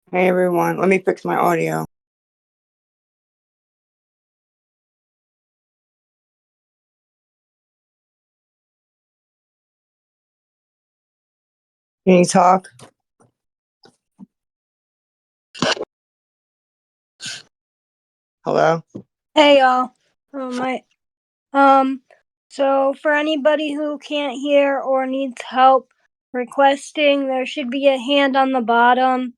Hey everyone, let me fix my audio. Can you talk? Hello? Hey y'all. Oh my. Um. So for anybody who can't hear or needs help requesting, there should be a hand on the bottom.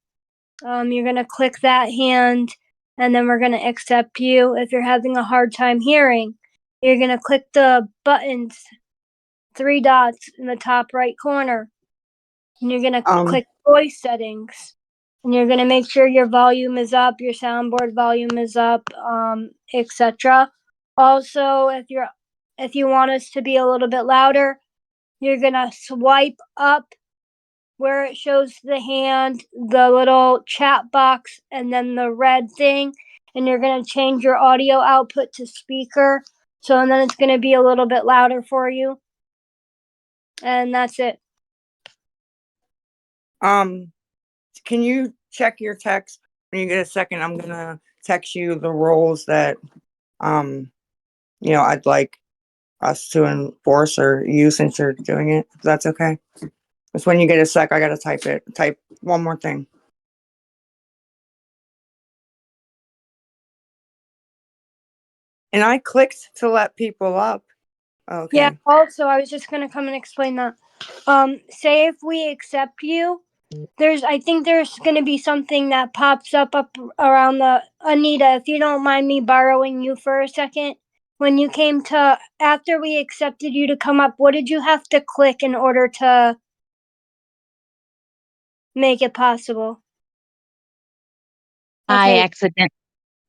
You're gonna click that hand, and then we're gonna accept you. If you're having a hard time hearing, you're gonna click the buttons, three dots in the top right corner, and you're gonna Um, click voice settings. And you're gonna make sure your volume is up, your soundboard volume is up, etc. Also, if you want us to be a little bit louder, you're gonna swipe up where it shows the hand, the little chat box, and then the red thing, and you're gonna change your audio output to speaker. So and then it's gonna be a little bit louder for you. And that's it. um, can you check your text when you get a second? I'm gonna text you the roles that, um, I'd like us to enforce or you since you're doing it. If that's okay. It's when you get a sec, I gotta type one more thing. And I clicked to let people up. Yeah, Okay. also I was just gonna come and explain that. Say if we accept you, I think there's gonna be something that pops up around the Anita, if you don't mind me borrowing you for a second. When you came to after we accepted you to come up, what did you have to click in order to make it possible? I Okay. accident.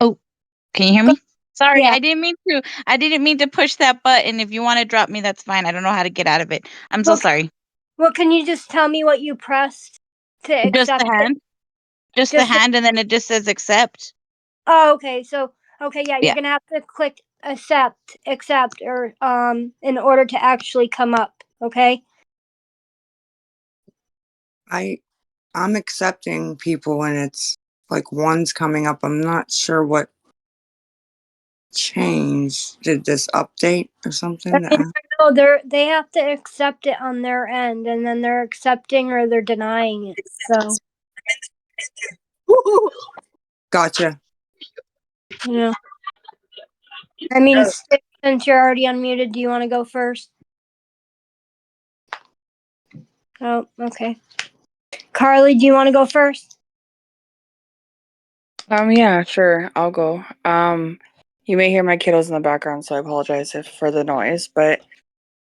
Oh, can you hear Go, me? Sorry, yeah. I didn't mean to. I didn't mean to push that button. If you want to drop me, that's fine. I don't know how to get out of it. I'm so Well, sorry. well, can you just tell me what you pressed to Just accept the it? hand. Just the Just hand, and then it just says accept. Oh, okay. So, okay, yeah, you're Yeah. gonna have to click accept, or in order to actually come up. Okay. I I'm accepting people and it's like one's coming up. I'm not sure what changed. Did this update or I something? mean, no, they have to accept it on their end, and then they're accepting or they're denying it. So, Gotcha. you know, I mean, since you're already unmuted, do you want to go first? Oh, okay. Carly, do you want to go first? Yeah, sure. I'll go. You may hear my kiddos in the background, so I apologize if for the noise, but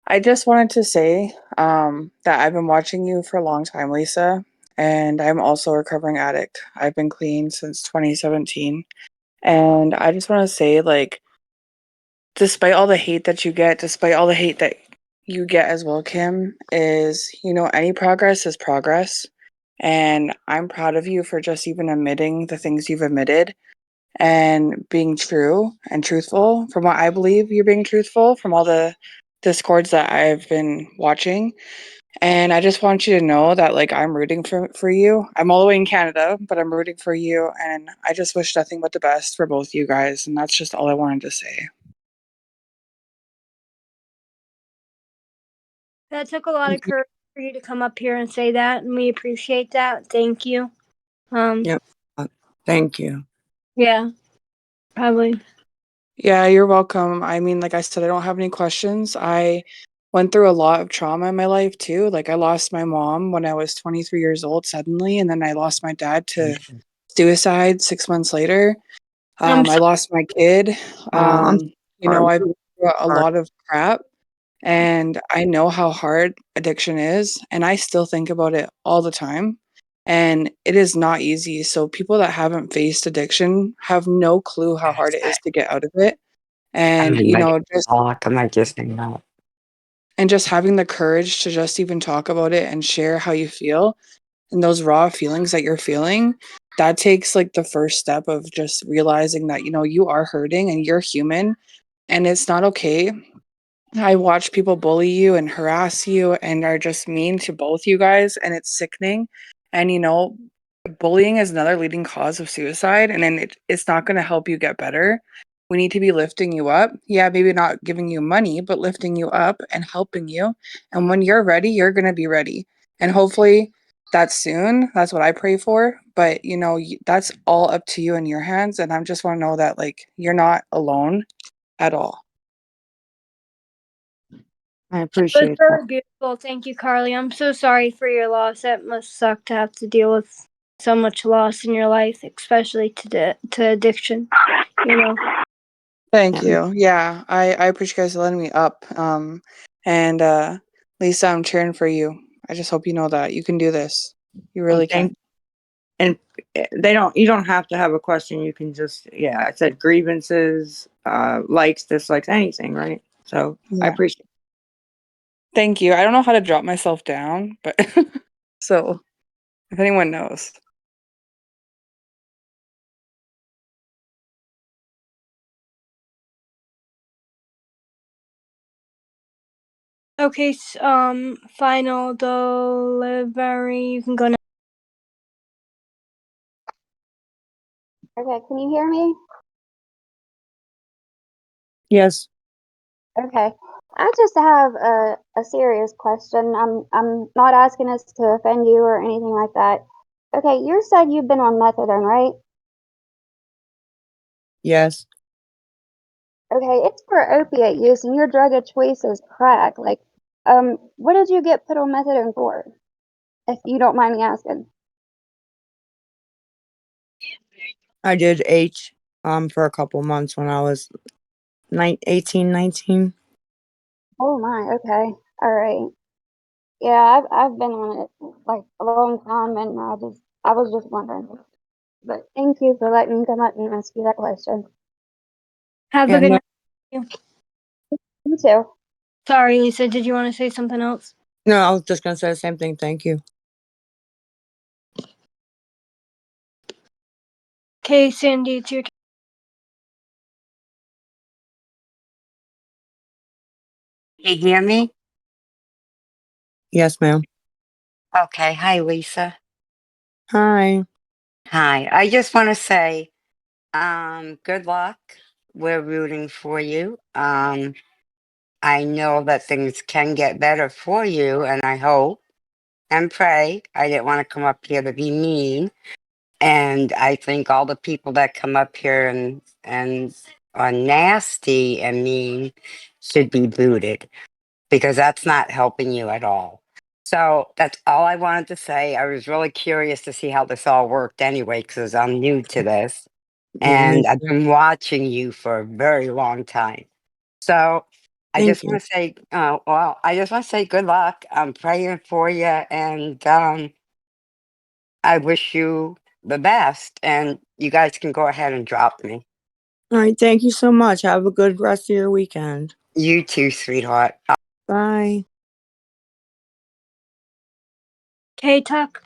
I just wanted to say, that I've been watching you for a long time, Lisa, and I'm also a recovering addict. I've been clean since 2017, and I just want to say, like, despite all the hate that you get, despite all the hate that you get as well, Kim, any progress is progress. And I'm proud of you for just even admitting the things you've admitted and being true and truthful from what I believe you're being truthful from all the discords that I've been watching. And I just want you to know that like I'm rooting for you. I'm all the way in Canada, but I'm rooting for you and I just wish nothing but the best for both you guys. And that's just all I wanted to say. That took a lot of courage for you to come up here and say that, and we appreciate that. Thank you. Um, Yep. Thank you. yeah, probably. Yeah, you're welcome. I mean, like I said, I don't have any questions. I went through a lot of trauma in my life too. Like I lost my mom when I was 23 years old suddenly, and then I lost my dad to suicide 6 months later. I'm I lost my kid. I'm sorry. I've been through a Sorry. lot of crap, and I know how hard addiction is, and I still think about it all the time. And it is not easy. So people that haven't faced addiction have no clue how hard it is to get out of it. I And mean, like, just talk, I'm like just hanging out. and just having the courage to just even talk about it and share how you feel and those raw feelings that you're feeling, that takes like the first step of just realizing that you are hurting and you're human and it's not okay. I watch people bully you and harass you and are just mean to both you guys, and it's sickening. And bullying is another leading cause of suicide, and then it's not going to help you get better. We need to be lifting you up. Yeah, maybe not giving you money, but lifting you up and helping you. And when you're ready, you're going to be ready. And hopefully that's soon. That's what I pray for. But, that's all up to you in your hands. And I just want to know that, like, you're not alone at all. I It was appreciate that. very beautiful. Thank you, Carly. I'm so sorry for your loss. It must suck to have to deal with so much loss in your life, especially to addiction. Thank Yeah. you. Yeah, I appreciate you guys letting me up. And Lisa, I'm cheering for you. I just hope you know that you can do this. You really can. And you don't have to have a question. You can just, yeah, I said grievances, likes, dislikes, anything, right? So I Yeah. appreciate Thank you. I don't know how to drop myself down, but so if anyone knows. Okay, final delivery. You can go now. Okay, can you hear me? Yes. Okay. I just have a serious question. I'm not asking us to offend you or anything like that. Okay, you said you've been on methadone, right? Yes. Okay, it's for opiate use and your drug of choice is crack. Like, what did you get put on methadone for? If you don't mind me asking. I did H for a couple months when I was 18, 19. Oh my, okay. All right. Yeah, I've been on it like a long time and I was just wondering. But thank you for letting me come up and ask you that question. Have a Yeah, good no, night. You too. Sorry, Lisa. Did you want to say something else? no, I was just gonna say the same thing. Thank you. Okay, Sandy, it's your turn. You hear me? Yes, ma'am. Okay. Hi, Lisa. Hi. Hi. I just want to say, good luck. We're rooting for you. I know that things can get better for you, and I hope and pray. I didn't want to come up here to be mean, and I think all the people that come up here and are nasty and mean should be booted, because that's not helping you at all. So that's all I wanted to say. I was really curious to see how this all worked anyway, because I'm new to this. Yeah, me And I've too. been watching you for a very long time. So I Thank just you. want to say, I just want to say good luck. I'm praying for you, and I wish you the best. And you guys can go ahead and drop me. All right. Thank you so much. Have a good rest of your weekend. You too, sweetheart. Bye. Okay, Tuck.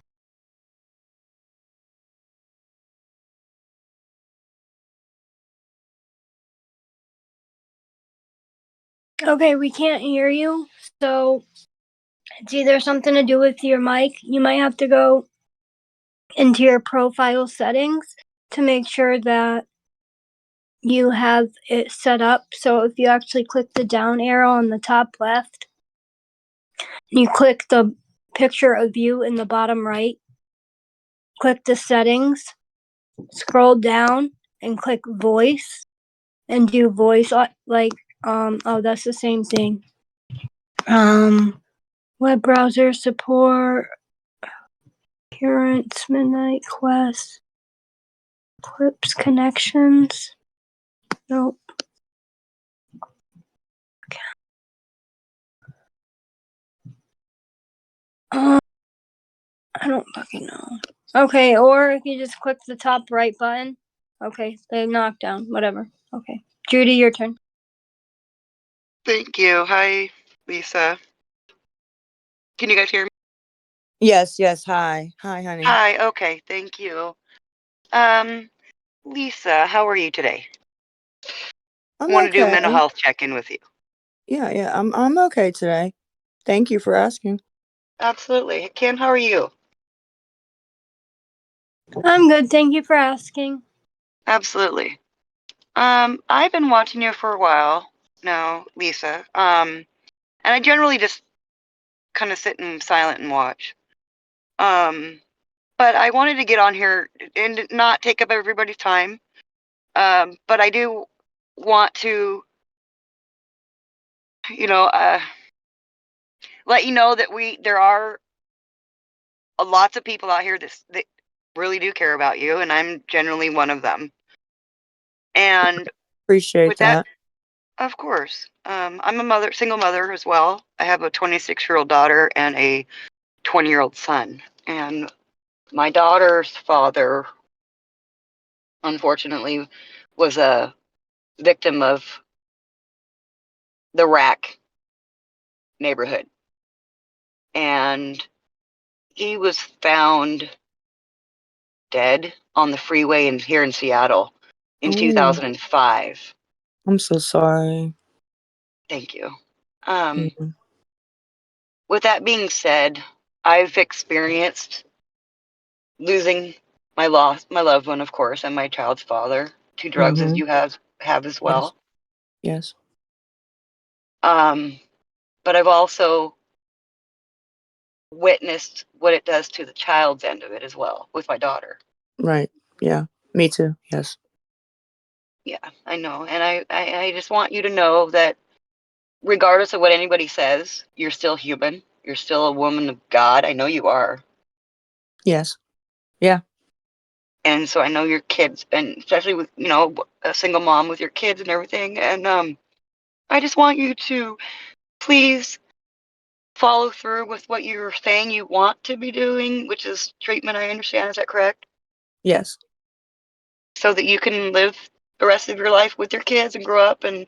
Okay, we can't hear you, so it's either something to do with your mic. You might have to go into your profile settings to make sure that you have it set up. So if you actually click the down arrow on the top left, you click the picture of you in the bottom right, click the settings, scroll down and click voice and do voice oh, that's the same thing. Web browser support, appearance, midnight quest, clips, connections. Nope. I don't fucking know. Okay, or if you just click the top right button. Okay, the knockdown, whatever. Okay. Judy, your turn. Thank you. Hi, Lisa. Can you guys hear me? Yes, yes. Hi. Hi, honey. Hi. Okay. Thank you. Um, Lisa, how are you today? I'm Want to do a mental okay. health check-in with you. Yeah. I'm okay today. Thank you for asking. Absolutely. Kim, how are you? I'm good. Thank you for asking. Absolutely. I've been watching you for a while now, Lisa. And I generally just kind of sit in silent and watch. But I wanted to get on here and not take up everybody's time. But I do want to, you know, let you know that there are lots of people out here that really do care about you, and I'm generally one of them. And Appreciate with that, that. of course, I'm a single mother as well. I have a 26-year-old daughter and a 20-year-old son. And my daughter's father, unfortunately, was a victim of the rack neighborhood. And he was found dead on the freeway here in Seattle in Ooh. 2005. I'm so sorry. Thank you. Mhm. With that being said, I've experienced losing my loved one, of course, and my child's father to drugs, as Mhm. you have as Yes. well. Yes. But I've also witnessed what it does to the child's end of it as well with my daughter. Right. Yeah. Me too. Yes. Yeah, I know. And I just want you to know that regardless of what anybody says, you're still human. You're still a woman of God. I know you are. Yes. Yeah. And so I know your kids, and especially with, a single mom with your kids and everything. And I just want you to please follow through with what you're saying you want to be doing, which is treatment. I understand. Is that correct? Yes. So that you can live the rest of your life with your kids and grow up and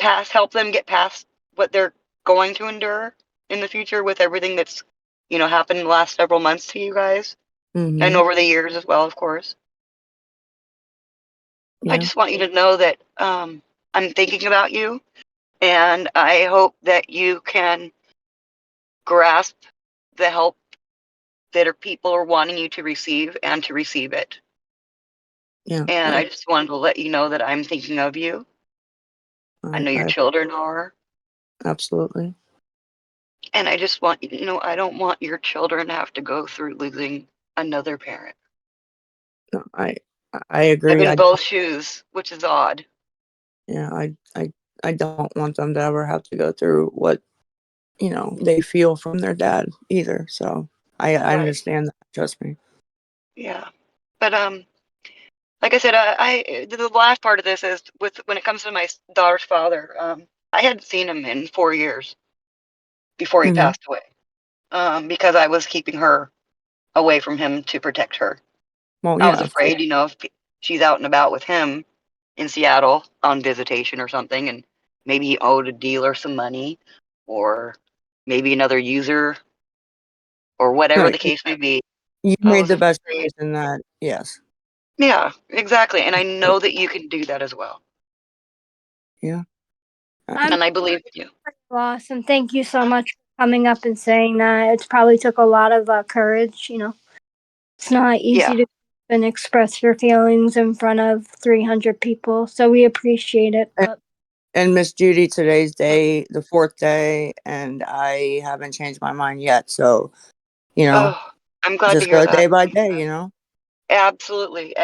help them get past what they're going to endure in the future with everything that's, happened in the last several months to you guys and Mhm. over the years as well, of course. I Yeah. just want you to know that I'm thinking about you, and I hope that you can grasp the help that people are wanting you to receive and to receive it. Yeah. And I just wanted to let you know that I'm thinking of you. I know your I children are. absolutely. And I just want you to know I don't want your children to have to go through losing another parent. No, I I'm agree. in both shoes, which is odd. Yeah. I don't want them to ever have to go through what they feel from their dad either. So I Right. understand that. Trust me. Yeah. But like I said, the last part of this is when it comes to my daughter's father. I hadn't seen him in 4 years before he Mhm. passed away, because I was keeping her away from him to protect her. Well, I was yeah. Of course. afraid, if she's out and about with him in Seattle on visitation or something, and maybe he owed a dealer some money, or maybe another user, or No, whatever the case may be. you I made was the best afraid. choice in that. Yes. Yeah, exactly. And I know that you can do that as well. Yeah. I'm And I believe in you. lost, and thank you so much for coming up and saying that. It's probably took a lot of courage. It's not Yeah. easy to and express your feelings in front of 300 people, so we appreciate it. But And Miss Judy, today's the fourth day, and I haven't changed my mind yet. So, Oh, I'm glad to just hear go day that. by day, Absolutely.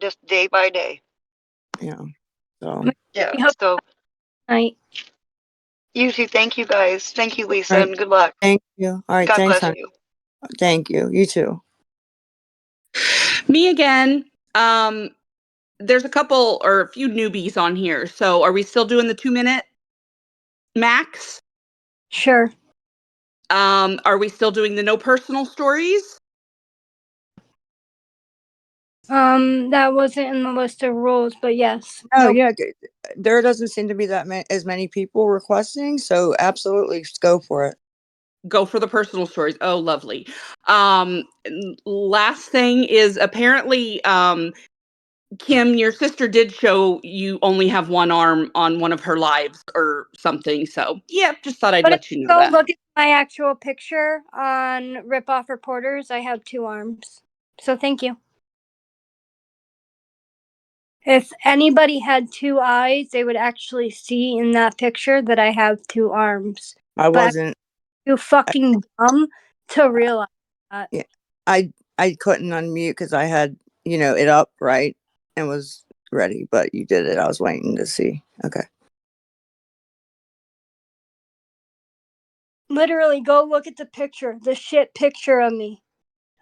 Just day by day. So, Yeah. we hope So tonight. you too. Thank you guys. Thank you, Lisa, all right. and good luck. Thank you. All right. God Thanks, bless honey. you. Thank you. You too. Me again. There's a couple or a few newbies on here. So are we still doing the 2-minute max? Sure. Are we still doing the no personal stories? That wasn't in the list of rules, but yes. Oh, No. yeah. There doesn't seem to be as many people requesting. So, absolutely, just go for it. Go for the personal stories. Oh, lovely. Last thing is apparently, Kim, your sister did show you only have one arm on one of her lives or something. So, yeah, just thought I'd But if let you you know go that. look at my actual picture on Rip Off Reporters, I have two arms. So thank you. If anybody had 2 eyes, they would actually see in that picture that I have 2 arms. I But wasn't. I'm too fucking dumb to realize that. Yeah, I couldn't unmute because I had it up right and was ready, but you did it. I was waiting to see. Okay. Literally, go look at the picture, the shit picture of me.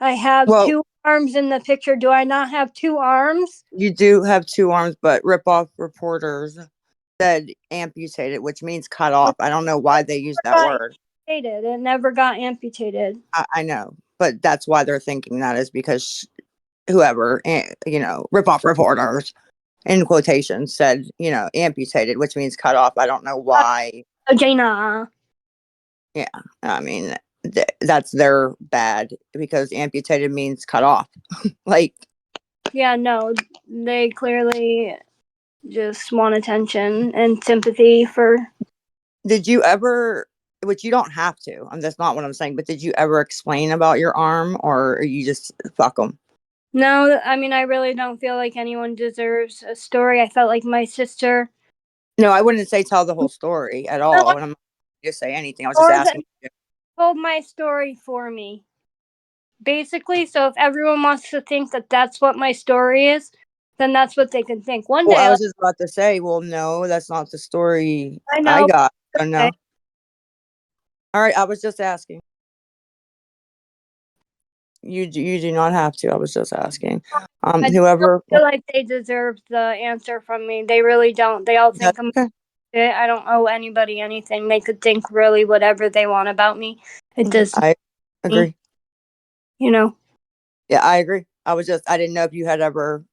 I have Well, 2 arms in the picture. Do I not have 2 arms? you do have 2 arms, but rip-off reporters said amputated, which means cut off. I don't know why they use that word. Amputated. It never got amputated. I know, but that's why they're thinking that is because whoever, rip-off reporters in quotations said, amputated, which means cut off. I don't know why. Jaina. Yeah, I mean, that's their bad because amputated means cut off. Like, Yeah, no, they clearly just want attention and sympathy for. did you ever, which you don't have to, that's not what I'm saying, but did you ever explain about your arm or you just fuck them? No, I mean, I really don't feel like anyone deserves a story. I felt like my sister. No, I wouldn't say tell the whole story at all. And I'm not going to say anything. I was just asking you. Told my story for me. Basically, so if everyone wants to think that that's what my story is, then that's what they can think. One Well, day, I was just about to say, well, no, that's not the story I I know. got. So no. Okay. All right, I was just asking. You do not have to. I was just asking. I Whoever. don't feel like they deserve the answer from me. They really don't. They all think That's I'm okay. shit. I don't owe anybody anything. They could think really whatever they want about me. It does, I agree. you know. Yeah, I agree. I didn't know if you had ever,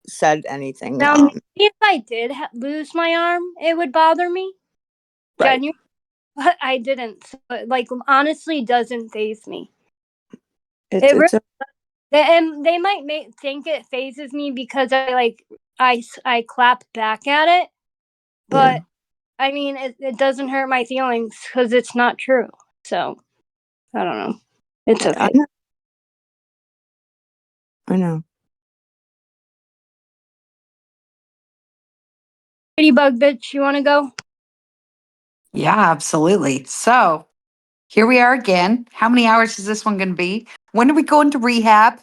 said anything. Now, maybe if I did lose my arm, it would bother me. Right. Genuinely, but I didn't. So, like, honestly, doesn't faze me. It's And they might think it phases me because I clap back at it, but yeah. I mean it doesn't hurt my feelings because it's not true. So I don't know. It's okay. I know. Ladybug bitch, you want to go? Yeah, absolutely. So here we are again. How many hours is this one going to be? When are we going to rehab?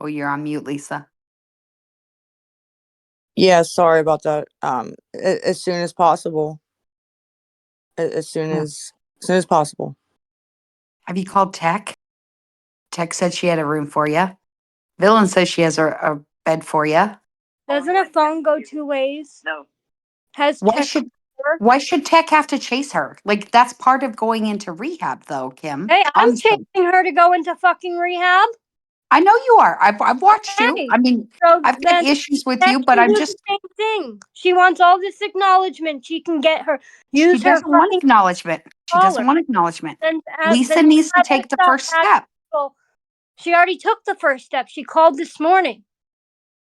Oh, you're on mute, Lisa. Yeah, sorry about that. As soon as possible. As soon Yeah. as possible. Have you called Tech? Tech said she had a room for you. Villain says she has a bed for you. Doesn't a phone go 2 ways? No. Has Why tech should work? why should Tech have to chase her? Like that's part of going into rehab, though, Kim. Hey, I'm Honestly. chasing her to go into fucking rehab. I know you are. I've watched you. Hey, I mean, so I've got then issues with Tech you, but can I'm do the just same thing. She wants all this acknowledgement. She can get her she use her doesn't want fucking acknowledgement. She doesn't collar. want acknowledgement. Then Lisa then needs to have this take the first step. people. She already took the first step. She called this morning.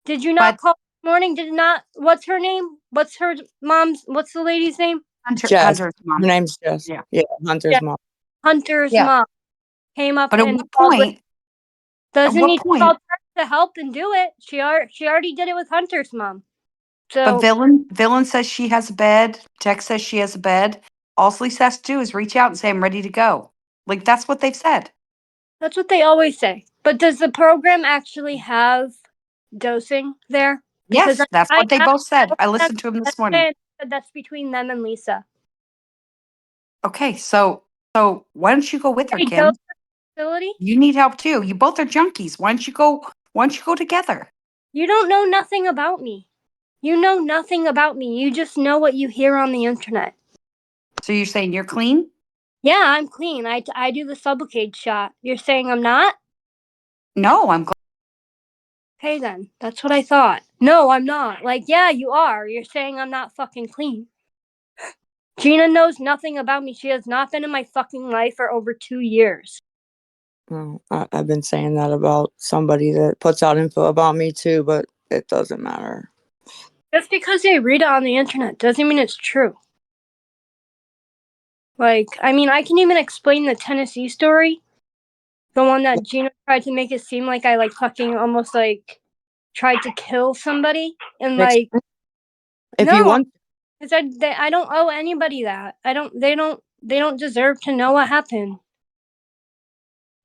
Did you not But call this morning? Did not. What's her name? What's her mom's? What's the lady's name? Jess. Hunter's Her mom. name's Jess. Yeah. Yeah, Hunter's Yeah. mom. Hunter's Yeah. mom came up But at and what called with. point? At Doesn't what need to point? call her to help and do it. She already did it with Hunter's mom. But So villain says she has a bed. Tech says she has a bed. All Lisa has to do is reach out and say, I'm ready to go. Like that's what they've said. that's what they always say. But does the program actually have dosing there? Because Yes, that's what they both said. I listened to him this morning. that's between them and Lisa. Okay, so why don't you go with her, Hey, Kim? dose facility? You need help too. You both are junkies. Why don't you go? Why don't you go together? You don't know nothing about me. You know nothing about me. You just know what you hear on the internet. So you're saying you're clean? Yeah, I'm clean. I do the Sublocade shot. You're saying I'm not? No, I'm glad. Hey then, that's what I thought. No, I'm not. Like, yeah, you are. You're saying I'm not fucking clean. Gina knows nothing about me. She has not been in my fucking life for over 2 years. Well, I've been saying that about somebody that puts out info about me too, but it doesn't matter. Just because they read it on the internet doesn't mean it's true. Like, I mean, I can even explain the Tennessee story. The one that Gina tried to make it seem like I like fucking almost like tried to kill somebody and like if you no, want. because I don't owe anybody that. I don't. They don't deserve to know what happened.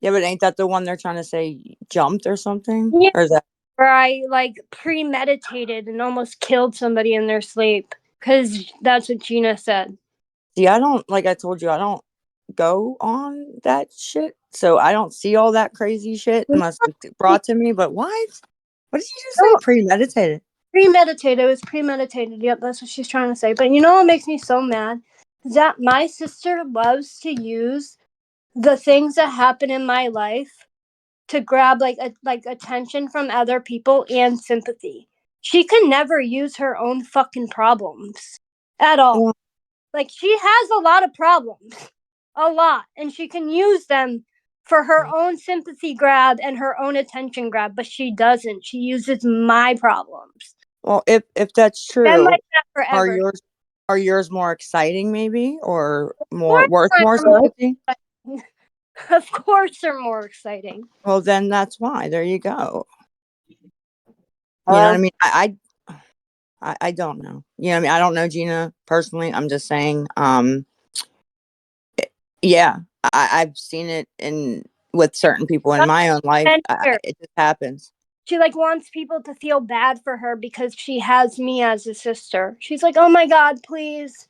Yeah, but ain't that the one they're trying to say jumped or something? Yeah. Or is that? Where I like premeditated and almost killed somebody in their sleep because that's what Gina said. See, I don't, like I told you, I don't go on that shit. So I don't see all that crazy shit unless it's brought to me. But what? What did you just say? No, Premeditated? premeditated. It was premeditated. Yep, that's what she's trying to say. But you know what makes me so mad? Is that my sister loves to use the things that happen in my life to grab like attention from other people and sympathy. She can never use her own fucking problems at all. Well, Like she has a lot of problems. A lot. And she can use them for her own sympathy grab and her own attention grab, but she doesn't. She uses my problems. well, if that's Been true, like that are forever. yours more exciting maybe or Of more course worth mine more are more sympathy? exciting. Of course they're more exciting. Well, then that's why. There you go. You know what I mean? I don't know. You know what I mean? I don't know Gina personally. I'm just saying, yeah, I've seen it in with certain people in my own life. And here, It just happens. she like wants people to feel bad for her because she has me as a sister. She's like, "Oh my god, please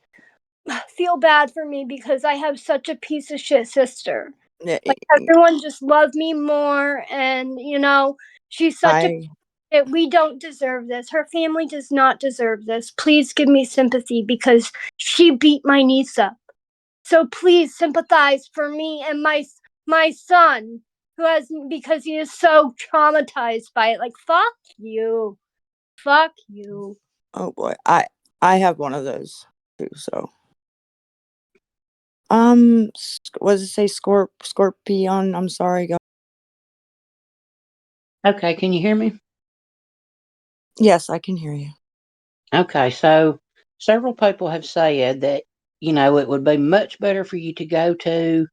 feel bad for me because I have such a piece of shit sister. Yeah, Like everyone just love me more and she's such a I shit. We don't deserve this. Her family does not deserve this. Please give me sympathy because she beat my niece up. So please sympathize for me and my son who has because he is so traumatized by it. Like fuck you. Fuck you. oh boy, I have one of those too. So what does it say? Scorpion. I'm sorry, guys. Okay, can you hear me? Yes, I can hear you. Okay, so several people have said that, it would be much better for you to go to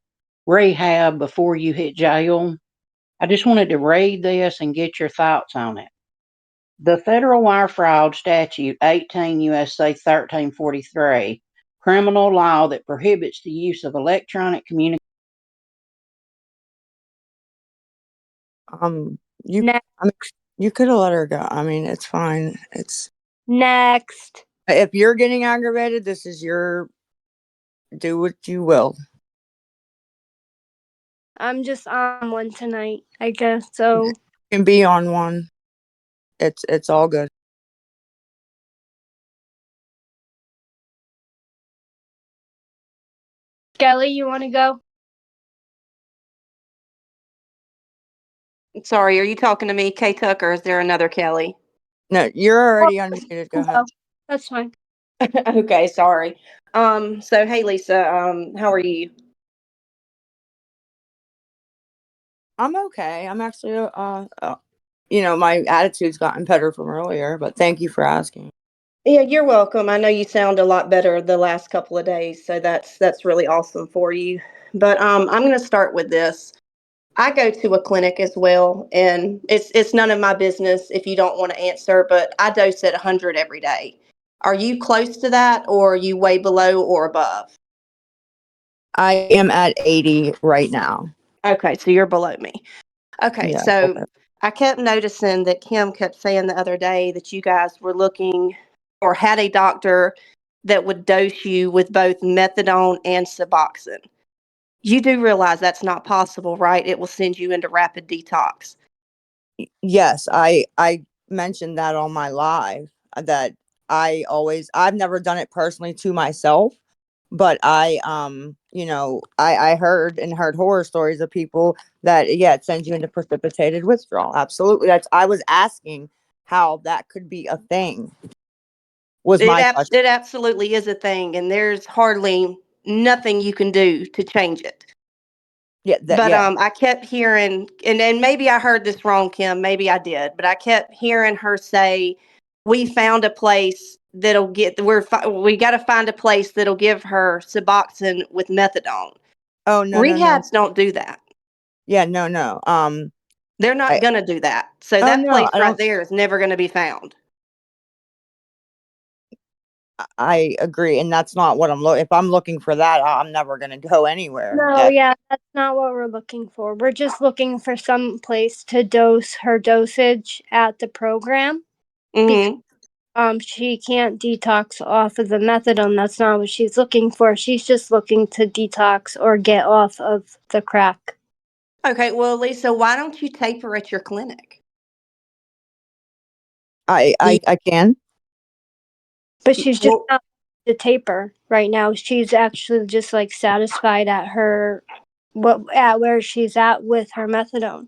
rehab before you hit jail. I just wanted to read this and get your thoughts on it. The federal wire fraud statute 18 USC 1343, criminal law that prohibits the use of electronic communication. You, Ne- I mean, you could have let her go. I mean, it's fine. It's Next. if you're getting aggravated, this is your do what you will. I'm just on one tonight, I guess. So You can be on one. It's all good. Skelly, you wanna go? Sorry, are you talking to me, Kay Tucker? Is there another Kelly? No, you're already unmuted. Go ahead. No, that's fine. Okay, sorry. So hey Lisa, how are you? I'm okay. I'm actually my attitude's gotten better from earlier, but thank you for asking. Yeah, you're welcome. I know you sound a lot better the last couple of days, so that's really awesome for you. But I'm going to start with this. I go to a clinic as well, and it's none of my business if you don't want to answer, but I dose at 100 every day. Are you close to that, or are you way below or above? I am at 80 right now. Okay, so you're below me. Okay, Yeah. so Okay. I kept noticing that Kim kept saying the other day that you guys were looking or had a doctor that would dose you with both methadone and Suboxone. You do realize that's not possible, right? It will send you into rapid detox. Yes, I mentioned that on my live that I've never done it personally to myself, but I heard horror stories of people that it sends you into precipitated withdrawal. Absolutely. I was asking how that could be a thing. Was my question. It absolutely is a thing, and there's hardly nothing you can do to change it. But Yeah. I kept hearing, and maybe I heard this wrong, Kim. Maybe I did, but I kept hearing her say, "We found a place that'll get, we got to find a place that'll give her Suboxone with methadone. Oh, no. Rehabs don't do that. Yeah, no. They're not I going to do that. So Oh, that no, place I right don't there is never going to be found. I agree, and that's not what I'm looking. If I'm looking for that, I'm never gonna go anywhere. No, yeah, that's not what we're looking for. We're just looking for some place to dose her dosage at the program because Mm-hmm. she can't detox off of the methadone. That's not what she's looking for. She's just looking to detox or get off of the crack. Okay, well, Lisa, why don't you tape her at your clinic? I can. But she's just Well, not the taper right now. She's actually just like satisfied at her at where she's at with her methadone.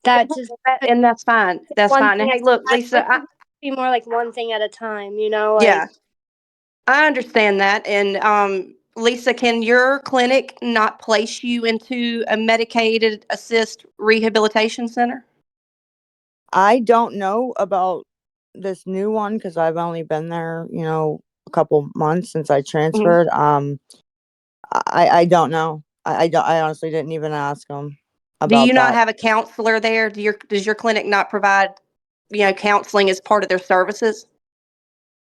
That just and that's fine. That's one fine. And thing hey, look, Lisa, be more like one thing at a time, like yeah, I understand that. And Lisa, can your clinic not place you into a medicated assist rehabilitation center? I don't know about this new one because I've only been there, a couple months since I Mhm. transferred. I don't know. I honestly didn't even ask them Do you about not that. have a counselor there? Does your clinic not provide, counseling as part of their services?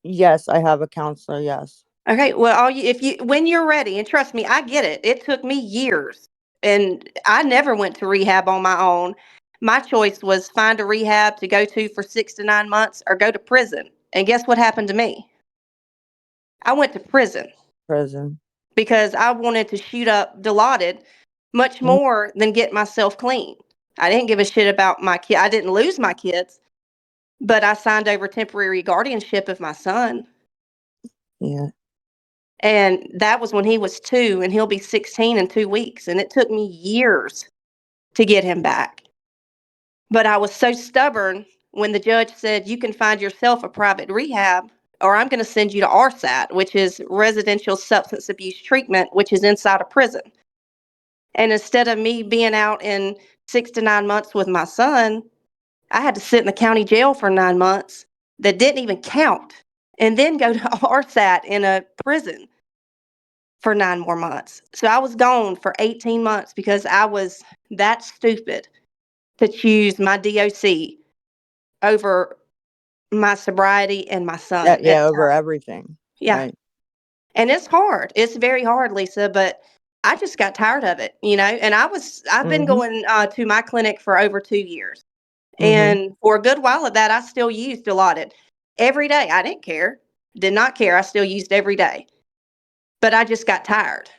Yes, I have a counselor. Yes. Okay, well, when you're ready, and trust me, I get it. It took me years, and I never went to rehab on my own. My choice was find a rehab to go to for 6 to 9 months or go to prison. And guess what happened to me? I went to prison Prison. because I wanted to shoot up Dilaudid much Mhm. more than get myself clean. I didn't give a shit about my kid. I didn't lose my kids, but I signed over temporary guardianship of my son. Yeah. And that was when he was 2, and he'll be 16 in 2 weeks. And it took me years to get him back. But I was so stubborn when the judge said, you can find yourself a private rehab, or I'm going to send you to RSAT, which is Residential Substance Abuse Treatment, which is inside a prison. And instead of me being out in 6 to 9 months with my son, I had to sit in the county jail for 9 months that didn't even count, and then go to RSAT in a prison for 9 more months. So I was gone for 18 months because I was that stupid to choose my DOC over my sobriety and my son at Yeah, the over time. everything. Yeah. Right. And it's hard. It's very hard, Lisa, but I just got tired of it, and I've been Mhm. going to my clinic for over 2 years. Mhm. And for a good while of that, I still used Dilaudid every day. I didn't care. Did not care. I still used every day. But I just got tired.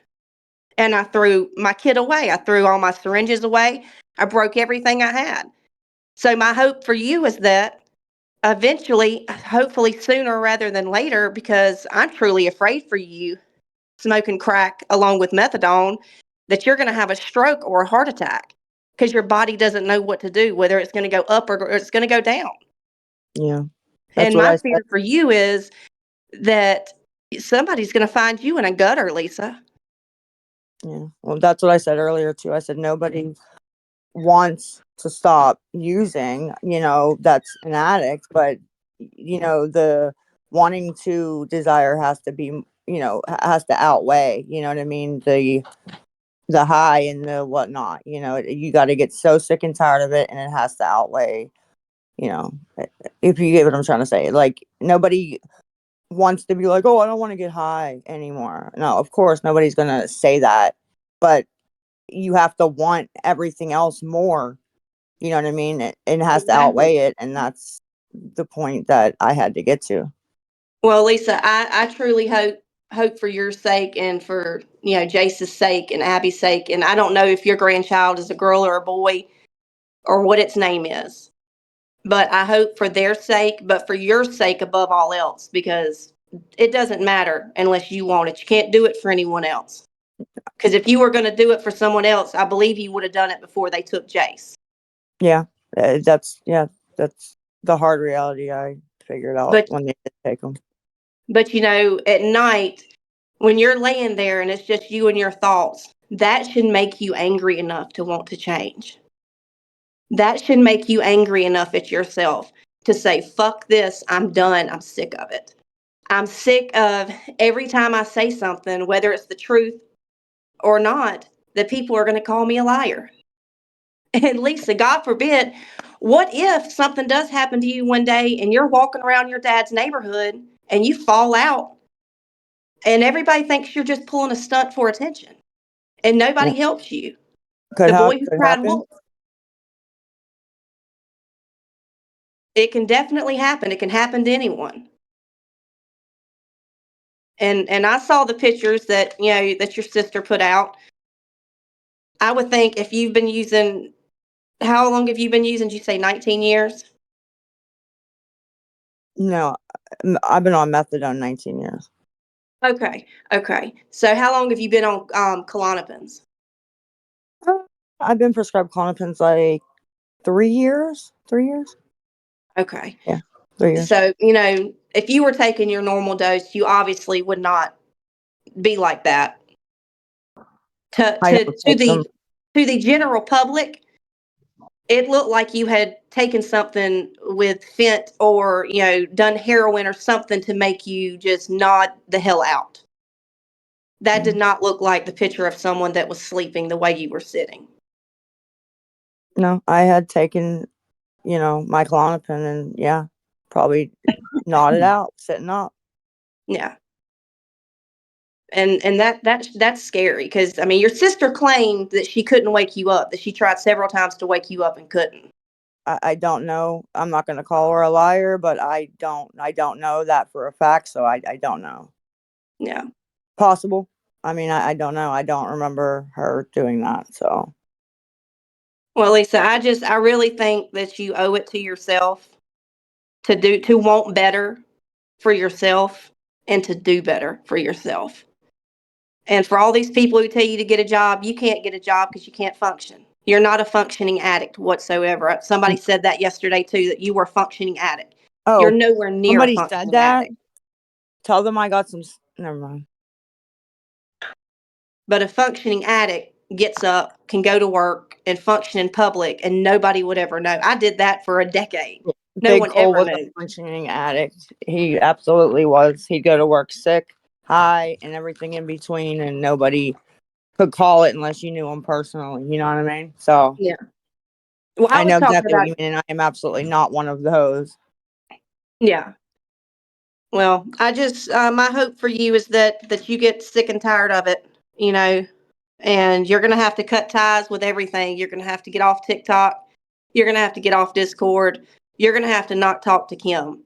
And I threw my kit away. I threw all my syringes away. I broke everything I had. So my hope for you is that eventually, hopefully sooner rather than later, because I'm truly afraid for you smoking crack along with methadone, that you're going to have a stroke or a heart attack because your body doesn't know what to do, whether it's going to go up or it's going to go down. Yeah. That's And what my I said. fear for you is that somebody's going to find you in a gutter, Lisa. Yeah. Well, that's what I said earlier too. I said nobody wants to stop using, that's an addict, but the wanting to desire has to be, has to outweigh, you know what I mean? The high and the whatnot, you got to get so sick and tired of it, and it has to outweigh, you know, if you get what I'm trying to say. Like, nobody wants to be like, oh, I don't want to get high anymore. No, of course, nobody's going to say that, but you have to want everything else more. You know what I mean? It has to Exactly. outweigh it, and that's the point that I had to get to. Well, Lisa, I truly hope for your sake and for Jace's sake and Abby's sake. And I don't know if your grandchild is a girl or a boy or what its name is, but I hope for their sake, but for your sake above all else, because it doesn't matter unless you want it. You can't do it for anyone else. Because if you were going to do it for someone else, I believe you would have done it before they took Jace. Yeah, that's the hard reality I figured out But when they did take them. But at night, when you're laying there and it's just you and your thoughts, that should make you angry enough to want to change. That should make you angry enough at yourself to say, fuck this, I'm done, I'm sick of it. I'm sick of every time I say something, whether it's the truth or not, that people are going to call me a liar. And Lisa, God forbid, what if something does happen to you one day and you're walking around your dad's neighborhood and you fall out and everybody thinks you're just pulling a stunt for attention and nobody helps you? The boy who Could cried happen. wolf. It can definitely happen. It can happen to anyone. And I saw the pictures that that your sister put out. I would think if you've been using, how long have you been using? Did you say 19 years? No, I've been on methadone 19 years. Okay. Okay. So how long have you been on Klonopins? I've been prescribed Klonopins like 3 years. 3 years. Okay. Yeah, 3 years. So, if you were taking your normal dose, you obviously would not be like that. To I to don't to take them. the general public, it looked like you had taken something with fent or, done heroin or something to make you just nod the hell out. That did not look like the picture of someone that was sleeping the way you were sitting. No, I had taken, my Klonopin and yeah, probably nodded out, sitting up. Yeah. And that's scary because I mean your sister claimed that she couldn't wake you up, that she tried several times to wake you up and couldn't. I don't know. I'm not going to call her a liar, but I don't know that for a fact. So I don't know. Yeah. Possible. I mean, I don't know. I don't remember her doing that. So Well, Lisa, I really think that you owe it to yourself to want better for yourself and to do better for yourself. And for all these people who tell you to get a job, you can't get a job because you can't function. You're not a functioning addict whatsoever. Somebody said that yesterday too, that you were a functioning addict. You're oh, nowhere near a somebody said functioning that. addict. Tell them I got some. Never mind. But a functioning addict gets up, can go to work, and function in public, and nobody would ever know. I did that for a decade. No Big one Cole ever was a knew. functioning addict. He absolutely was. He'd go to work sick, high, and everything in between, and nobody could call it unless you knew him personally. You know what I mean? So Yeah. Well, I I was know talking exactly what about, you mean, and I am absolutely not one of those. yeah. Well, I just my hope for you is that you get sick and tired of it, and you're gonna have to cut ties with everything. You're gonna have to get off TikTok. You're gonna have to get off Discord. You're gonna have to not talk to Kim.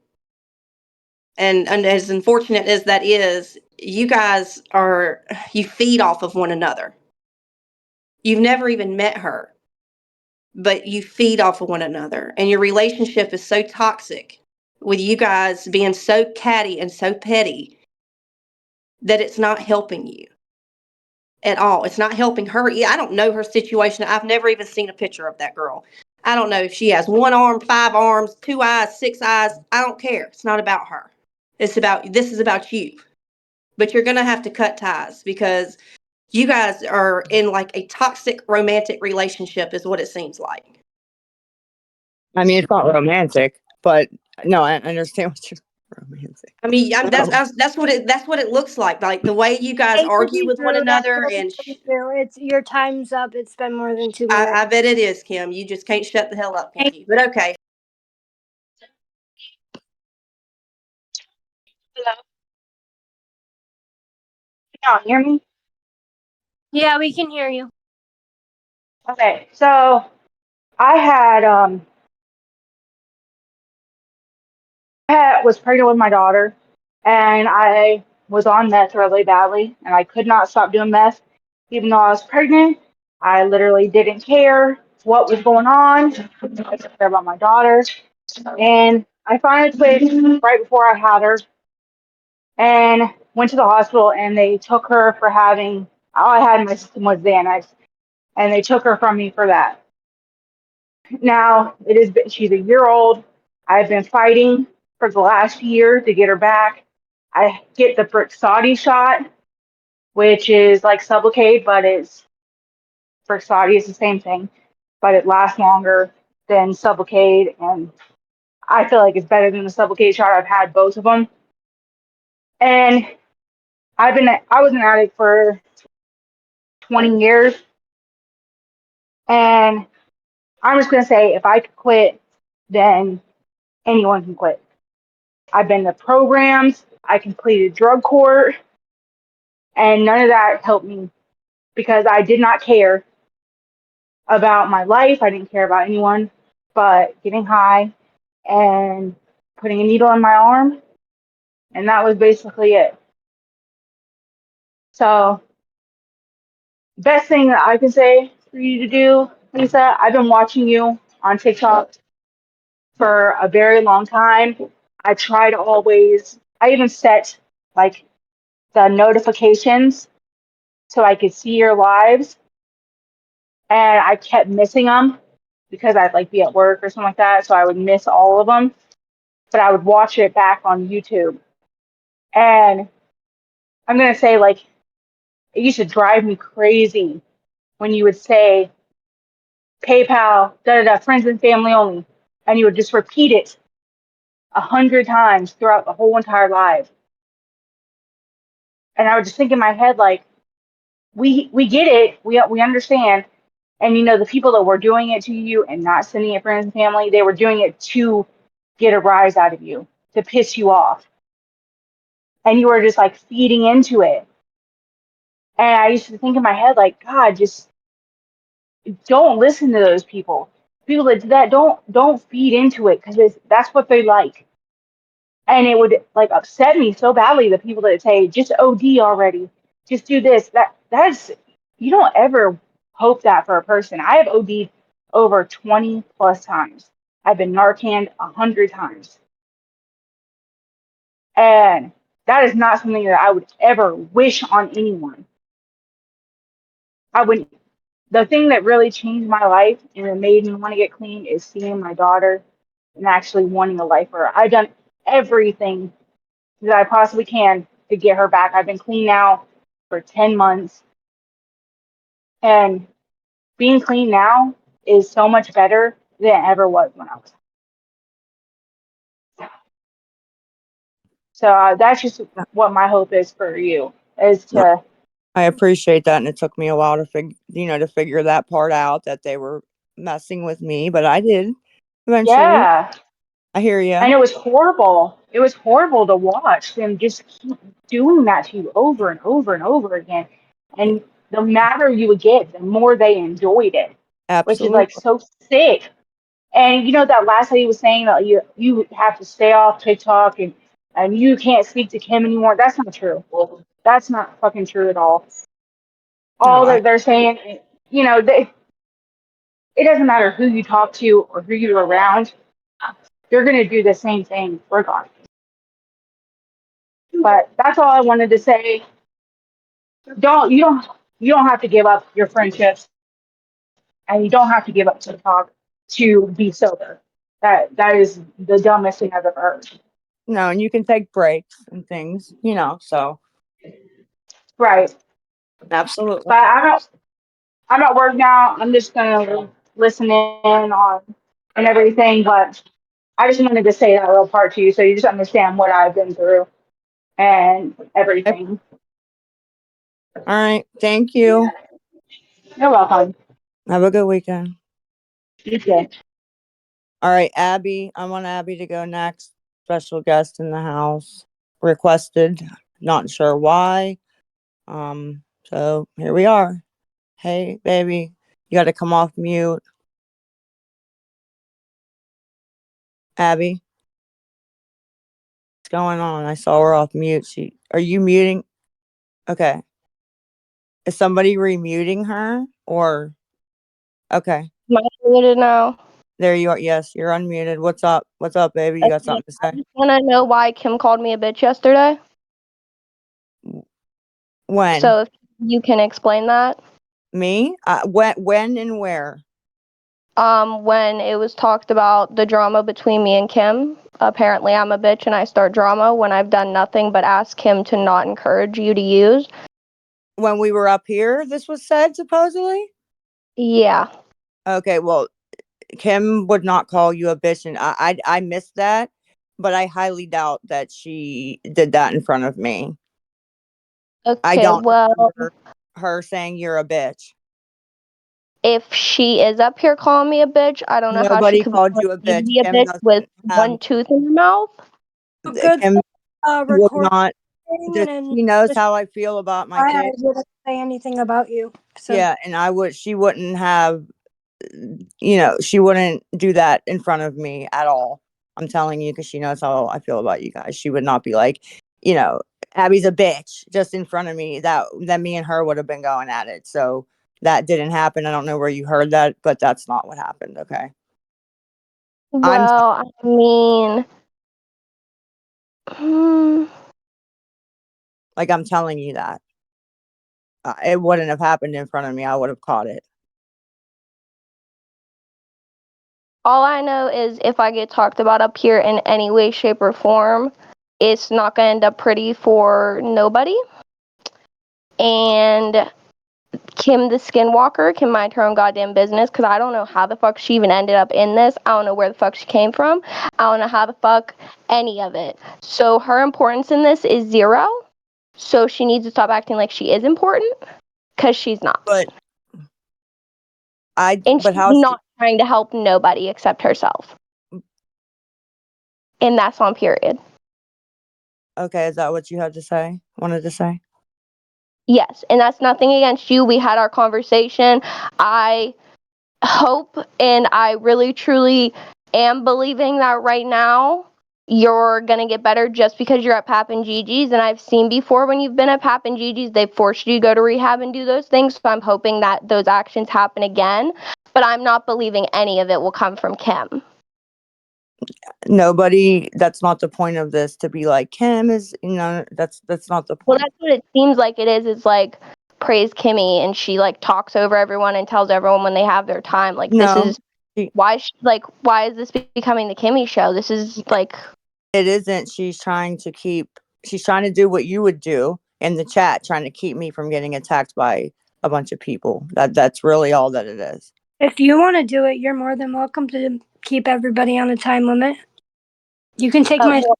And as unfortunate as that is, you feed off of one another. You've never even met her, but you feed off of one another, and your relationship is so toxic with you guys being so catty and so petty that it's not helping you at all. It's not helping her. I don't know her situation. I've never even seen a picture of that girl. I don't know if she has one arm, 5 arms, 2 eyes, 6 eyes. I don't care. It's not about her. This is about you. But you're going to have to cut ties because you guys are in like a toxic romantic relationship is what it seems like. I mean, it's not romantic, but no, I understand what you're romantic. I mean, So, that's what it looks like. Like the way you guys Hate to argue be with one rude, I another, really and hate to. It's your time's up. It's been more than 2 minutes. I bet it is, Kim. You just can't shut the hell up, can you? But okay. Hello, can y'all hear me? Yeah, we can hear you. Okay, so I was pregnant with my daughter, and I was on meth really badly, and I could not stop doing meth, even though I was pregnant. I literally didn't care what was going on. I didn't care about my daughter, and I finally quit right before I had her, and went to the hospital, and they took her for having all I had in my system was Xanax, and they took her from me for that. Now she's a year old. I've been fighting for the last year to get her back. I get the Brixadi shot, which is like Sublocade, but it's Brixadi is the same thing, but it lasts longer than Sublocade, and I feel like it's better than the Sublocade shot. I've had both of them, And I was an addict for 20 years. And I'm just going to say, if I could quit, then anyone can quit. I've been to programs, I completed drug court, and none of that helped me because I did not care about my life. I didn't care about anyone but getting high and putting a needle in my arm. And that was basically it. So, best thing that I can say for you to do, Lisa, I've been watching you on TikTok for a very long time. I try to always, I even set like the notifications so I could see your lives, and I kept missing them because I'd like be at work or something like that, so I would miss all of them. But I would watch it back on YouTube, and I'm gonna say like it used to drive me crazy when you would say PayPal, da da da, friends and family only, and you would just repeat it 100 times throughout the whole entire live. And I would just think in my head like, we get it, we understand, and you know the people that were doing it to you and not sending it friends and family, they were doing it to get a rise out of you, to piss you off, and you were just like feeding into it. And I used to think in my head like, God, just don't listen to those people. People that do that, don't feed into it because that's what they like. And it would like upset me so badly, the people that say just OD already, just do this. That's, you don't ever hope that for a person. I have OD'd over 20 plus times. I've been Narcaned 100 times, and that is not something that I would ever wish on anyone. I would. The thing that really changed my life and it made me want to get clean is seeing my daughter and actually wanting a life for her. I've done everything that I possibly can to get her back. I've been clean now for 10 months, and being clean now is so much better than it ever was when I was. So that's just what my hope is for you, is to, I appreciate that, and it took me a while to figure that part out, that they were messing with me, but I did eventually. yeah. I hear And you. it was horrible. It was horrible to watch them just keep doing that to you over and over and over again. And the madder you would get, the more they enjoyed it, which is like Absolutely. so sick. And you know that last lady was saying that you have to stay off TikTok and you can't speak to Kim anymore. That's not true. That's not fucking true at all. No, All that they're saying, you know, it doesn't matter who you talk to or who you're around. They're gonna do the same thing regardless. But that's all I wanted to say. Don't you don't you don't have to give up your friendships, and you don't have to give up TikTok to be sober. That is the dumbest thing I've ever heard. no, and you can take breaks and things, so Right. absolutely. But I'm at work now. I'm just gonna listen in on and everything. But I just wanted to say that little part to you so you just understand what I've been through and everything. All right. Thank you. You're welcome. Have a good weekend. You too. All right, Abby. I want Abby to go next. Special guest in the house. Requested. Not sure why. So here we are. Hey, baby. You got to come off mute. Abby, what's going on? I saw her off mute. Are you muting? Okay. Is somebody remuting her or? Okay. Am I muted now? There you are. Yes, you're unmuted. What's up? What's up, baby? You got Okay, something to I say? just want to know why Kim called me a bitch yesterday. When? So if you can explain that. Me? When and where? When it was talked about the drama between me and Kim, apparently I'm a bitch and I start drama when I've done nothing but ask Kim to not encourage you to use. When we were up here, this was said, supposedly? Yeah. Okay, well, Kim would not call you a bitch, and I missed that. but I highly doubt that she did that in front of me. I Okay, don't well, remember her saying you're a bitch. if she is up here calling me a bitch, I don't know how she Nobody could be called calling you a me to bitch. be a Kim bitch with doesn't have, one tooth in her mouth. Good Kim would recording, not, just, and she knows just how I feel about my why I kid. wouldn't say anything about you. So Yeah, and she wouldn't have, she wouldn't do that in front of me at all. I'm telling you, because she knows how I feel about you guys. She would not be like, Abby's a bitch just in front of me. That me and her would have been going at it. So that didn't happen. I don't know where you heard that, but that's not what happened. Okay. Well, I mean, hmm, I'm telling you that. It wouldn't have happened in front of me. I would have caught it. all I know is if I get talked about up here in any way, shape, or form, it's not going to end up pretty for nobody. And Kim the Skinwalker can mind her own goddamn business, because I don't know how the fuck she even ended up in this. I don't know where the fuck she came from. I don't know how the fuck any of it. So her importance in this is 0. So she needs to stop acting like she is important, because she's not. But And she's not trying to help nobody except herself. And that's on period. Okay, is that what you had to say? Wanted to say? Yes, and that's nothing against you. We had our conversation. I hope and I really truly am believing that right now you're going to get better just because you're at Pap and Gigi's. And I've seen before when you've been at Pap and Gigi's, they've forced you to go to rehab and do those things. So I'm hoping that those actions happen again. But I'm not believing any of it will come from Kim. Nobody, that's not the point of this, to be like Kim is, that's not the Well, point. that's what it seems like it is. It's like praise Kimmy, and she like talks over everyone and tells everyone when they have their time. Like this No, is why is this becoming the Kimmy show? This is like it isn't. She's trying to do what you would do in the chat, trying to keep me from getting attacked by a bunch of people. That's really all that it is. if you want to do it, you're more than welcome to keep everybody on a time limit. You can take my. well,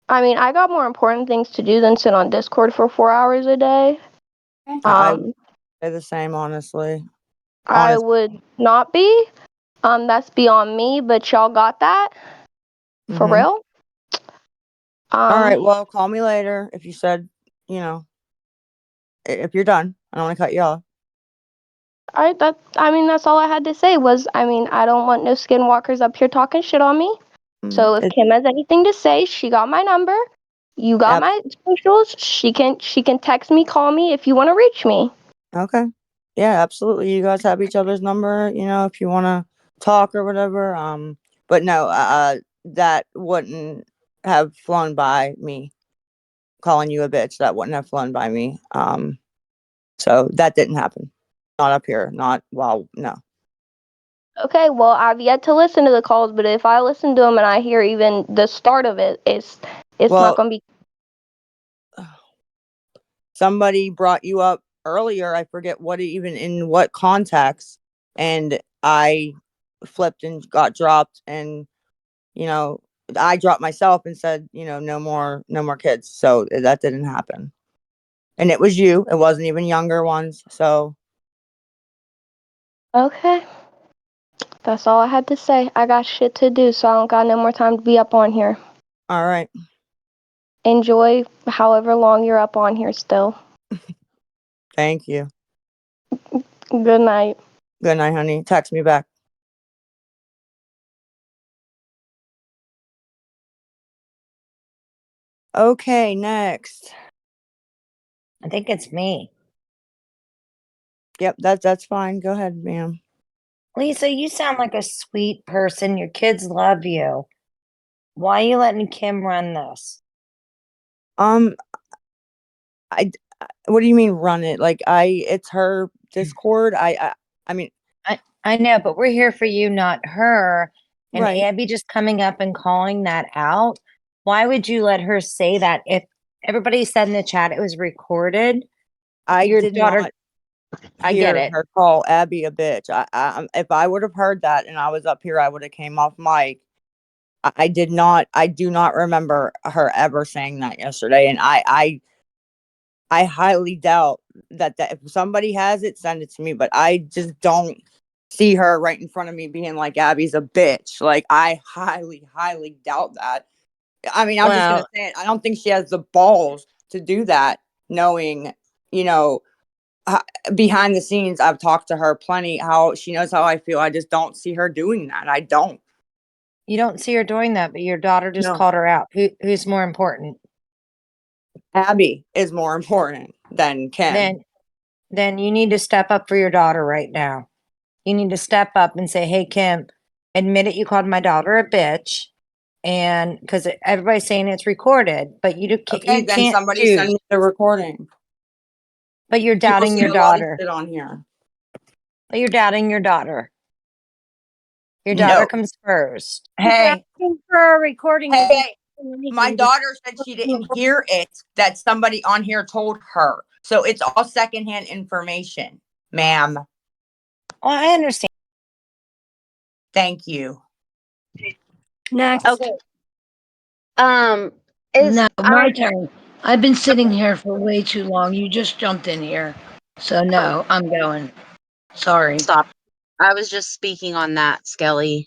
I mean, I got more important things to do than sit on Discord for 4 hours a day. I would say the same, honestly. I would not be. That's beyond me, but y'all got that for real. All right, well, call me later if you said, if you're done. I don't want to cut you off. All right, that's all I had to say was, I don't want no skinwalkers up here talking shit on me. So if Kim has anything to say, she got my number. You got my socials. She can text me, call me if you want to reach me. Okay. Yeah, absolutely. You guys have each other's number, if you want to talk or whatever. But no, that wouldn't have flown by me. Calling you a bitch, that wouldn't have flown by me. So that didn't happen. Not up here. No. Okay, well, I've yet to listen to the calls, but if I listen to them and I hear even the start of it, it's not going to be. Somebody brought you up earlier. I forget in what context, and I flipped and got dropped, and I dropped myself and said, no more kids. So that didn't happen. And it was you. It wasn't even younger ones. So. Okay. That's all I had to say. I got shit to do, so I don't got no more time to be up on here. All right. Enjoy however long you're up on here still. Thank you. Good night. Good night, honey. Text me back. Okay, next. I think it's me. Yep, that's fine. Go ahead, ma'am. Lisa, you sound like a sweet person. Your kids love you. Why are you letting Kim run this? What do you mean run it? It's her Discord. I mean, I know, but we're here for you, not her. And right. Abby just coming up and calling that out. Why would you let her say that? If everybody said in the chat it was recorded, your did daughter. not I get it. her call Abby a bitch. If I would have heard that and I was up here, I would have came off mic I do not remember her ever saying that yesterday. And I highly doubt that if somebody has it, send it to me. But I just don't see her right in front of me being like, Abby's a bitch. Like, I highly, highly doubt that. I mean, I'm just going to Well, say it. I don't think she has the balls to do that, knowing, you know, behind the scenes, I've talked to her plenty, how she knows how I feel. I just don't see her doing that. I don't. you don't see her doing that, but your daughter just No. called her out. Who's more important? Abby is more important than Kim. Then you need to step up for your daughter right now. You need to step up and say, "Hey, Kim, admit it. You called my daughter a bitch." And because everybody's saying it's recorded, but Okay, you then can't somebody send choose. me the recording. But you're People doubting say your a lot of daughter. shit on here. But you're doubting your daughter. Your daughter No. comes first. You're Hey, asking for a recording hey, before my anything. daughter said she didn't hear it, that somebody on here told her. So it's all secondhand information, ma'am. Well, I understand. Thank you. Next. Okay. Is No, I my turn. I've been sitting here for way too long. You just jumped in here. So no, I'm going. Sorry. stop. I was just speaking on that, Skelly.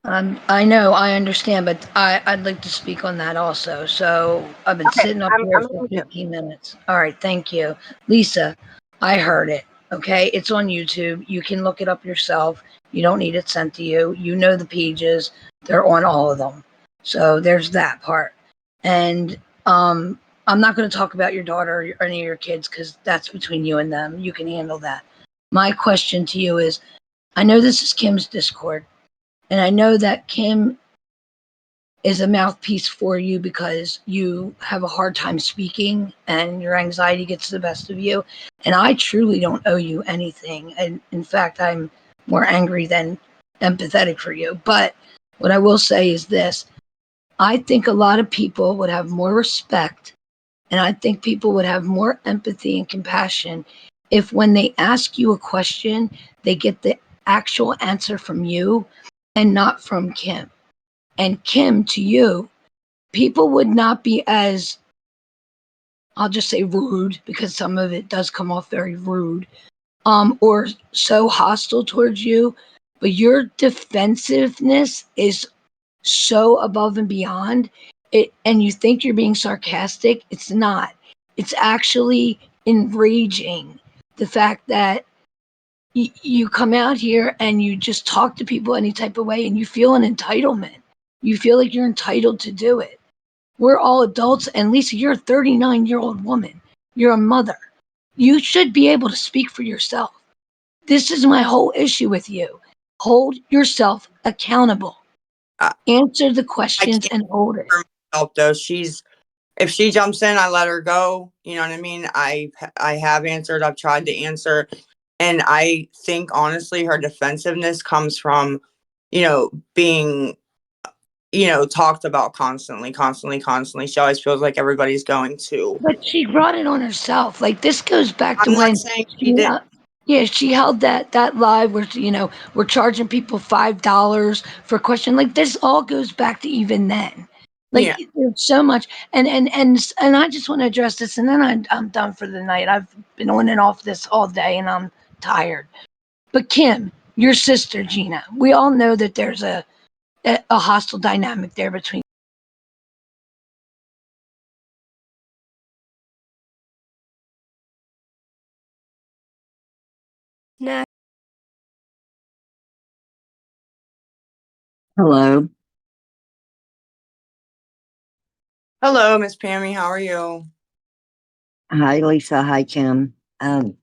I know, I understand, but I'd like to speak on that also. So I've been Okay, sitting up here I'm for going to. 15 minutes. All right, thank you. Lisa, I heard it. Okay, it's on YouTube. You can look it up yourself. You don't need it sent to you. You know the pages. They're on all of them. So there's that part. And I'm not going to talk about your daughter or any of your kids because that's between you and them. You can handle that. My question to you is, I know this is Kim's Discord. And I know that Kim is a mouthpiece for you because you have a hard time speaking and your anxiety gets the best of you. And I truly don't owe you anything. And in fact, I'm more angry than empathetic for you. But what I will say is this: I think a lot of people would have more respect and I think people would have more empathy and compassion if when they ask you a question, they get the actual answer from you and not from Kim. And Kim, to you, people would not be as, I'll just say rude, because some of it does come off very rude, or so hostile towards you. But your defensiveness is so above and beyond it, and you think you're being sarcastic. It's not. It's actually enraging, the fact that you come out here and you just talk to people any type of way and you feel an entitlement. You feel like you're entitled to do it. We're all adults, and Lisa, you're a 39-year-old woman. You're a mother. You should be able to speak for yourself. This is my whole issue with you. Hold yourself accountable. I, Answer the I questions can't and hold it. for myself though. If she jumps in, I let her go. You know what I mean? I have answered. I've tried to answer, and I think honestly, her defensiveness comes from, being, talked about constantly, constantly, constantly. She always feels like everybody's going to. But she brought it on herself. Like this goes back to I'm not when saying she she, did. yeah, she held that live where we're charging people $5 for a question. Like this all goes back to even then. Like Yeah. there's so much, and I just want to address this, and then I'm done for the night. I've been on and off this all day, and I'm tired. But Kim, your sister Gina, we all know that there's a hostile dynamic there between. Next. Hello. Hello, Miss Pammy. How are you? Hi, Lisa. Hi, Kim. I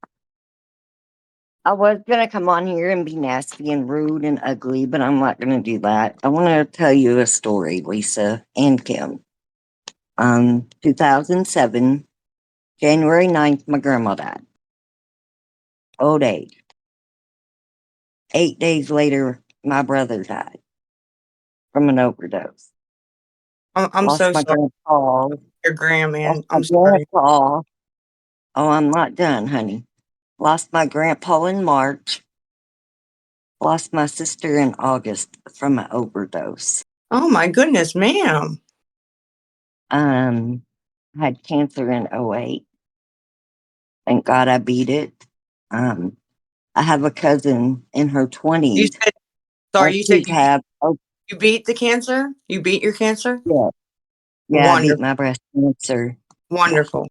was going to come on here and be nasty and rude and ugly, but I'm not going to do that. I want to tell you a story, Lisa and Kim. 2007, January 9th, my grandma died. Old age. 8 days later, my brother died from an overdose. I'm Lost so my sorry. grandpa. Your grandma, Lost man. my I'm sorry. grandpa. Oh, I'm not done, honey. Lost my grandpa in March. Lost my sister in August from an overdose. Oh my goodness, ma'am. I had cancer in '08. Thank God I beat it. Um, I have a cousin in her You 20s. said, sorry, you said She's had, oh, you beat the cancer? You beat your cancer? yeah, yeah, I beat Wonderful. my breast cancer. Yeah, Wonderful.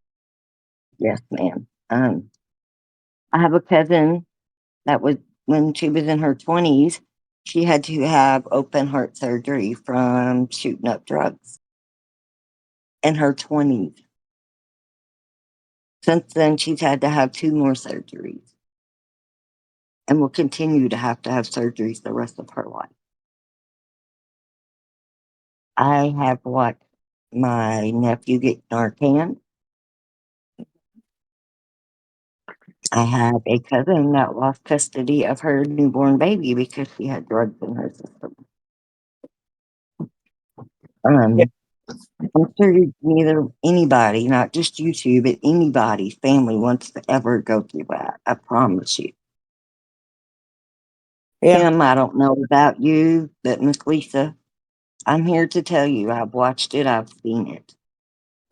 yes, ma'am. I have a cousin that was, when she was in her 20s, she had to have open heart surgery from shooting up drugs in her 20s. Since then, she's had to have 2 more surgeries and will continue to have surgeries the rest of her life. I have watched my nephew get Narcan. I have a cousin that lost custody of her newborn baby because she had drugs in her system. Yeah. Um, I'm sure neither anybody, not just you two, but anybody's family wants to ever go through that. I promise you. Yeah. Kim, I don't know about you, but Miss Lisa, I'm here to tell you I've watched it, I've seen it.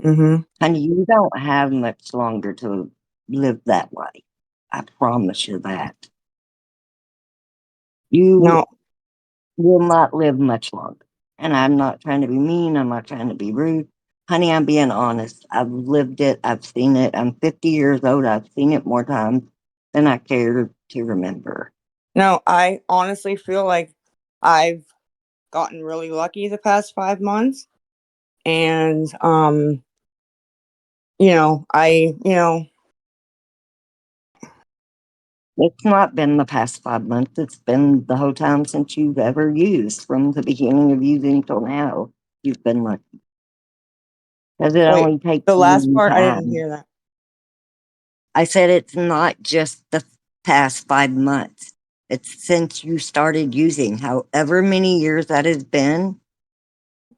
Mm-hmm. Honey, you don't have much longer to live that way. I promise you that. You No. will not live much longer. And I'm not trying to be mean, I'm not trying to be rude. Honey, I'm being honest. I've lived it, I've seen it. I'm 50 years old, I've seen it more times than I care to remember. No, I honestly feel like I've gotten really lucky the past 5 months. And I It's not been the past 5 months, it's been the whole time since you've ever used, from the beginning of using till now. You've been lucky. Because it wait, only takes the last one part I didn't time. hear that. I said it's not just the past 5 months. It's since you started using, however many years that has been,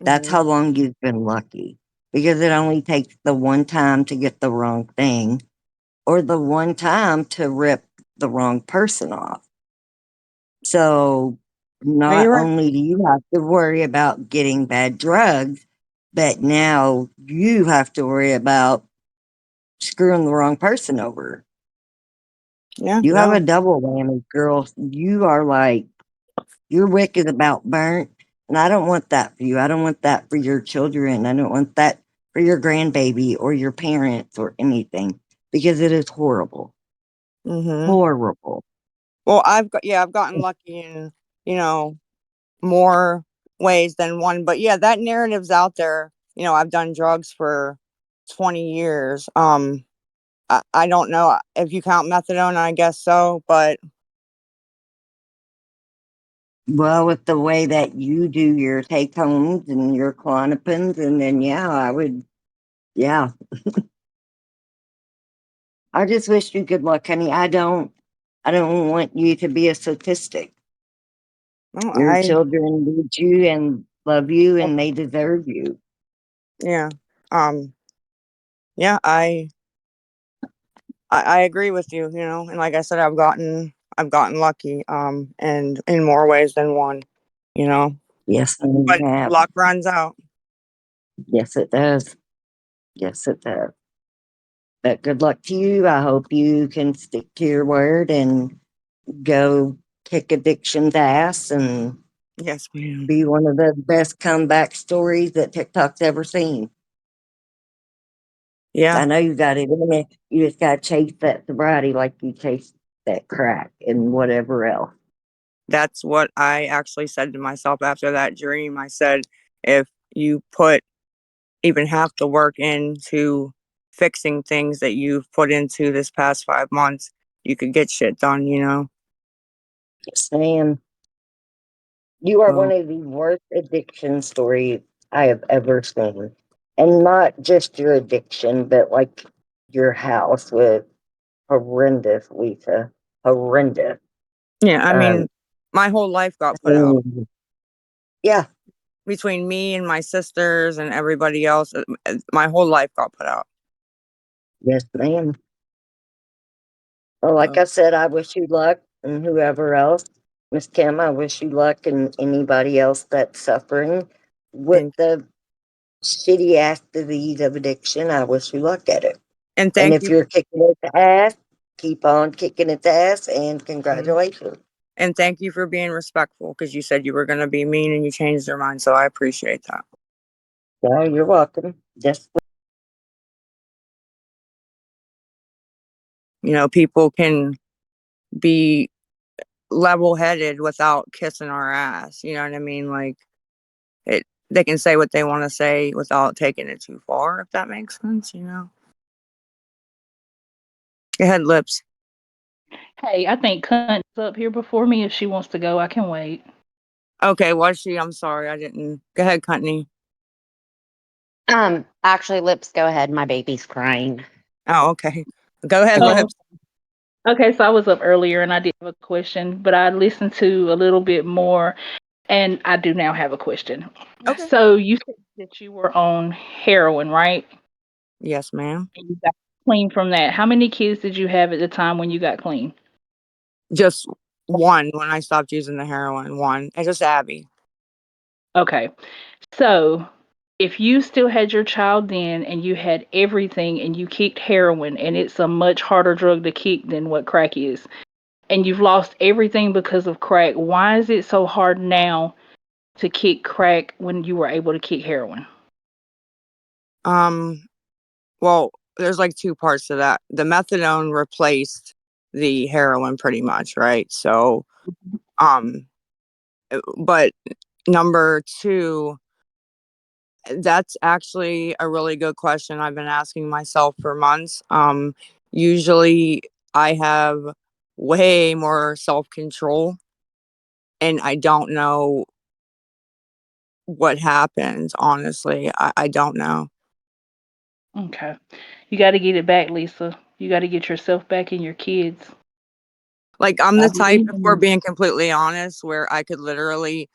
that's Mm-hmm. how long you've been lucky. Because it only takes the one time to get the wrong thing or the one time to rip the wrong person off. So No, not you're right. only do you have to worry about getting bad drugs, but now you have to worry about screwing the wrong person over. Yeah, You have a no. double whammy, girl. You are like, your wick is about burnt. And I don't want that for you. I don't want that for your children. I don't want that for your grandbaby or your parents or anything because it is horrible. Mm-hmm. Horrible. Well, I've gotten lucky in, you know, more ways than one. But yeah, that narrative's out there. I've done drugs for 20 years. I don't know if you count methadone, I guess so, but Well, with the way that you do your take homes and your Clonopins, and then yeah, I would, yeah. I just wish you good luck, honey. I don't want you to be a statistic. no, Your children need you and love you, and they deserve you. yeah. Um, yeah, I agree with you, and like I said, I've gotten lucky, and in more ways than one, you know. Yes, and But you have. luck runs out. Yes, it does. Yes, it does. But good luck to you. I hope you can stick to your word and go kick addiction's ass and Yes, ma'am. be one of the best comeback stories that TikTok's ever seen. Yeah, I know you got it in it. You just got to chase that sobriety like you chase that crack and whatever else. that's what I actually said to myself after that dream. I said, if you put even half the work into fixing things that you've put into this past 5 months, you could get shit done. Sam, you are one So, of the worst addiction stories I have ever seen. And not just your addiction, but like your house with horrendous, Lisa. Horrendous. yeah, I Um, mean, my whole life got put out and yeah, between me and my sisters and everybody else. My whole life got put out. yes, ma'am. Well, like So, I said, I wish you luck and whoever else. Miss Kim, I wish you luck and anybody else that's suffering with And the shitty ass disease of addiction. I wish you luck at it. And thank if you. you're kicking its ass, keep on kicking its ass and congratulations. And thank you for being respectful because you said you were going to be mean and you changed your mind. So I appreciate that. Yeah, you're welcome. Just People can be level headed without kissing our ass. You know what I mean? Like they can say what they want to say without taking it too far, if that makes sense. Go ahead, Lips. Hey, I think Cunt's up here before me. If she wants to go, I can wait. Okay, was she? I'm sorry, I didn't. Go ahead, Courtney. Actually, Lips, go ahead. My baby's crying. Oh, okay. Go ahead, Oh, Lips. okay. So I was up earlier and I did have a question, but I listened to a little bit more and I do now have a question. Okay. So you said that you were on heroin, right? Yes, ma'am. And you got clean from that. How many kids did you have at the time when you got clean? Just one when I stopped using the heroin. One. It's just Abby. Okay. So if you still had your child then and you had everything and you kicked heroin and it's a much harder drug to kick than what crack is, and you've lost everything because of crack, why is it so hard now to kick crack when you were able to kick heroin? Well, there's like two parts to that. The methadone replaced the heroin pretty much, right? So, um, but number two, that's actually a really good question I've been asking myself for months. Usually I have way more self-control and I don't know what happened, honestly. I don't know. Okay. You got to get it back, Lisa. You got to get yourself back and your kids. Like, I'm I the type, believe if in we're you. being completely honest, where I could literally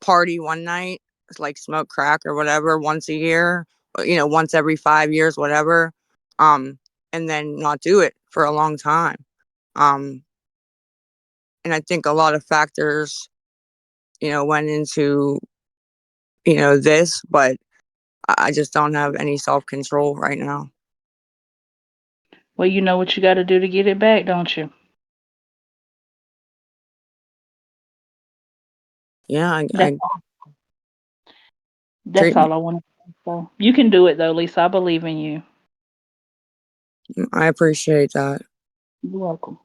party one night, like smoke crack or whatever once a year, once every 5 years, whatever, and then not do it for a long time. Um, and I think a lot of factors, went into, this, but I just don't have any self-control right now. Well, you know what you got to do to get it back, don't you? Yeah, That's I all. That's treatment. all I want to say. So you can do it though, Lisa. I believe in you. I appreciate that. You're welcome.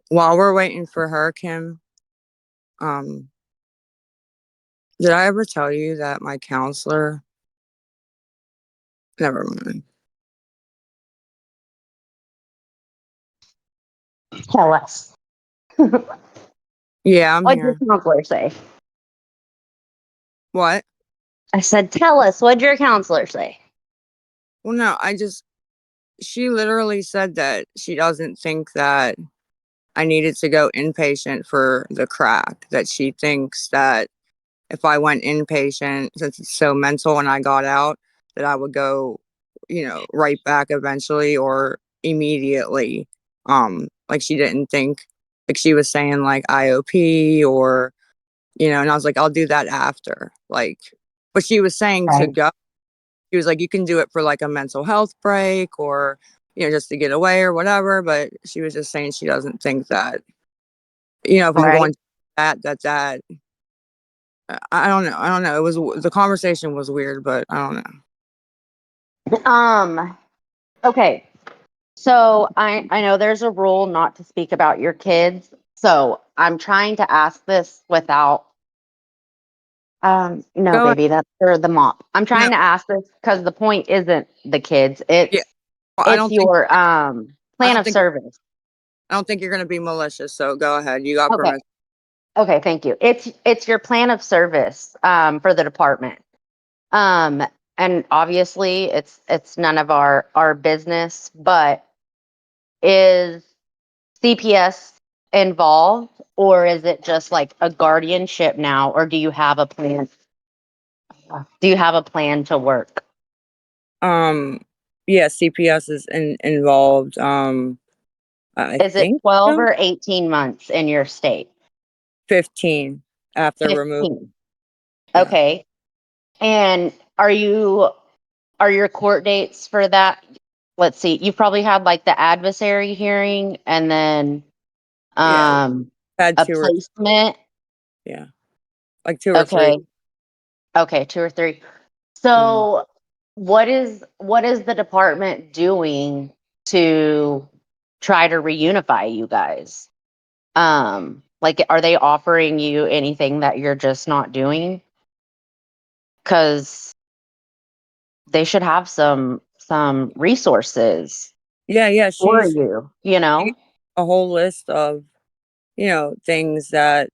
While we're waiting for her, Kim, um, did I ever tell you that my counselor? Never mind. Tell us. Yeah, I'm What'd your here. counselor say? What? I said, tell us. What'd your counselor say? Well, no, she literally said that she doesn't think that I needed to go inpatient for the crack, that she thinks that if I went inpatient, since it's so mental and I got out, that I would go, right back eventually or immediately. Like she didn't think, like she was saying like IOP or, and I was like, I'll do that after. Like, but she was saying to Right. go. She was like, you can do it for like a mental health break or, just to get away or whatever. But she was just saying she doesn't think that, if I'm Right. going that I don't know. I don't know. The conversation was weird, but I don't know. Okay. So I know there's a rule not to speak about your kids. So I'm trying to ask this without no Go ahead. baby, that's for the mop. I'm No, trying to ask this because the point isn't the kids. yeah. It's Well, it's your I plan don't of think service. I don't think you're gonna be malicious. So go ahead. You got Okay. permission. Okay, thank you. It's your plan of service for the department. Um and obviously it's none of our business, but is CPS involved or is it just like a guardianship now or do you have a plan? Do you have a plan to work? Um, yeah, CPS is involved. I Is it think 12 so. or 18 months in your state? 15 after remove. 15. Yeah. Okay. And are your court dates for that? Let's see. You probably had like the adversary hearing and then Yeah. Had a two or placement. yeah, like two or three. Okay. Okay, 2 or 3. Mhm. So, what is the department doing to try to reunify you guys? Like, are they offering you anything that you're just not doing? Because they should have some resources Yeah, yeah. for you. You She know? gave a whole list of things that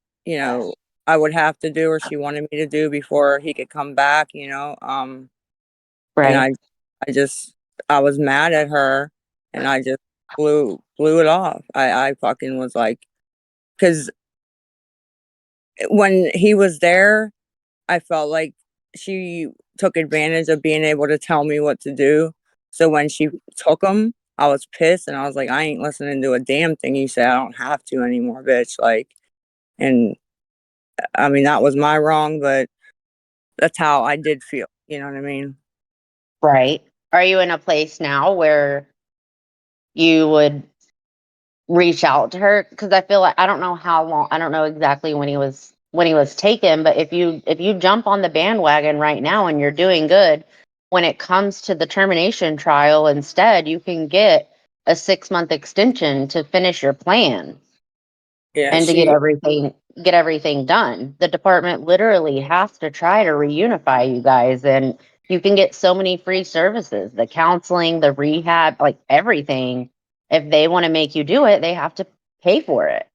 I would have to do or she wanted me to do before he could come back. And Right. I just I was mad at her, and I just blew it off. I fucking was like, because when he was there, I felt like she took advantage of being able to tell me what to do. So when she took him, I was pissed, and I was like, I ain't listening to a damn thing you say. I don't have to anymore, bitch. Like, and I mean that was my wrong, but that's how I did feel. You know what I mean? Right. Are you in a place now where you would reach out to her? Because I feel like I don't know how long, I don't know exactly when he was taken, but if you jump on the bandwagon right now and you're doing good, when it comes to the termination trial, instead you can get a 6-month extension to finish your plan Yeah, and to she. get everything done. The department literally has to try to reunify you guys, and you can get so many free services, the counseling, the rehab, like everything. If they want to make you do it, they have to pay for it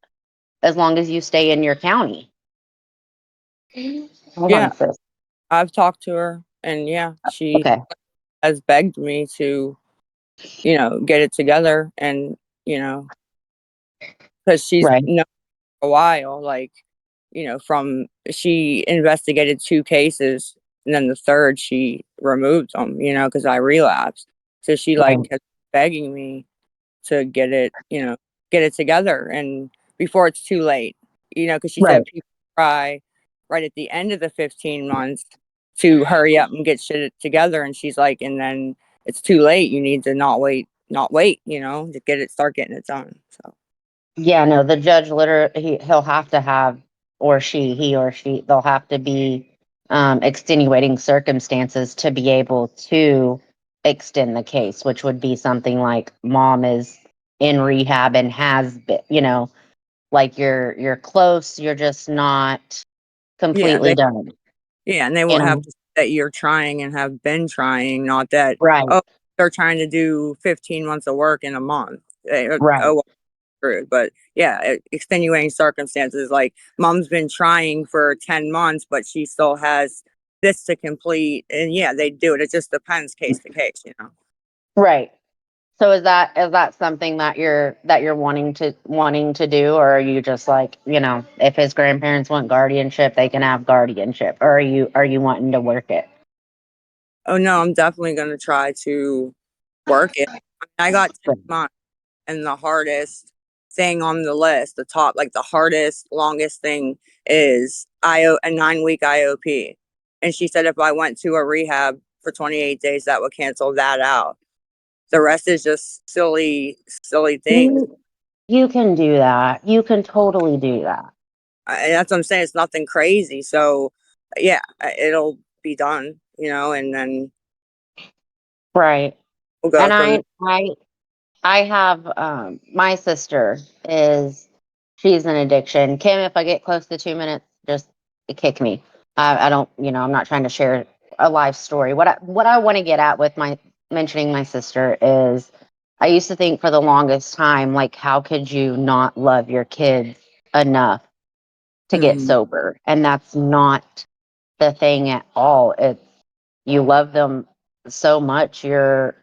as long as you stay in your county. Hold Yeah, on, sis. I've talked to her, and yeah, she Okay. has begged me to, get it together, and because she's Right. known for a while, like, from she investigated 2 cases, and then the third she removed them, because I relapsed. So she Right. like kept begging me to get it together, and before it's too late, because she Right. said people try right at the end of the 15 months to hurry up and get shit together, and she's like, and then it's too late. You need to not wait, to start getting it done. So Yeah, no, the judge literally he'll have to have, or he or she, they'll have to be extenuating circumstances to be able to extend the case, which would be something like mom is in rehab and has been, like you're close, you're just not yeah, completely done, and they you won't have know? to say that you're trying and have been trying, not that, Right, oh, they're trying to do 15 months of work in a month. right, Oh, well, screwed. But yeah, extenuating circumstances, like mom's been trying for 10 months, but she still has this to complete. And yeah, they do it. It just depends case to case. right. So is that something that you're wanting to do, or are you just like, if his grandparents want guardianship, they can have guardianship, or are you wanting to work it? Oh, no, I'm definitely going to try to work it. I got 10 months, and the hardest thing on the list, the top, like the hardest, longest thing is a 9-week IOP. And she said if I went to a rehab for 28 days, that would cancel that out. The rest is just silly things. You can do that. You can totally do that. And that's what I'm saying. It's nothing crazy. So, yeah, it'll be done, and then Right. we'll go And from there. I have my sister is she's an addiction. Kim, if I get close to 2 minutes, just kick me. I don't, I'm not trying to share a life story. What I want to get at with my mentioning my sister is I used to think for the longest time, like, how could you not love your kids enough to get Hmm. sober? And that's not the thing at all. It's you love them so much, you're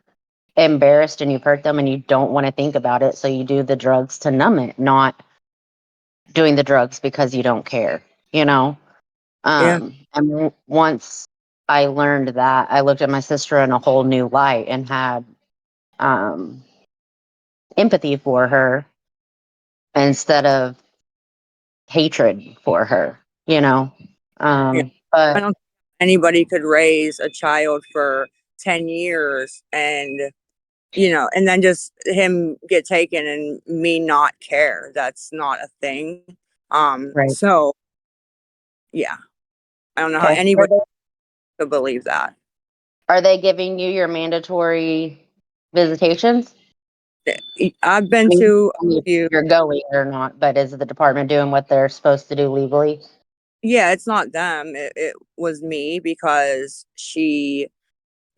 embarrassed and you've hurt them and you don't want to think about it, so you do the drugs to numb it, not doing the drugs because you don't care, you know. Yeah. And once I learned that I looked at my sister in a whole new light and had um, empathy for her instead of hatred for her, you know. Yeah. I But don't think anybody could raise a child for 10 years and, and then just him get taken and me not care. That's not a thing. right, So yeah, I don't know how okay. anybody could believe that. Are they giving you your mandatory visitations? I've been I mean, to I mean, a few. you're going or not, but is the department doing what they're supposed to do legally? Yeah, it's not them. It was me because she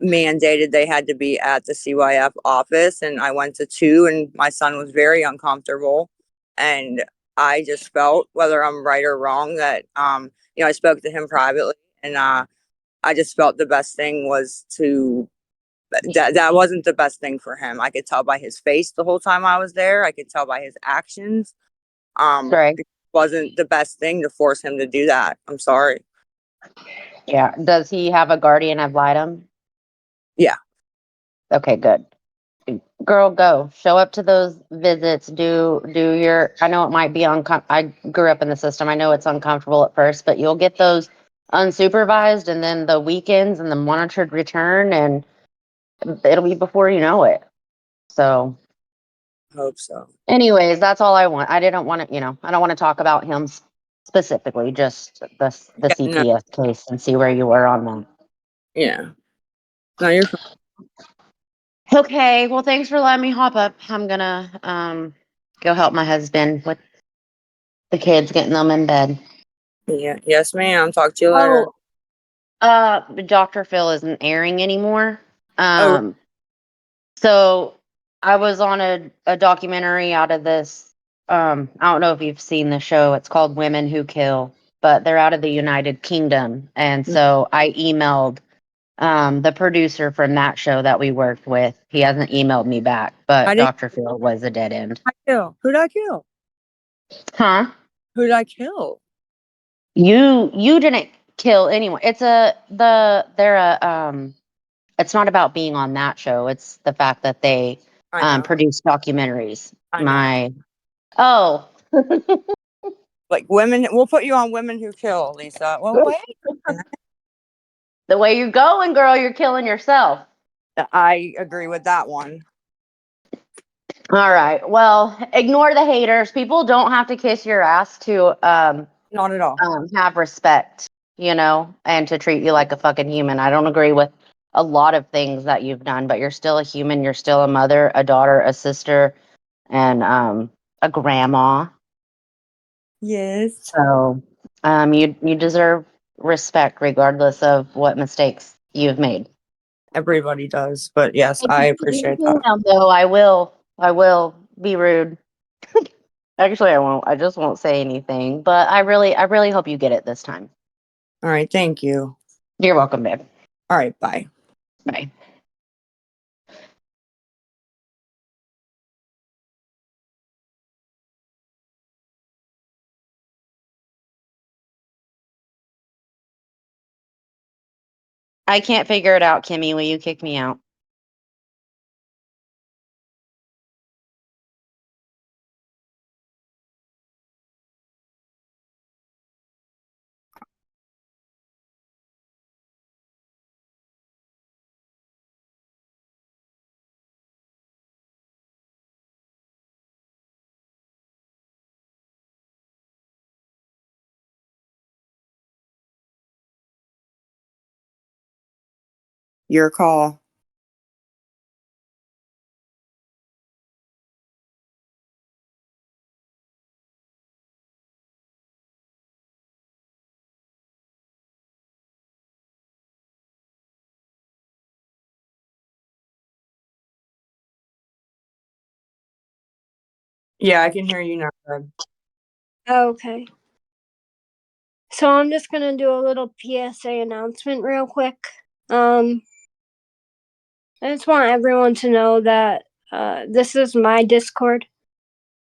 mandated they had to be at the CYF office, and I went to two, and my son was very uncomfortable. And I just felt, whether I'm right or wrong, that I spoke to him privately, and I just felt the best thing was to that wasn't the best thing for him. I could tell by his face the whole time I was there. I could tell by his actions. Right. It wasn't the best thing to force him to do that. I'm sorry. Yeah. Does he have a guardian ad litem? Yeah. Okay, good. Girl, go. Show up to those visits. Do your. I know it might be I grew up in the system. I know it's uncomfortable at first, but you'll get those unsupervised, and then the weekends and the monitored return, and it'll be before you know it. So, Hope so. anyways, that's all I want. I didn't want to. I don't want to talk about him specifically. Just the Yeah, no, CPS case and see where you were on that. yeah. No, you're fine. Okay, well, thanks for letting me hop up. I'm gonna go help my husband with the kids, getting them in bed. Yeah. Yes, ma'am. Talk to you later. Oh, Dr. Phil isn't airing anymore. Oh, Um, so I was on a documentary out of this. I don't know if you've seen the show. It's called Women Who Kill, but they're out of the United Kingdom, and so I emailed the producer from that show that we worked with. He hasn't emailed me back, I but didn't. Dr. Phil was a dead end. Kill. Who'd I kill? Huh? Who'd I kill? You didn't kill anyone. They're a it's not about being on that show. It's the fact that they I know. produce documentaries. I know. Oh, Like women. We'll put you on Women Who Kill, Lisa. Well, wait. the way you're going, girl, you're killing yourself. I agree with that one. All right. Well, ignore the haters. People don't have to kiss your ass to Not at all. have respect, and to treat you like a fucking human. I don't agree with a lot of things that you've done, but you're still a human. You're still a mother, a daughter, a sister, and a grandma. Yes. So you deserve respect regardless of what mistakes you've made. Everybody does, but yes, If I you appreciate see me that. now, though, I will be rude. Actually, I won't. I just won't say anything. But I really hope you get it this time. All right. Thank you. You're welcome, babe. All right. Bye. Bye. I can't figure it out, Kimmy. Will you kick me out? Your call. Yeah, I can hear you now. Babe. Okay. So I'm just gonna do a little PSA announcement real quick. I just want everyone to know that this is my Discord,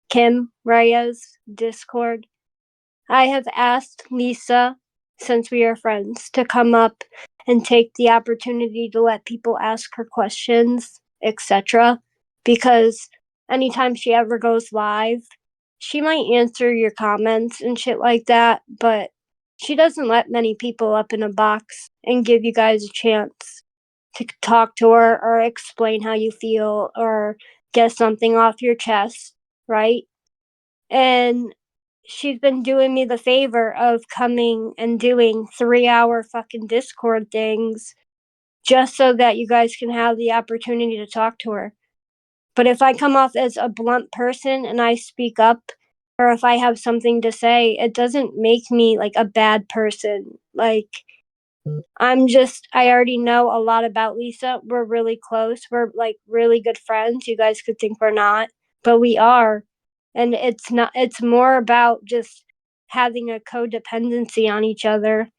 Kim Raya's Discord. I have asked Lisa, since we are friends, to come up and take the opportunity to let people ask her questions, etc. Because anytime she ever goes live, she might answer your comments and shit like that, but she doesn't let many people up in a box and give you guys a chance to talk to her or explain how you feel or get something off your chest, right? And she's been doing me the favor of coming and doing 3-hour fucking Discord things just so that you guys can have the opportunity to talk to her. But if I come off as a blunt person and I speak up, or if I have something to say, it doesn't make me like a bad person. Like, I already know a lot about Lisa. We're really close. We're like really good friends. You guys could think we're not, but we are. And it's not, it's more about just having a codependency on each other.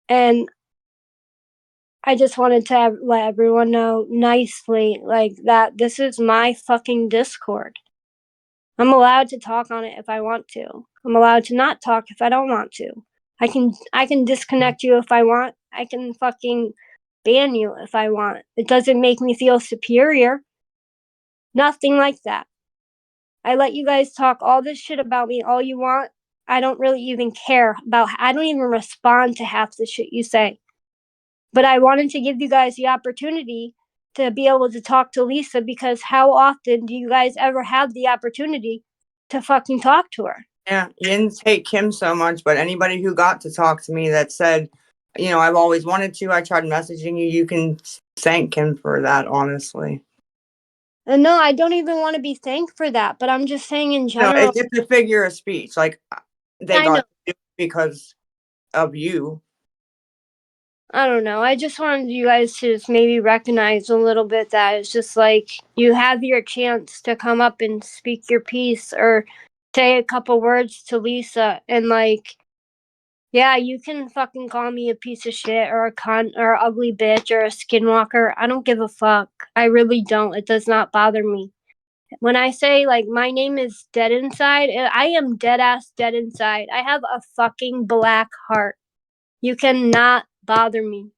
And I just wanted to let everyone know nicely, like, that this is my fucking Discord. I'm allowed to talk on it if I want to. I'm allowed to not talk if I don't want to. I can disconnect you if I want. I can fucking ban you if I want. It doesn't make me feel superior. Nothing like that. I let you guys talk all this shit about me all you want. I don't really even care about, I don't even respond to half the shit you say. But I wanted to give you guys the opportunity to be able to talk to Lisa, because how often do you guys ever have the opportunity to fucking talk to her? Yeah, you didn't hate Kim so much, but anybody who got to talk to me that said, I've always wanted to, I tried messaging you, you can thank Kim for that, honestly. And no, I don't even want to be thanked for that, but I'm just saying in No, general. it's a figure of speech. Like, they I know. got to do it because of you. I don't know. I just wanted you guys to just maybe recognize a little bit that it's just like you have your chance to come up and speak your piece or say a couple words to Lisa, and like, yeah, you can fucking call me a piece of shit or a cunt or a ugly bitch or a skinwalker. I don't give a fuck. I really don't. It does not bother me. When I say like my name is dead inside, I am dead ass dead inside. I have a fucking black heart. You cannot bother me.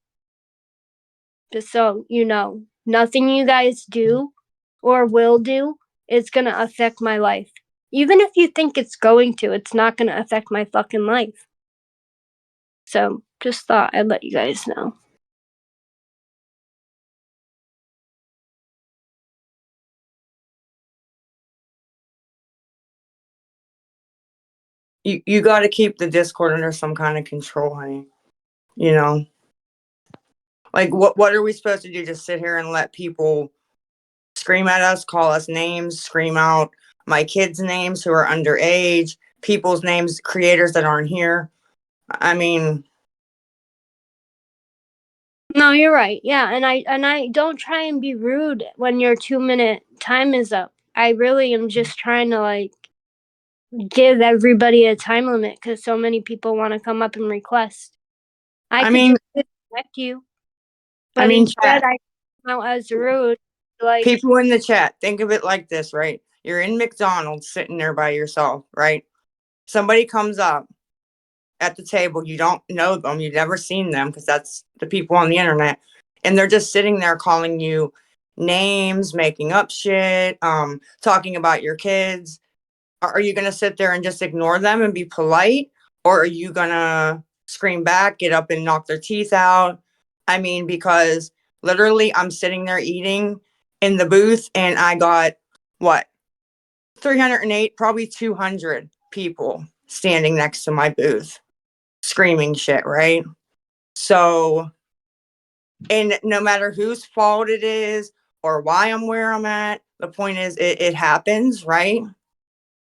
Just so you know, nothing you guys do or will do is going to affect my life. Even if you think it's going to, it's not going to affect my fucking life. So just thought I'd let you guys know. You got to keep the Discord under some kind of control, honey. Like, what are we supposed to do? Just sit here and let people scream at us, call us names, scream out my kids' names who are underage, people's names, creators that aren't here? I mean, No, you're right. Yeah, and I don't try and be rude when your 2-minute time is up. I really am just trying to like give everybody a time limit because so many people want to come up and request. I could mean, just disconnect you, but instead chat, I come out as rude. Like, people in the chat, think of it like this, right? You're in McDonald's sitting there by yourself, right? Somebody comes up at the table, you don't know them, you've never seen them because that's the people on the internet, and they're just sitting there calling you names, making up shit, talking about your kids. Are you going to sit there and just ignore them and be polite, or are you going to scream back, get up and knock their teeth out? I mean, because literally I'm sitting there eating in the booth and I got what, 308, probably 200 people standing next to my booth screaming shit, right? So, and no matter whose fault it is or why I'm where I'm at, the point is it happens, right?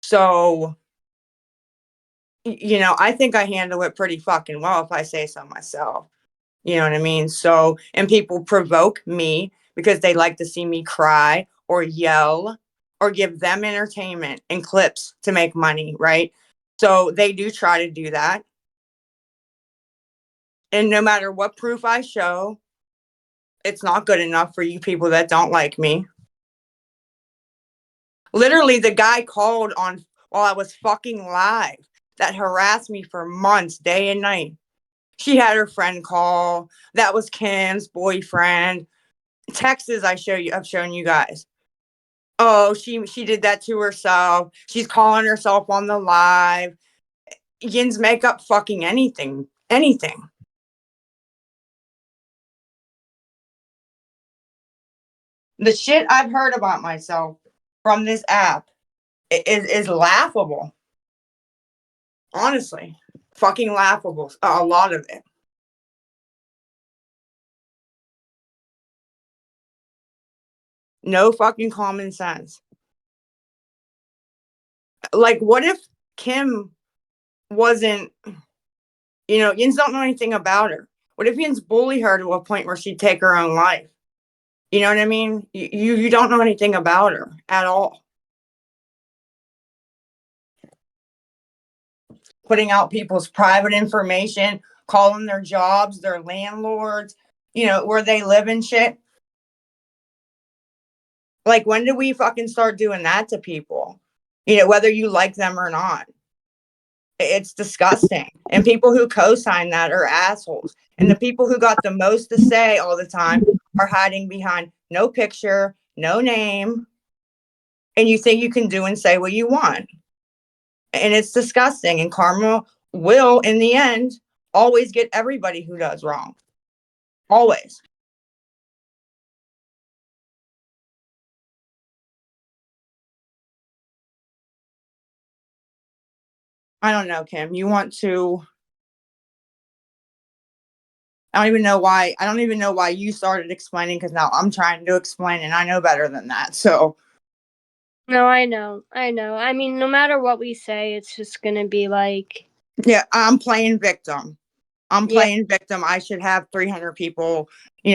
So, I think I handle it pretty fucking well if I say so myself. You know what I mean? So, and people provoke me because they like to see me cry or yell or give them entertainment and clips to make money, right? So they do try to do that. And no matter what proof I show, it's not good enough for you people that don't like me. Literally, the guy called on while I was fucking live that harassed me for months, day and night. She had her friend call. That was Kim's boyfriend. Texts I've shown you guys. Oh, she did that to herself. She's calling herself on the live. Yins make up fucking anything. Anything. The shit I've heard about myself from this app is laughable. Honestly. Fucking laughable. A lot of it. No fucking common sense. Like, what if Kim wasn't, Yins don't know anything about her. What if Yins bully her to a point where she'd take her own life? You know what I mean? You don't know anything about her at all. Putting out people's private information, calling their jobs, their landlords, where they live and shit. Like, when do we fucking start doing that to people? Whether you like them or not. It's disgusting. And people who co-sign that are assholes. And the people who got the most to say all the time are hiding behind no picture, no name. And you think you can do and say what you want. And it's disgusting. And karma will, in the end, always get everybody who does wrong. Always. I don't know, Kim. I don't even know why. I don't even know why you started explaining, because now I'm trying to explain and I know better than that. So. No, I know. I mean, no matter what we say, it's just gonna be like. Yeah, I'm playing victim. Yeah. I should have 300 people,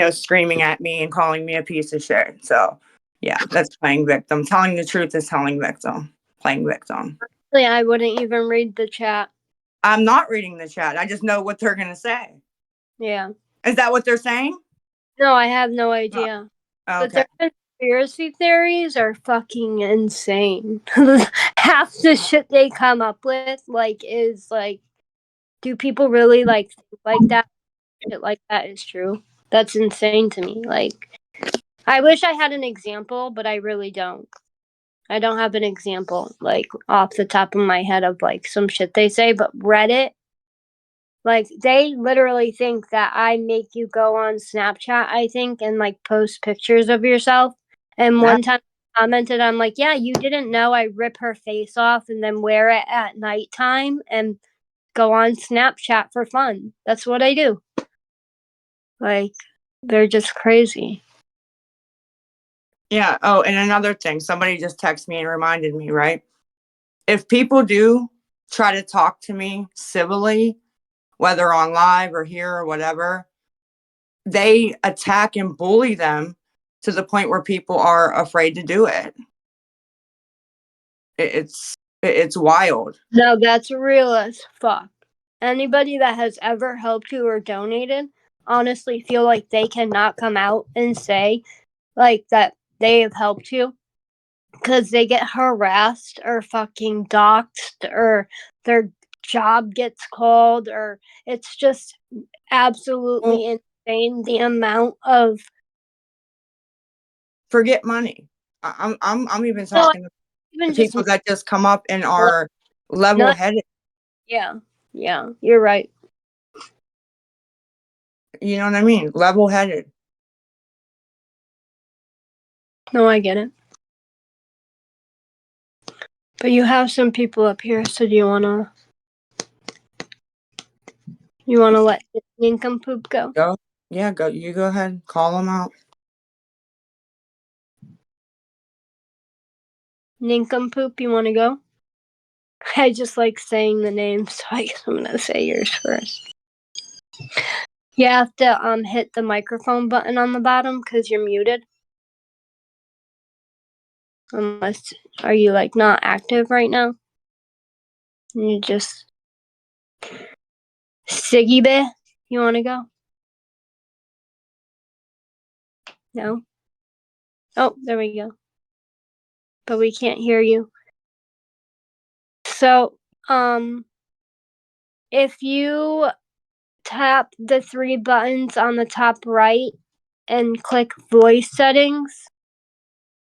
screaming at me and calling me a piece of shit. So, yeah, that's playing victim. Telling the truth is telling victim. Playing victim. I wouldn't even read the chat. I'm not reading the chat. I just know what they're going to say. Yeah. Is that what they're saying? No, I have no idea. Oh, But okay. their conspiracy theories are fucking insane. Half the shit they come up with, is do people really think like that? Shit like that is true. That's insane to me. I wish I had an example, but I really don't. I don't have an example off the top of my head of some shit they say, but Reddit, they literally think that I make you go on Snapchat, I think, and post pictures of yourself. And one time I commented, I'm like, yeah, you didn't know I rip her face off and then wear it at nighttime and go on Snapchat for fun. That's what I do. They're just crazy. Yeah. Oh, and another thing, somebody just texted me and reminded me, right? If people do try to talk to me civilly, whether on live or here or whatever, they attack and bully them to the point where people are afraid to do it. It's wild. No, that's real as fuck. Anybody that has ever helped you or donated honestly feel like they cannot come out and say that they have helped you because they get harassed or fucking doxxed or their job gets called, or it's just absolutely insane the amount of. Forget money. I'm even talking even to people that just come up and are Not, level-headed. yeah, you're right. You know what I mean? Level-headed. No, I get it. But you have some people up here, so do you wanna let the nincompoop go? Go. Yeah, go. You go ahead. Call them out. Nincompoop, you wanna go? I just like saying the name, so I guess I'm gonna say yours first. You have to hit the microphone button on the bottom because you're muted. Unless are you not active right now? You just Siggy Bear, you wanna go? No? Oh, there we go. But we can't hear you. So, if you tap the 3 buttons on the top right and click voice settings.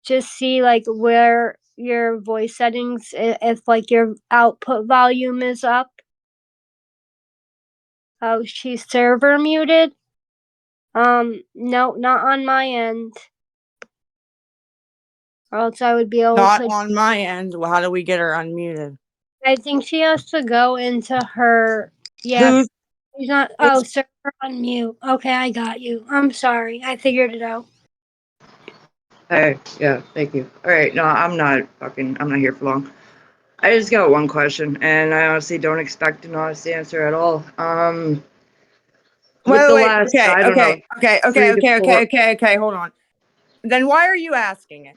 Just see like where your voice settings, if like your output volume is up. Oh, she's server muted. No, not on my end. Or else I would be able Not to. on my end. Well, how do we get her unmuted? I think she has to go into her. Yeah, Who's she's not. Oh, server on mute. Okay, I got you. I'm sorry. I figured it out. Hey, yeah, thank you. All right, no, I'm not here for long. I just got one question, and I honestly don't expect an honest answer at all. With the wait. last, Okay, I don't know, okay. 3 to 4. Okay. Hold on. Then why are you asking it?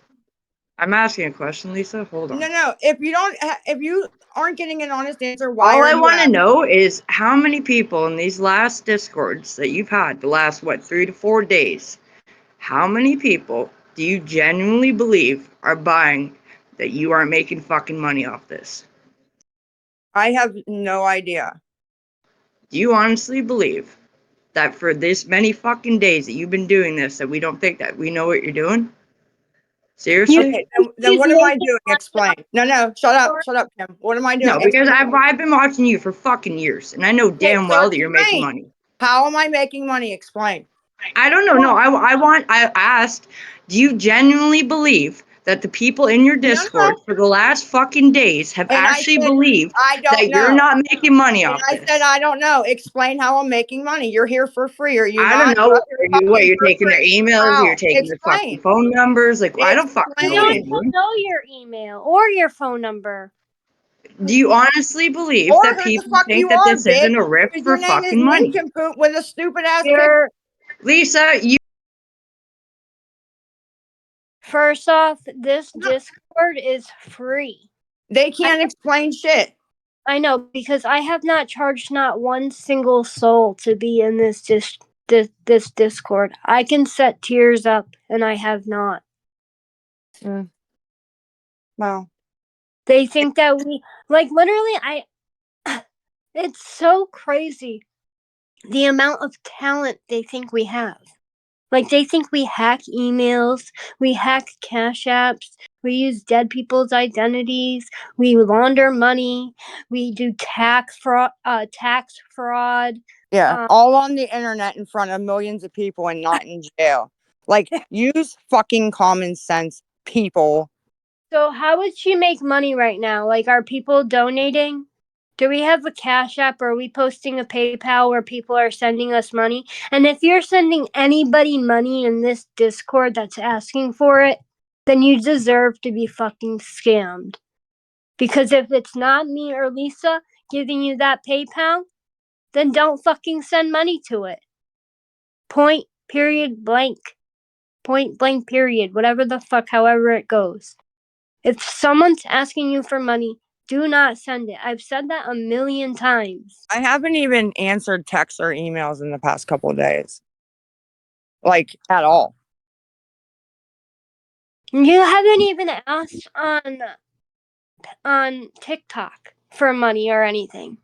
I'm asking a question, Lisa. Hold on. No. If you aren't getting an honest answer, why All are I you want to asking? know is how many people in these last discords that you've had, the last 3 to 4 days, how many people do you genuinely believe are buying that you aren't making fucking money off this? I have no idea. Do you honestly believe that for this many fucking days that you've been doing this, that we don't think that we know what you're doing? Seriously? Okay, then what am I doing? Explain. No, shut up, Kim. What am I doing? No, because Explain. I've been watching you for fucking years, and I know Okay, damn so well that you're making explain. money. How am I making money? Explain. I don't know. No, I asked, do you genuinely believe that the people in your No. Discord for the last fucking days have And I actually said, believed I don't that you're know. not making money And off I said, this? I don't know. Explain how I'm making money. You're here for free. Are you I don't not? know. You're up here What, talking you're for taking their free. emails, you're How? taking their fucking Explain. phone numbers. Like, I don't fucking I know what don't you're Explain. even doing. know your email or your phone number. Do you honestly believe Or that who the people fuck think you that are, this isn't bitch. a riff Because for your name is fucking money? Nincompoop with a stupid ass picture. You're Lisa, you First off, this Discord is free. They can't explain shit. I know, because I have not charged not one single soul to be in this Discord. I can set tiers up, and I have not. Well, They think that literally, it's so crazy the amount of talent they think we have. Like, they think we hack emails, we hack cash apps, we use dead people's identities, we launder money, we do tax fraud. yeah, all on the internet in front of millions of people and not in jail. Like, use fucking common sense, people. So how would she make money right now? Like, are people donating? Do we have a Cash App, or are we posting a PayPal where people are sending us money? And if you're sending anybody money in this Discord that's asking for it, then you deserve to be fucking scammed. Because if it's not me or Lisa giving you that PayPal, then don't fucking send money to it. Point, period, blank. Point blank, period. Whatever the fuck, however it goes. If someone's asking you for money, do not send it. I've said that a million times. I haven't even answered texts or emails in the past couple of days. Like, at all. You haven't even asked on TikTok for money or anything.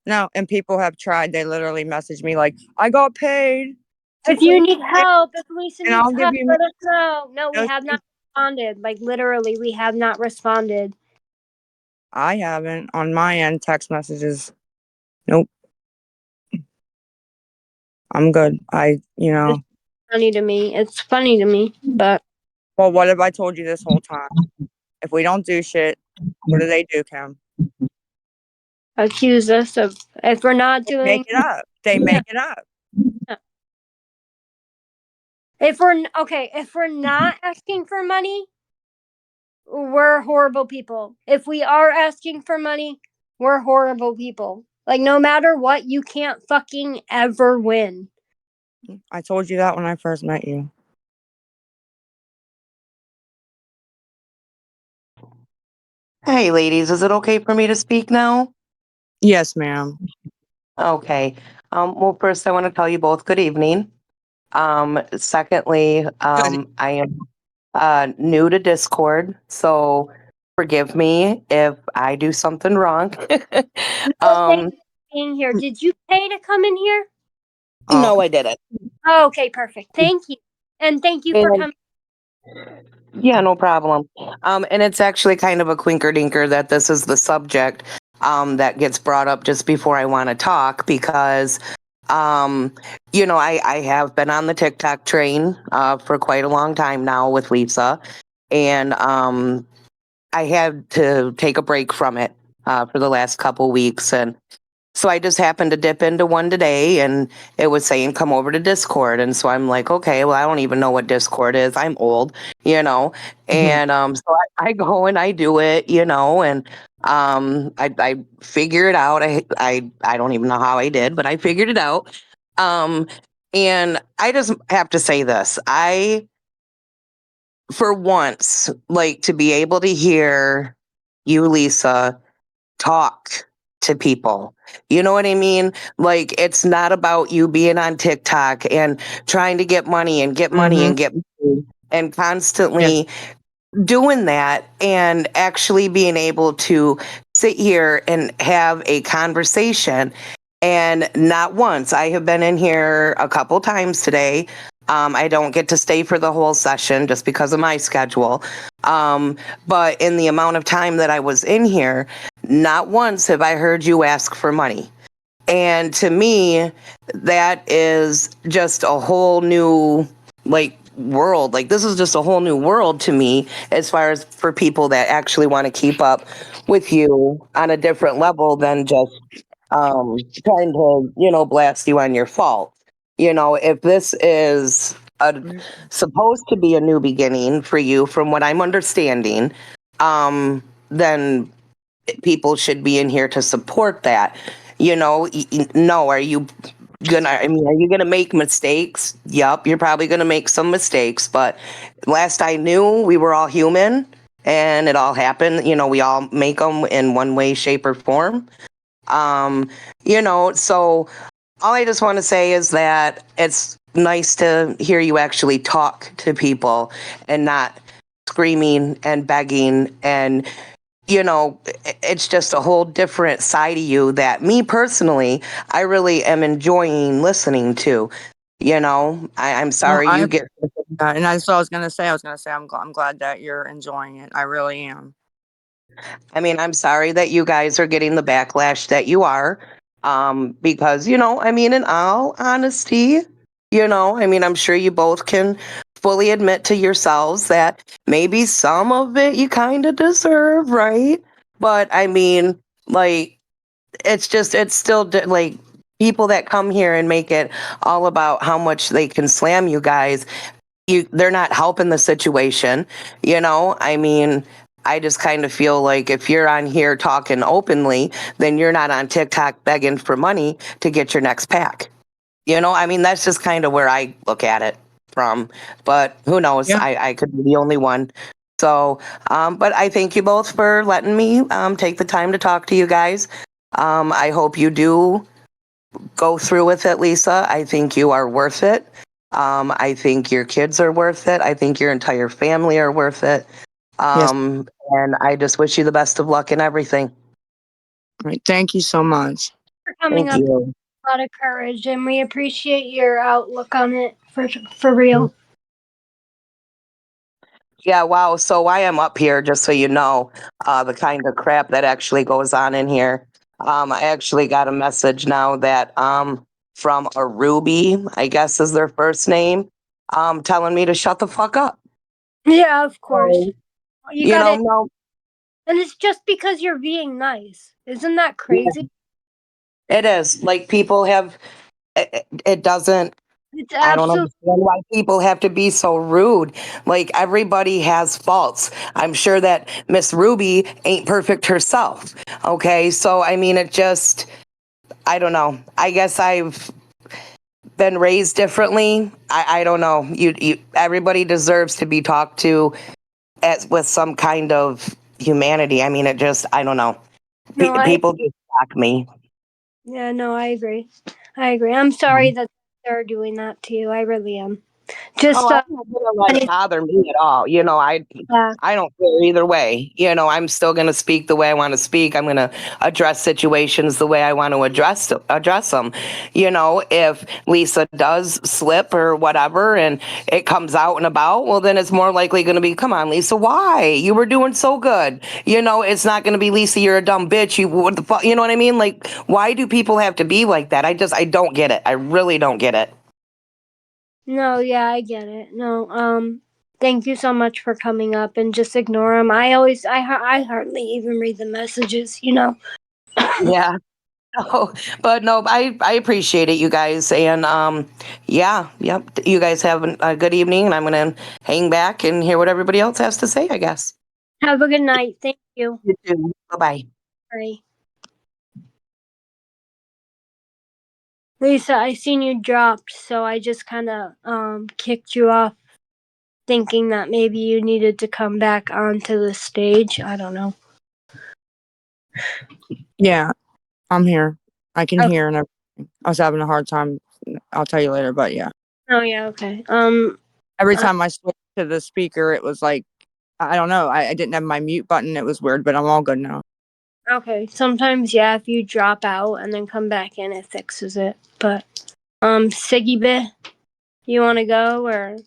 No, and people have tried. They literally message me like, I got paid. If you need help, if Lisa And I'll needs give help, you let us know. No, we no, have not responded. Like, literally, we have not responded. I haven't on my end. Text messages. Nope. I'm good. It's funny to me. It's funny to me, but. Well, what have I told you this whole time? If we don't do shit, what do they do, Kim? Accuse us of, if we're not They doing. make it up. They make it up. If we're not asking for money, we're horrible people. If we are asking for money, we're horrible people. Like, no matter what, you can't fucking ever win. I told you that when I first met you. Hey, ladies, is it okay for me to speak now? Yes, ma'am. Okay. Well, first, I want to tell you both good evening. Secondly, I am new to Discord, so forgive me if I do something wrong. No, thank being here. Did you pay to come in here? No, I didn't. Oh, okay, perfect. Thank you. And thank you for And coming. yeah, no problem. And it's actually kind of a quinker dinker that this is the subject that gets brought up just before I want to talk because I have been on the TikTok train for quite a long time now with Lisa, and I had to take a break from it for the last couple weeks, and so I just happened to dip into one today, and it was saying come over to Discord, and so I'm like, okay, well I don't even know what Discord is. I'm old, and so I go and I do it, and I figure it out. I don't even know how I did, but I figured it out. Um, and I just have to say this. I, for once, like to be able to hear you, Lisa, talk to people. You know what I mean? Like, it's not about you being on TikTok and trying to get money and get money Mm-hmm. and get money and Yeah. constantly doing that and actually being able to sit here and have a conversation. And not once, I have been in here a couple times today. I don't get to stay for the whole session just because of my schedule. But in the amount of time that I was in here, not once have I heard you ask for money. And to me, that is just a whole new world. Like this is just a whole new world to me as far as for people that actually want to keep up with you on a different level than just trying to, blast you on your fault. If this is supposed to be a new beginning for you, from what I'm understanding, then people should be in here to support that. No, are you are you gonna make mistakes? Yup, you're probably gonna make some mistakes, but last I knew, we were all human and it all happened. We all make them in one way, shape, or form. So all I just want to say is that it's nice to hear you actually talk to people and not screaming and begging and it's just a whole different side of you that me personally, I really am enjoying listening to. I'm Well, sorry you get. and that's what I was gonna say. I'm glad that you're enjoying it. I really am. I mean, I'm sorry that you guys are getting the backlash that you are. Because, in all honesty, I'm sure you both can fully admit to yourselves that maybe some of it you kind of deserve, right? But like, it's still like people that come here and make it all about how much they can slam you guys. They're not helping the situation, I just kind of feel like if you're on here talking openly, then you're not on TikTok begging for money to get your next pack. That's just kind of where I look at it from. But who knows? Yeah. I could be the only one. So, but I thank you both for letting me take the time to talk to you guys. I hope you do go through with it, Lisa. I think you are worth it. I think your kids are worth it. I think your entire family are worth it. Yes. And I just wish you the best of luck in everything. Right. Thank you so much. For coming Thank up with you. a lot of courage, and we appreciate your outlook on it for real. Yeah, wow. So I am up here, just so you know, the kind of crap that actually goes on in here. I actually got a message now that from a Ruby, I guess is their first name, telling me to shut the fuck up. Yeah, of course. So, You got it. no, And it's just because you're being nice. Isn't that crazy? it is. Like people have, it doesn't, It's I don't absolutely. understand why people have to be so rude. Like everybody has faults. I'm sure that Miss Ruby ain't perfect herself. Okay. So, it just, I don't know. I guess I've been raised differently. I don't know. Everybody deserves to be talked to with some kind of humanity. It just, I don't know. No, People just shock me. Yeah, no, I agree. I'm sorry that they're doing that to you. I really am. Just Oh, I'm not gonna let it bother me at all. You know, yeah. I don't care either way. You know, I'm still gonna speak the way I want to speak. I'm gonna address situations the way I want to address them. You know, if Lisa does slip or whatever, and it comes out and about, well, then it's more likely gonna be, come on, Lisa, why? You were doing so good. You know, it's not gonna be, Lisa, you're a dumb bitch. You what the fuck? You know what I mean? Like, why do people have to be like that? I don't get it. I really don't get it. No, yeah, I get it. No, thank you so much for coming up and just ignore them. I hardly even read the messages, you know. Yeah. Oh, but no, I appreciate it, you guys, and yeah, yep. You guys have a good evening, and I'm gonna hang back and hear what everybody else has to say, I guess. Have a good night. Thank you. You too. Bye bye. Bye. Lisa, I seen you dropped, so I just kind of kicked you off, thinking that maybe you needed to come back onto the stage. I don't know. Yeah, I'm here. I can Okay. hear and everything. I was having a hard time. I'll tell you later, but yeah. Oh yeah. Okay. Every time I switched to the speaker, it was like, I don't know. I didn't have my mute button. It was weird, but I'm all good now. Okay. Sometimes, yeah, if you drop out and then come back in, it fixes it. But Siggy Bit, you want to go or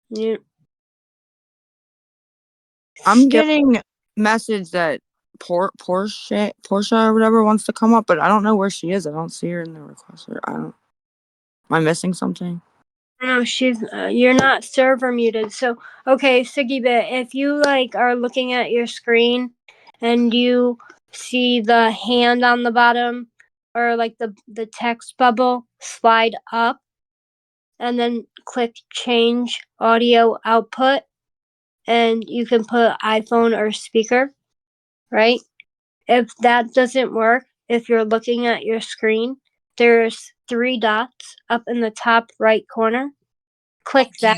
you? I'm Still, getting message that Portia or whatever wants to come up, but I don't know where she is. I don't see her in the request. I don't. Am I missing something? no, she's. You're not server muted. So okay, Siggy Bit, if you like are looking at your screen and you see the hand on the bottom or like the text bubble, slide up and then click change audio output, and you can put iPhone or speaker, right? If that doesn't work, if you're looking at your screen, there's 3 dots up in the top right corner. Click that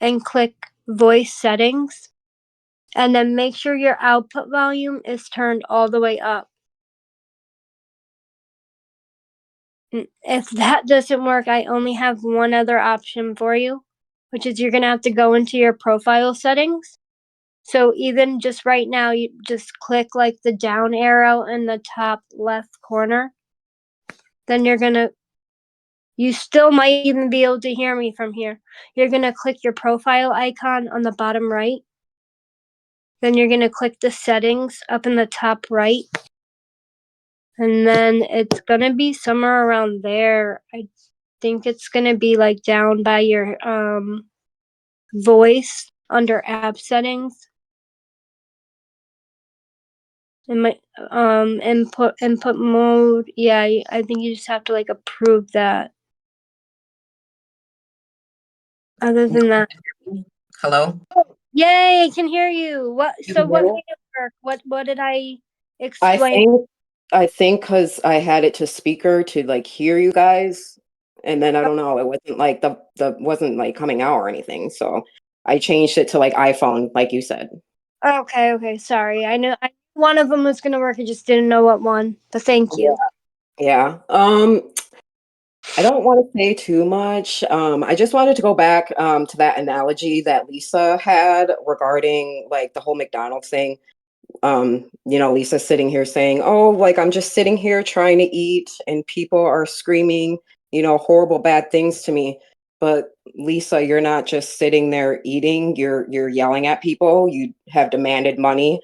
and click voice settings, and then make sure your output volume is turned all the way up. If that doesn't work, I only have one other option for you, which is you're going to have to go into your profile settings. So even just right now, you just click like the down arrow in the top left corner. Then you still might even be able to hear me from here. You're going to click your profile icon on the bottom right. Then you're going to click the settings up in the top right. And then it's going to be somewhere around there. I think it's going to be like down by your voice under app settings. And my input mode. Yeah, I think you just have to like approve that. Other than that, Hello? yay! I can hear you. What? You So can hear what me? made it work? What did I I explain? think I think because I had it to speaker to like hear you guys, and then I don't know, it wasn't like the wasn't like coming out or anything. So I changed it to like iPhone, like you said. Okay. Sorry. I know one of them was gonna work. I just didn't know what one. But thank Yeah. you. Yeah. I don't want to say too much. I just wanted to go back to that analogy that Lisa had regarding like the whole McDonald's thing. You know, Lisa sitting here saying, "Oh, like I'm just sitting here trying to eat and people are screaming, you know, horrible bad things to me." But Lisa, you're not just sitting there eating, you're yelling at people. You have demanded money.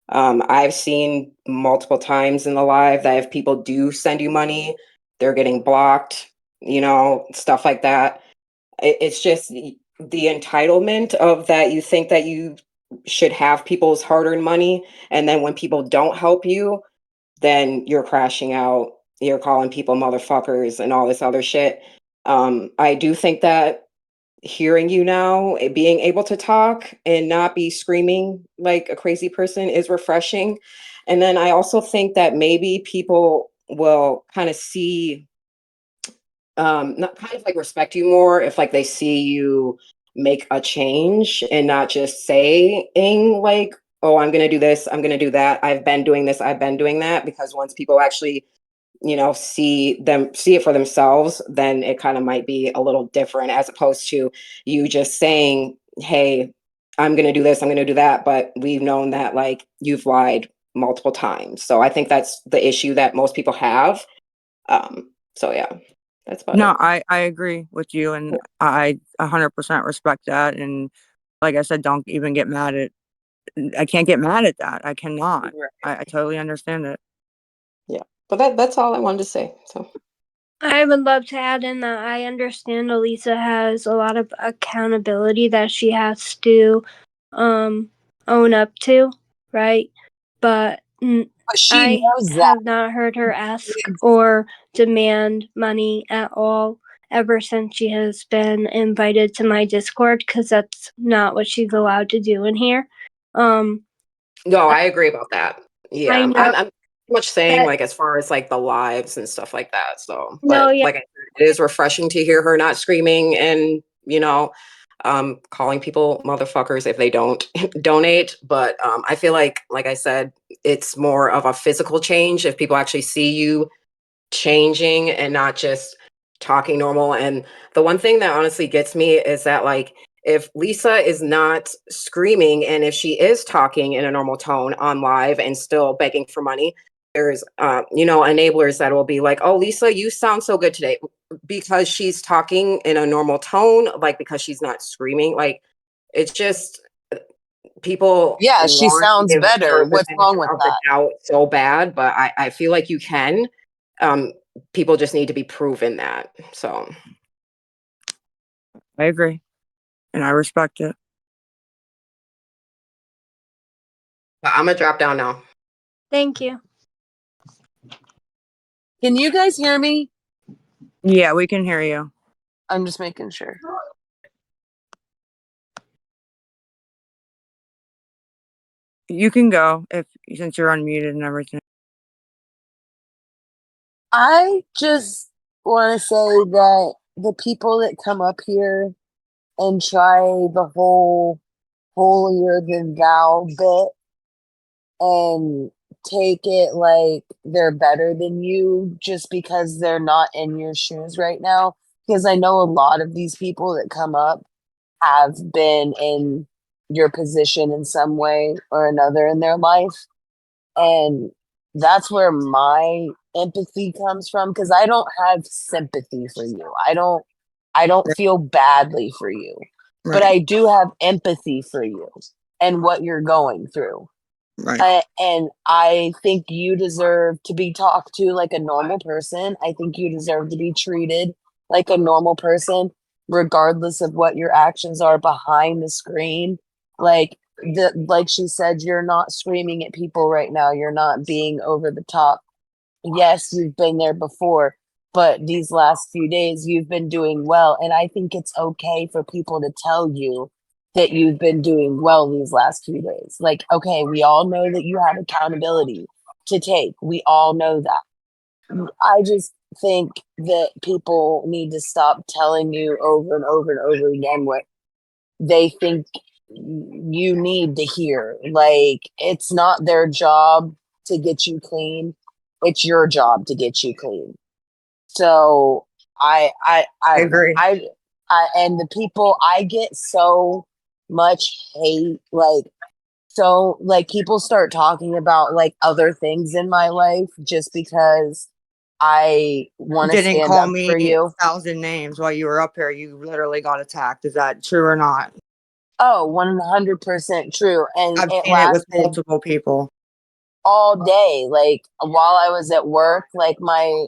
I've seen multiple times in the live that if people do send you money, they're getting blocked, you know, stuff like that. It's just the entitlement of that you think that you should have people's hard-earned money, and then when people don't help you, then you're crashing out, you're calling people motherfuckers and all this other shit. I do think that hearing you now, being able to talk and not be screaming like a crazy person is refreshing. And then I also think that maybe people will kind of see not kind of like respect you more if like they see you make a change and not just saying like, oh, I'm gonna do this, I'm gonna do that, I've been doing this, I've been doing that. Because once people actually see it for themselves, then it kind of might be a little different, as opposed to you just saying, hey, I'm going to do this, I'm going to do that, but we've known that like you've lied multiple times. So I think that's the issue that most people have. So yeah, that's about No, it. I agree with you, and I 100% respect that. And like I said, don't even get mad at. I can't get mad at that. I cannot. I totally understand it. Yeah, but that's all I wanted to say. So I would love to add in that I understand Elisa has a lot of accountability that she has to own up to, right? But But she I knows that. have not heard her ask or demand money at all ever since she has been invited to my Discord, because that's not what she's allowed to do in here. no, I agree about that. Yeah, I know I'm much saying that. like as far as like the lives and stuff like that. So, No, but yeah, like I said, it is refreshing to hear her not screaming and calling people motherfuckers if they don't donate. But I feel like I said, it's more of a physical change if people actually see you changing and not just talking normal. And the one thing that honestly gets me is that like if Lisa is not screaming and if she is talking in a normal tone on live and still begging for money, there's enablers that will be like, oh, Lisa, you sound so good today, because she's talking in a normal tone, like because she's not screaming. Like it's just people Yeah, she want to sounds give better. her the What's wrong benefit with of the that? doubt so bad, but I feel like you can. People just need to be proven that. So I agree, and I respect it. but I'm gonna drop down now. thank you. Can you guys hear me? Yeah, we can hear you. I'm just making sure. You can go since you're unmuted and everything. I just want to say that the people that come up here and try the whole holier than thou bit and take it like they're better than you just because they're not in your shoes right now. Because I know a lot of these people that come up have been in your position in some way or another in their life. And that's where my empathy comes from, because I don't have sympathy for you. I don't feel badly for you. But Right. I do have empathy for you and what you're going through. Right. And I think you deserve to be talked to like a normal person. I think you deserve to be treated like a normal person, regardless of what your actions are behind the screen. Like she said, you're not screaming at people right now. You're not being over the top. Yes, you've been there before, but these last few days you've been doing well. And I think it's okay for people to tell you that you've been doing well these last few days. Like, okay, we all know that you have accountability to take. We all know that. I just think that people need to stop telling you over and over and over again what they think you need to hear. Like, it's not their job to get you clean. It's your job to get you clean. So I agree. and the people, I get so much hate, like people start talking about like other things in my life just because I want to Didn't stand call up me for you. 1,000 names while you were up here. You literally got attacked. Is that true or not? Oh, 100% true. And I've it seen it with lasted multiple people. all day. Like while I was at work, like my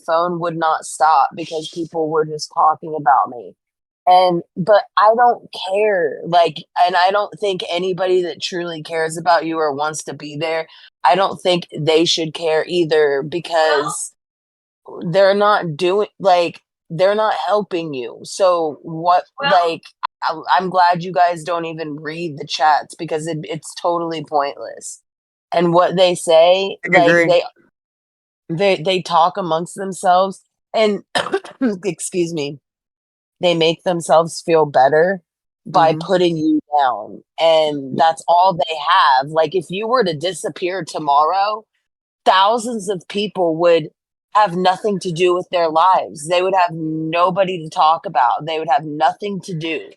phone would not stop because people were just talking about me. And but I don't care. Like, and I don't think anybody that truly cares about you or wants to be there, I don't think they should care either, because they're not doing, like, they're not helping you. So what, like, I'm glad you guys don't even read the chats, because it's totally pointless. And what they say, I like, agree. they talk amongst themselves and excuse me, they make themselves feel better by Hmm. putting you down. And that's all they have. Like, if you were to disappear tomorrow, thousands of people would have nothing to do with their lives. They would have nobody to talk about. They would have nothing to do.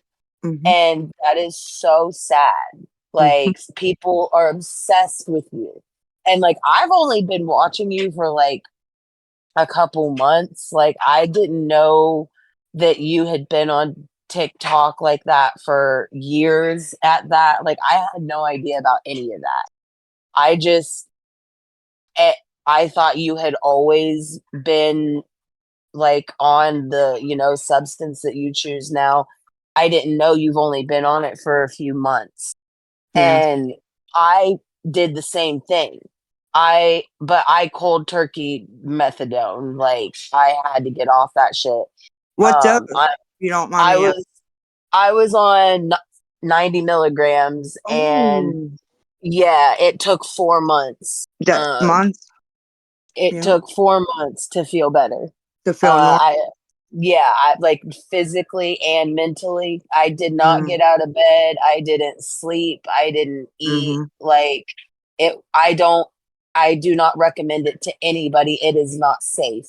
Mm-hmm. And that is so sad. Mm-hmm. Like, people are obsessed with you. And like, I've only been watching you for like a couple months. Like, I didn't know that you had been on TikTok like that for years at that. Like, I had no idea about any of that. I just, eh, I thought you had always been like on the, substance that you choose now. I didn't know you've only been on it for a few months. Yeah. And I did the same thing. But I cold turkey methadone. Like, I had to get off that shit. What dose? Um, If I you don't mind I me asking. was I was on 90 milligrams, and Oh, yeah, it took 4 months. that month. It Yeah. took 4 months to feel better. To feel normal. I like, physically and mentally, I did not Mm, get out of bed. I didn't sleep. I didn't eat. mm-hmm. Like, I do not recommend it to anybody. It is not safe.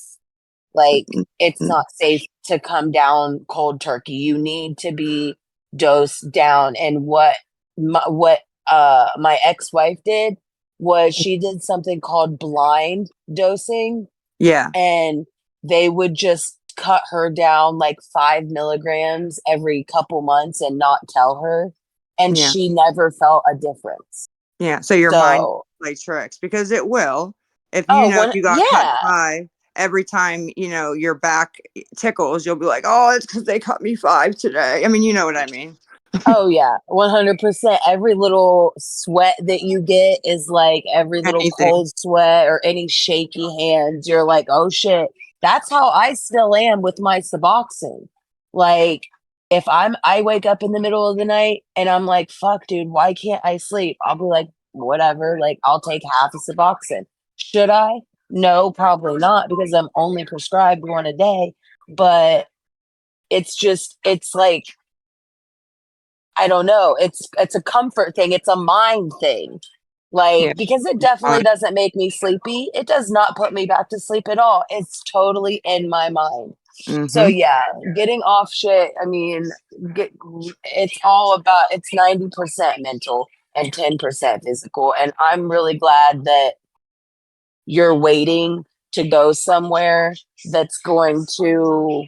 Like, it's Mm-hmm. not safe to come down cold turkey. You need to be dosed down. And what my ex-wife did was she did something called blind dosing, Yeah. and they would just cut her down like 5 milligrams every couple months and not tell her. And Yeah. she never felt a difference. Yeah. So your mind So, play tricks because it will. If oh, you got cut yeah. 5, every time your back tickles, you'll be like, "Oh, it's because they cut me 5 today." I mean, you know what I mean. Oh yeah, 100%. Every little sweat that you get is like every little Anything. cold sweat, or any shaky hands. You're like, oh shit. That's how I still am with my Suboxone. Like, if I wake up in the middle of the night and I'm like, fuck, dude, why can't I sleep? I'll be like, whatever. Like, I'll take half a Suboxone. Should I? No, probably not, because I'm only prescribed one a day. But it's like, I don't know. It's a comfort thing. It's a mind thing. Like, Yeah. because it definitely doesn't make me sleepy. It does not put me back to sleep at all. It's totally in my mind. So Mm-hmm. yeah, getting off shit. I mean, it's all about, it's 90% mental and 10% physical. And I'm really glad that you're waiting to go somewhere that's going to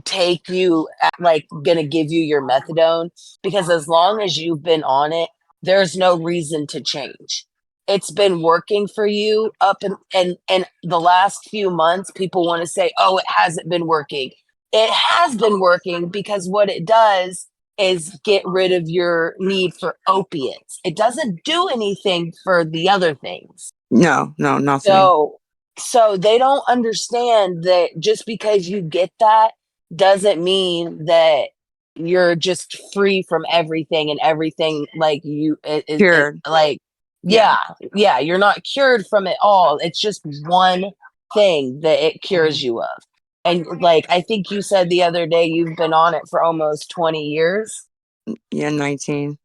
take you like, gonna give you your methadone, because as long as you've been on it, there's no reason to change. It's been working for you up and the last few months. People want to say, oh, it hasn't been working. It has been working, because what it does is get rid of your need for opiates. It doesn't do anything for the other things. No, nothing. So they don't understand that just because you get that doesn't mean that you're just free from everything, and everything, like, it Cured. like, Yeah. yeah, you're not cured from it all. It's just one thing that it cures you of. And like, I think you said the other day you've been on it for almost 20 years. Yeah, 19.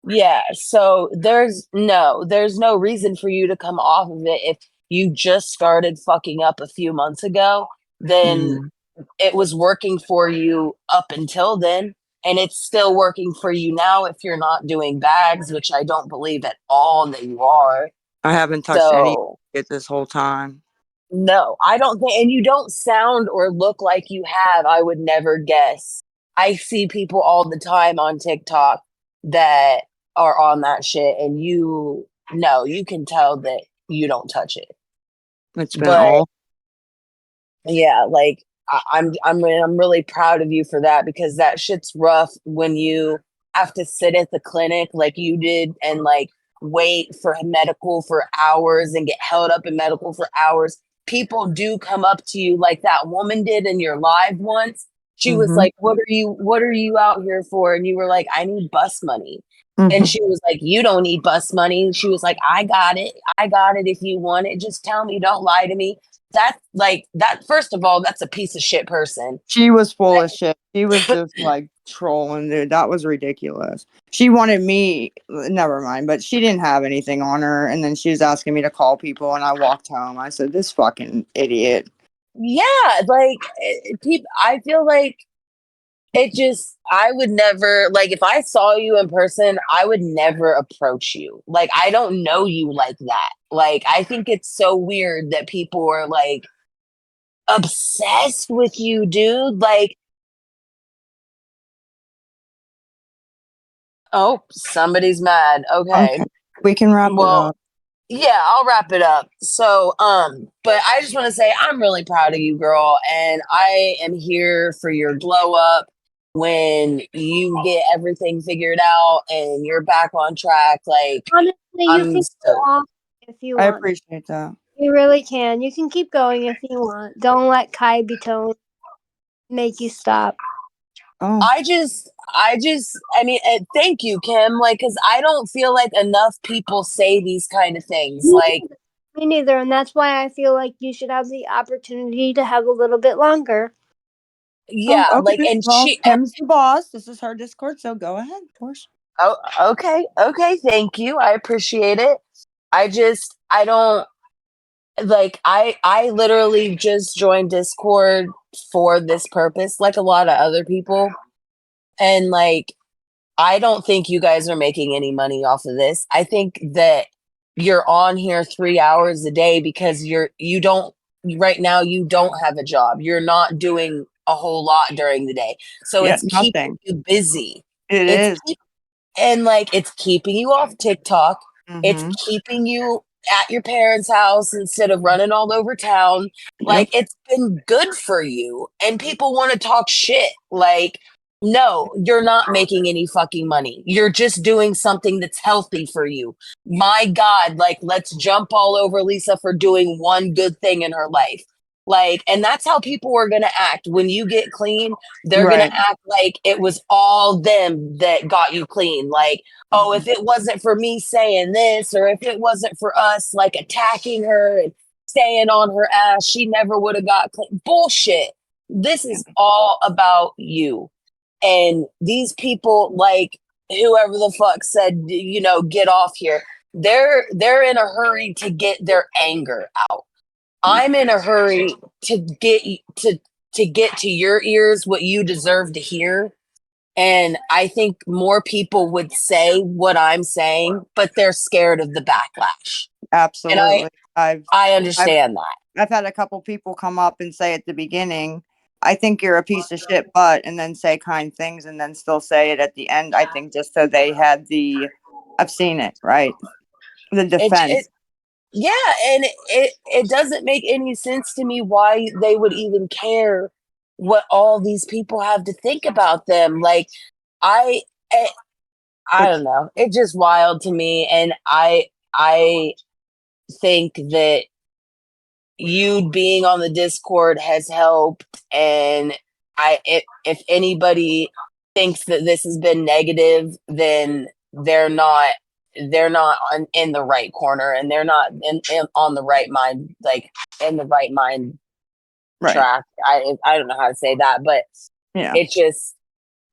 Yeah, so there's no reason for you to come off of it. If you just started fucking up a few months ago, then Mm. it was working for you up until then, and it's still working for you now if you're not doing bags, which I don't believe at all that you are. I haven't touched any So, it this whole time. no, I don't think, and you don't sound or look like you have. I would never guess. I see people all the time on TikTok that are on that shit, and you can tell that you don't touch it. It's been But all. yeah, like, I'm really proud of you for that, because that shit's rough when you have to sit at the clinic like you did, and like wait for medical for hours and get held up in medical for hours. People do come up to you like that woman did in your live once, She was Mm-hmm. like, what are you out here for? And you were like, I need bus money. And Mm-hmm. she was like, you don't need bus money. She was like, I got it. I got it if you want it. Just tell me, don't lie to me. That's like that. First of all, that's a piece of shit person. She was full of shit. She was just like trolling, dude. That was ridiculous. She wanted me, never mind, but she didn't have anything on her. And then she was asking me to call people, and I walked home. I said, this fucking idiot. Yeah, like people, I feel like it just, I would never, like, if I saw you in person, I would never approach you. Like, I don't know you like that. Like, I think it's so weird that people are like obsessed with you, dude. Like, oh, somebody's mad. Okay. Okay. We can wrap it Well, up. yeah, I'll wrap it up. So, but I just want to say I'm really proud of you, girl, and I am here for your glow up when you get everything figured out and you're back on track. Like, Honestly, you I'm can go stoked. off if you I want. appreciate that. You really can. You can keep going if you want. Don't let Kai Tone make you stop. Oh, I mean, and thank you, Kim. Like, because I don't feel like enough people say these kind of things. Me Like, neither. Me neither. And that's why I feel like you should have the opportunity to have a little bit longer. oh, yeah, like, okay. and Well, she, Kim's the boss. This is her Discord, so go ahead, of course. oh, okay, okay, thank you. I appreciate it. I don't like I literally just joined Discord for this purpose, like a lot of other people. And like I don't think you guys are making any money off of this. I think that you're on here 3 hours a day because you don't right now you don't have a job. You're not doing a whole lot during the day. So Yeah, it's keeping nothing. you busy. It It's is. and like it's keeping you off TikTok. It's Mm-hmm. keeping you at your parents' house instead of running all over town. Yep. Like it's been good for you. And people want to talk shit. Like, no, you're not making any fucking money. You're just doing something that's healthy for you. My God, like let's jump all over Lisa for doing one good thing in her life. Like, and that's how people are gonna act when you get clean. They're gonna Right. act like it was all them that got you clean. Like, oh, Mm-hmm. if it wasn't for me saying this, or if it wasn't for us like attacking her and staying on her ass, she never would have got clean. Bullshit. This is all about you. And these people, like whoever the fuck said, get off here. They're in a hurry to get their anger out. I'm in a hurry to get to get to your ears what you deserve to hear. And I think more people would say what I'm saying, but they're scared of the backlash. And Absolutely. I I've understand that. I've had a couple people come up and say at the beginning, I think you're a piece of shit, but, and then say kind things and then still say it at the end. I think just so they had I've seen it, right? The It, defense. it yeah, and it doesn't make any sense to me why they would even care what all these people have to think about them. Like I I, I It's don't know. It's just wild to me, and I think that you being on the Discord has helped. And if anybody thinks that this has been negative, then they're not in the right corner, and they're not on the right mind, like in the right mind right. track. I don't know how to say that, but Yeah. it just,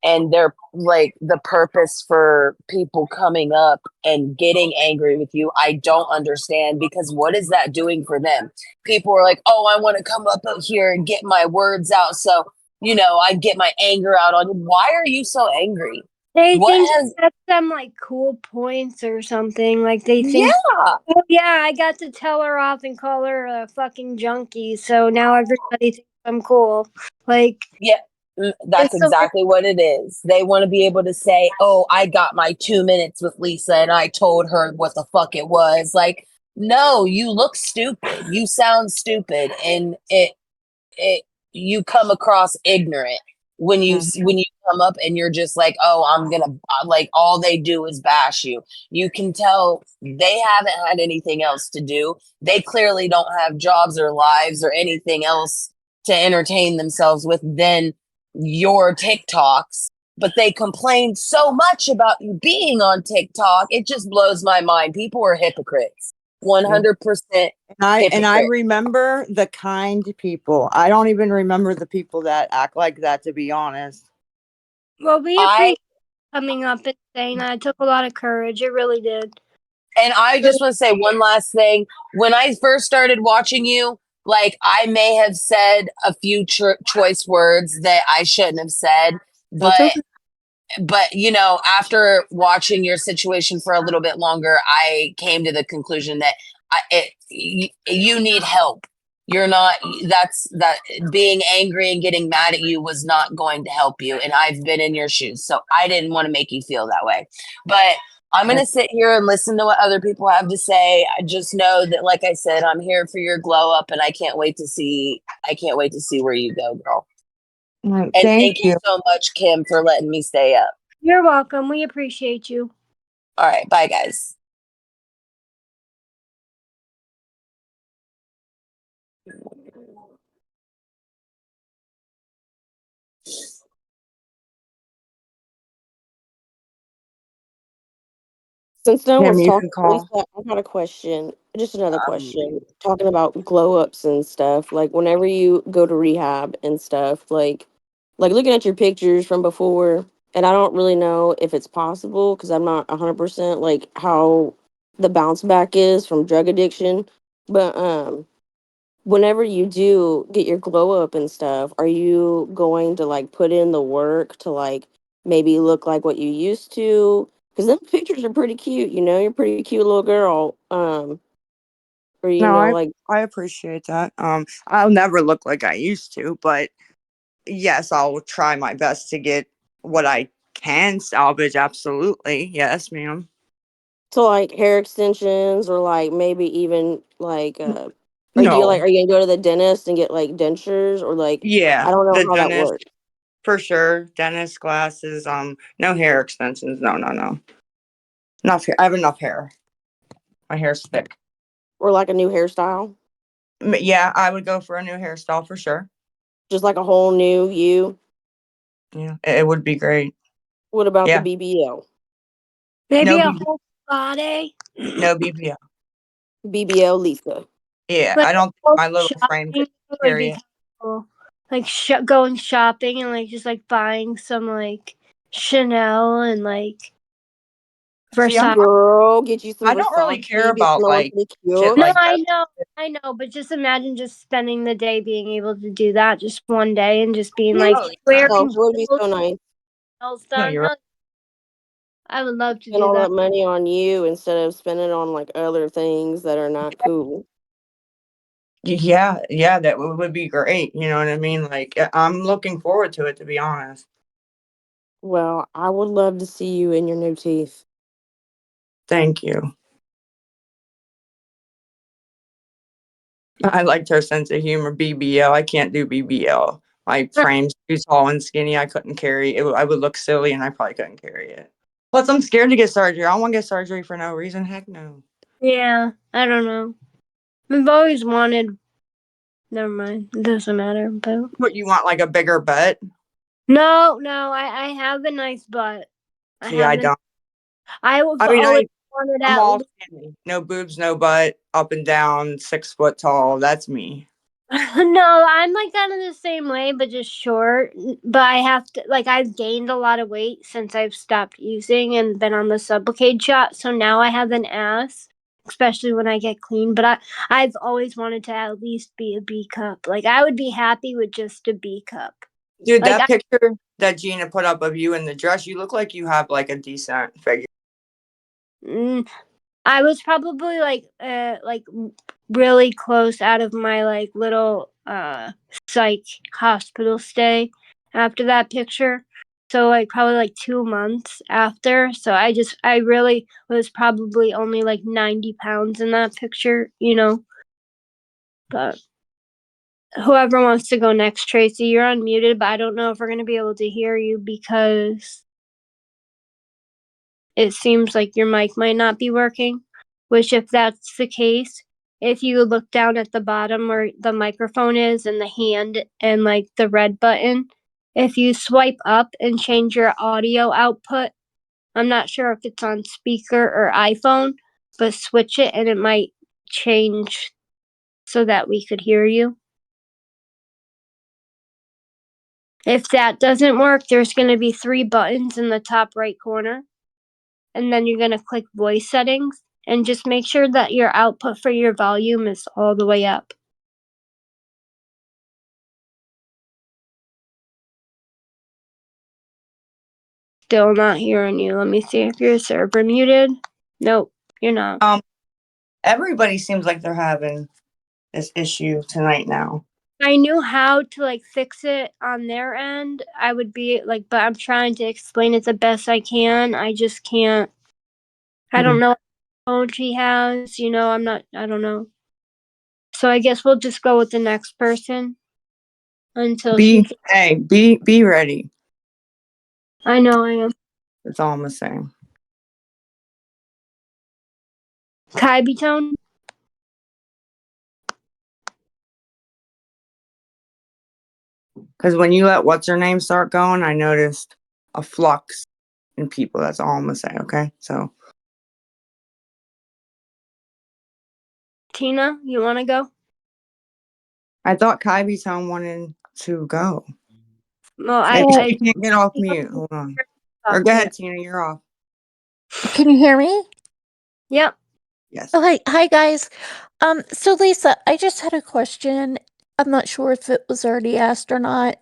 and they're like the purpose for people coming up and getting angry with you, I don't understand, because what is that doing for them? People are like, oh, I want to come up here and get my words out, so I get my anger out on you. Why are you so angry? They What think has that's some like cool points or something. Like they think, Yeah, oh yeah, I got to tell her off and call her a fucking junkie, so now everybody thinks I'm cool. Like yeah, that's it's a exactly what it is. They want to be able to say, oh, I got my 2 minutes with Lisa and I told her what the fuck it was. Like, no, you look stupid, you sound stupid, and it you come across ignorant when Mhm. when you come up and you're just like, oh, I'm gonna like, all they do is bash you. You can tell they haven't had anything else to do. They clearly don't have jobs or lives or anything else to entertain themselves with than your TikToks, but they complain so much about you being on TikTok. It just blows my mind. People are hypocrites. 100% And I hypocrite. remember the kind people. I don't even remember the people that act like that, to be honest. Well, we I appreciate coming up and saying that. It took a lot of courage. It really did. And I just want to say one last thing. When I first started watching you, like I may have said a few choice words that I shouldn't have said, That's but okay. you know, after watching your situation for a little bit longer, I came to the conclusion that you need help. You're not, that's that being angry and getting mad at you was not going to help you. And I've been in your shoes. So I didn't want to make you feel that way. But I'm going to sit here and listen to what other people have to say. I just know that, like I said, I'm here for your glow up and I can't wait to see where you go, girl. And Thank thank you you. so much, Kim, for letting me stay up. You're welcome. We appreciate you. All right. Bye, guys. Since no Kim, one's you talking, can call. Lisa, I got a question. Just another question. Talking about glow ups and stuff. Like whenever you go to rehab and stuff, like looking at your pictures from before, and I don't really know if it's possible because I'm not 100% like how the bounce back is from drug addiction. But whenever you do get your glow up and stuff, are you going to like put in the work to like maybe look like what you used to? Because them pictures are pretty cute, you know, you're a pretty cute little girl. Or you No, know, like I appreciate that. I'll never look like I used to, but yes, I'll try my best to get what I can salvage. Absolutely. Yes, ma'am. to like hair extensions or like maybe even like or do you like No. are you gonna go to the dentist and get like dentures or like I Yeah, don't know the how that dentist works. for sure. Dentist glasses. No hair extensions. No, no, no. Enough hair. I have enough hair. My hair's thick. Or like a new hairstyle. Yeah, I would go for a new hairstyle for sure. Just like a whole new you. Yeah, it would be great. What about the Yeah, BBL? Maybe no a BB, whole body. no BBL. BBL Lisa. Yeah, Like I don't think go my little frame shopping could would carry be it. kind of cool. Like going shopping and like just like buying some like Chanel and like See, Versace. Girl, get you some I don't really Versace, care be about smelling like pretty shit cute. No, like that. I know, but just imagine just spending the day being able to do that just one day and just being like Oh yeah. Oh, wearing it would be gold so nice. nails No, done. you're right. Hell, I would love to Spend do all that. that money on you instead of spending it on like other things that are not cool. Yeah, yeah, that would be great. You know what I mean? Like, I'm looking forward to it, to be honest. Well, I would love to see you in your new teeth. Thank you. I liked her sense of humor. BBL. I can't do BBL. My frame's too tall and skinny. I couldn't carry it. I would look silly, and I probably couldn't carry it. Plus, I'm scared to get surgery. I don't want to get surgery for no reason. Heck no. Yeah, I don't know. I've always wanted. Never mind. It doesn't matter. But What you want? Like a bigger butt? no. I have a nice butt. I See, I haven't. don't. I've I mean, always wanted I'm at all least. skinny. No boobs, no butt, up and down, 6 foot tall. That's me. No, I'm like kind of the same way, but just short. But I have to like I've gained a lot of weight since I've stopped using and been on the Sublocade shot. So now I have an ass, especially when I get clean. But I've always wanted to at least be a B cup. Like I would be happy with just a B cup. Dude, Like that picture that Gina put up of you in the dress, you look like you have like a decent figure. I was probably like really close out of my like little psych hospital stay after that picture. So like probably like 2 months after. So I really was probably only like 90 pounds in that picture, you know. But whoever wants to go next, Tracy, you're unmuted, but I don't know if we're gonna be able to hear you because it seems like your mic might not be working, which if that's the case, if you look down at the bottom where the microphone is and the hand and like the red button, if you swipe up and change your audio output, I'm not sure if it's on speaker or iPhone, but switch it and it might change so that we could hear you. If that doesn't work, there's going to be 3 buttons in the top right corner. And then you're going to click voice settings and just make sure that your output for your volume is all the way up. Still not hearing you. Let me see if your server muted. Nope, you're not. Everybody seems like they're having this issue tonight now. I knew how to fix it on their end. I would be but I'm trying to explain it the best I can. I just can't. I don't know what phone she has. I don't know. So I guess we'll just go with the next person until she can. Be ready. I know I am. That's all I'm saying. Kybe Tone? Because when you let what's her name start going, I noticed a flux in people. That's all I'm gonna say. Okay, so Tina, you want to go? I thought Kylie's home wanted to go. Well, Maybe I she can't get off mute. Hold on. Or go ahead, Tina. You're off. Can you hear me? Yep. Yes. Okay. Hi, guys. So Lisa, I just had a question. I'm not sure if it was already asked or not.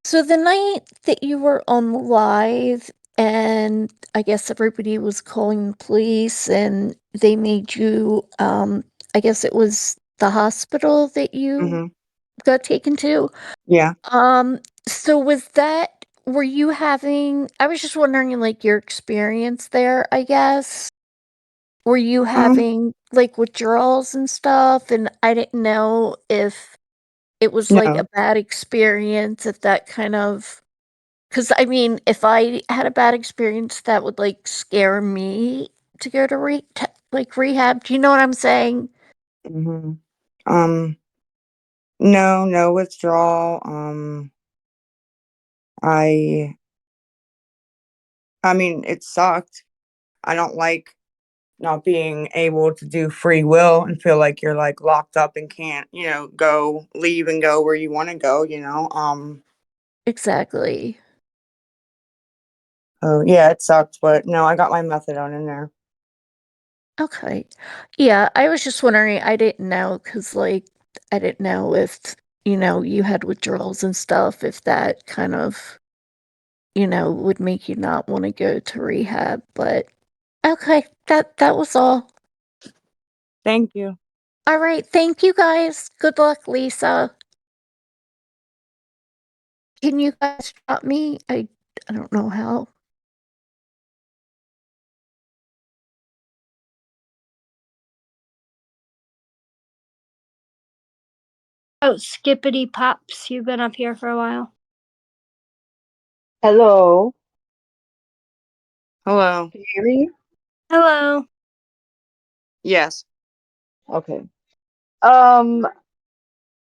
So the night that you were on live and I guess everybody was calling the police and they made you, I guess it was the hospital that you got taken to. Yeah. So were you having, I was just wondering your experience there, I guess. Were you having withdrawals and stuff? And I didn't know if it was No. a bad experience, if that kind of, because I mean, if I had a bad experience, that would scare me to go to rehab. Do you know what I'm saying? No withdrawal. I mean, it sucked. I don't like not being able to do free will and feel like you're locked up and can't, leave and go where you want to go, Exactly. Oh yeah, it sucked, but no, I got my methadone in there. Okay. Yeah, I was just wondering. I didn't know because, I didn't know if, you had withdrawals and stuff, if that kind of, would make you not want to go to rehab. But okay, that was all. Thank you. All right. Thank you guys. Good luck, Lisa. Can you guys drop me? I don't know how. Oh, Skippity Pops, you've been up here for a while. Hello. Hello. Can you hear me? Hello. Yes. Okay. Um,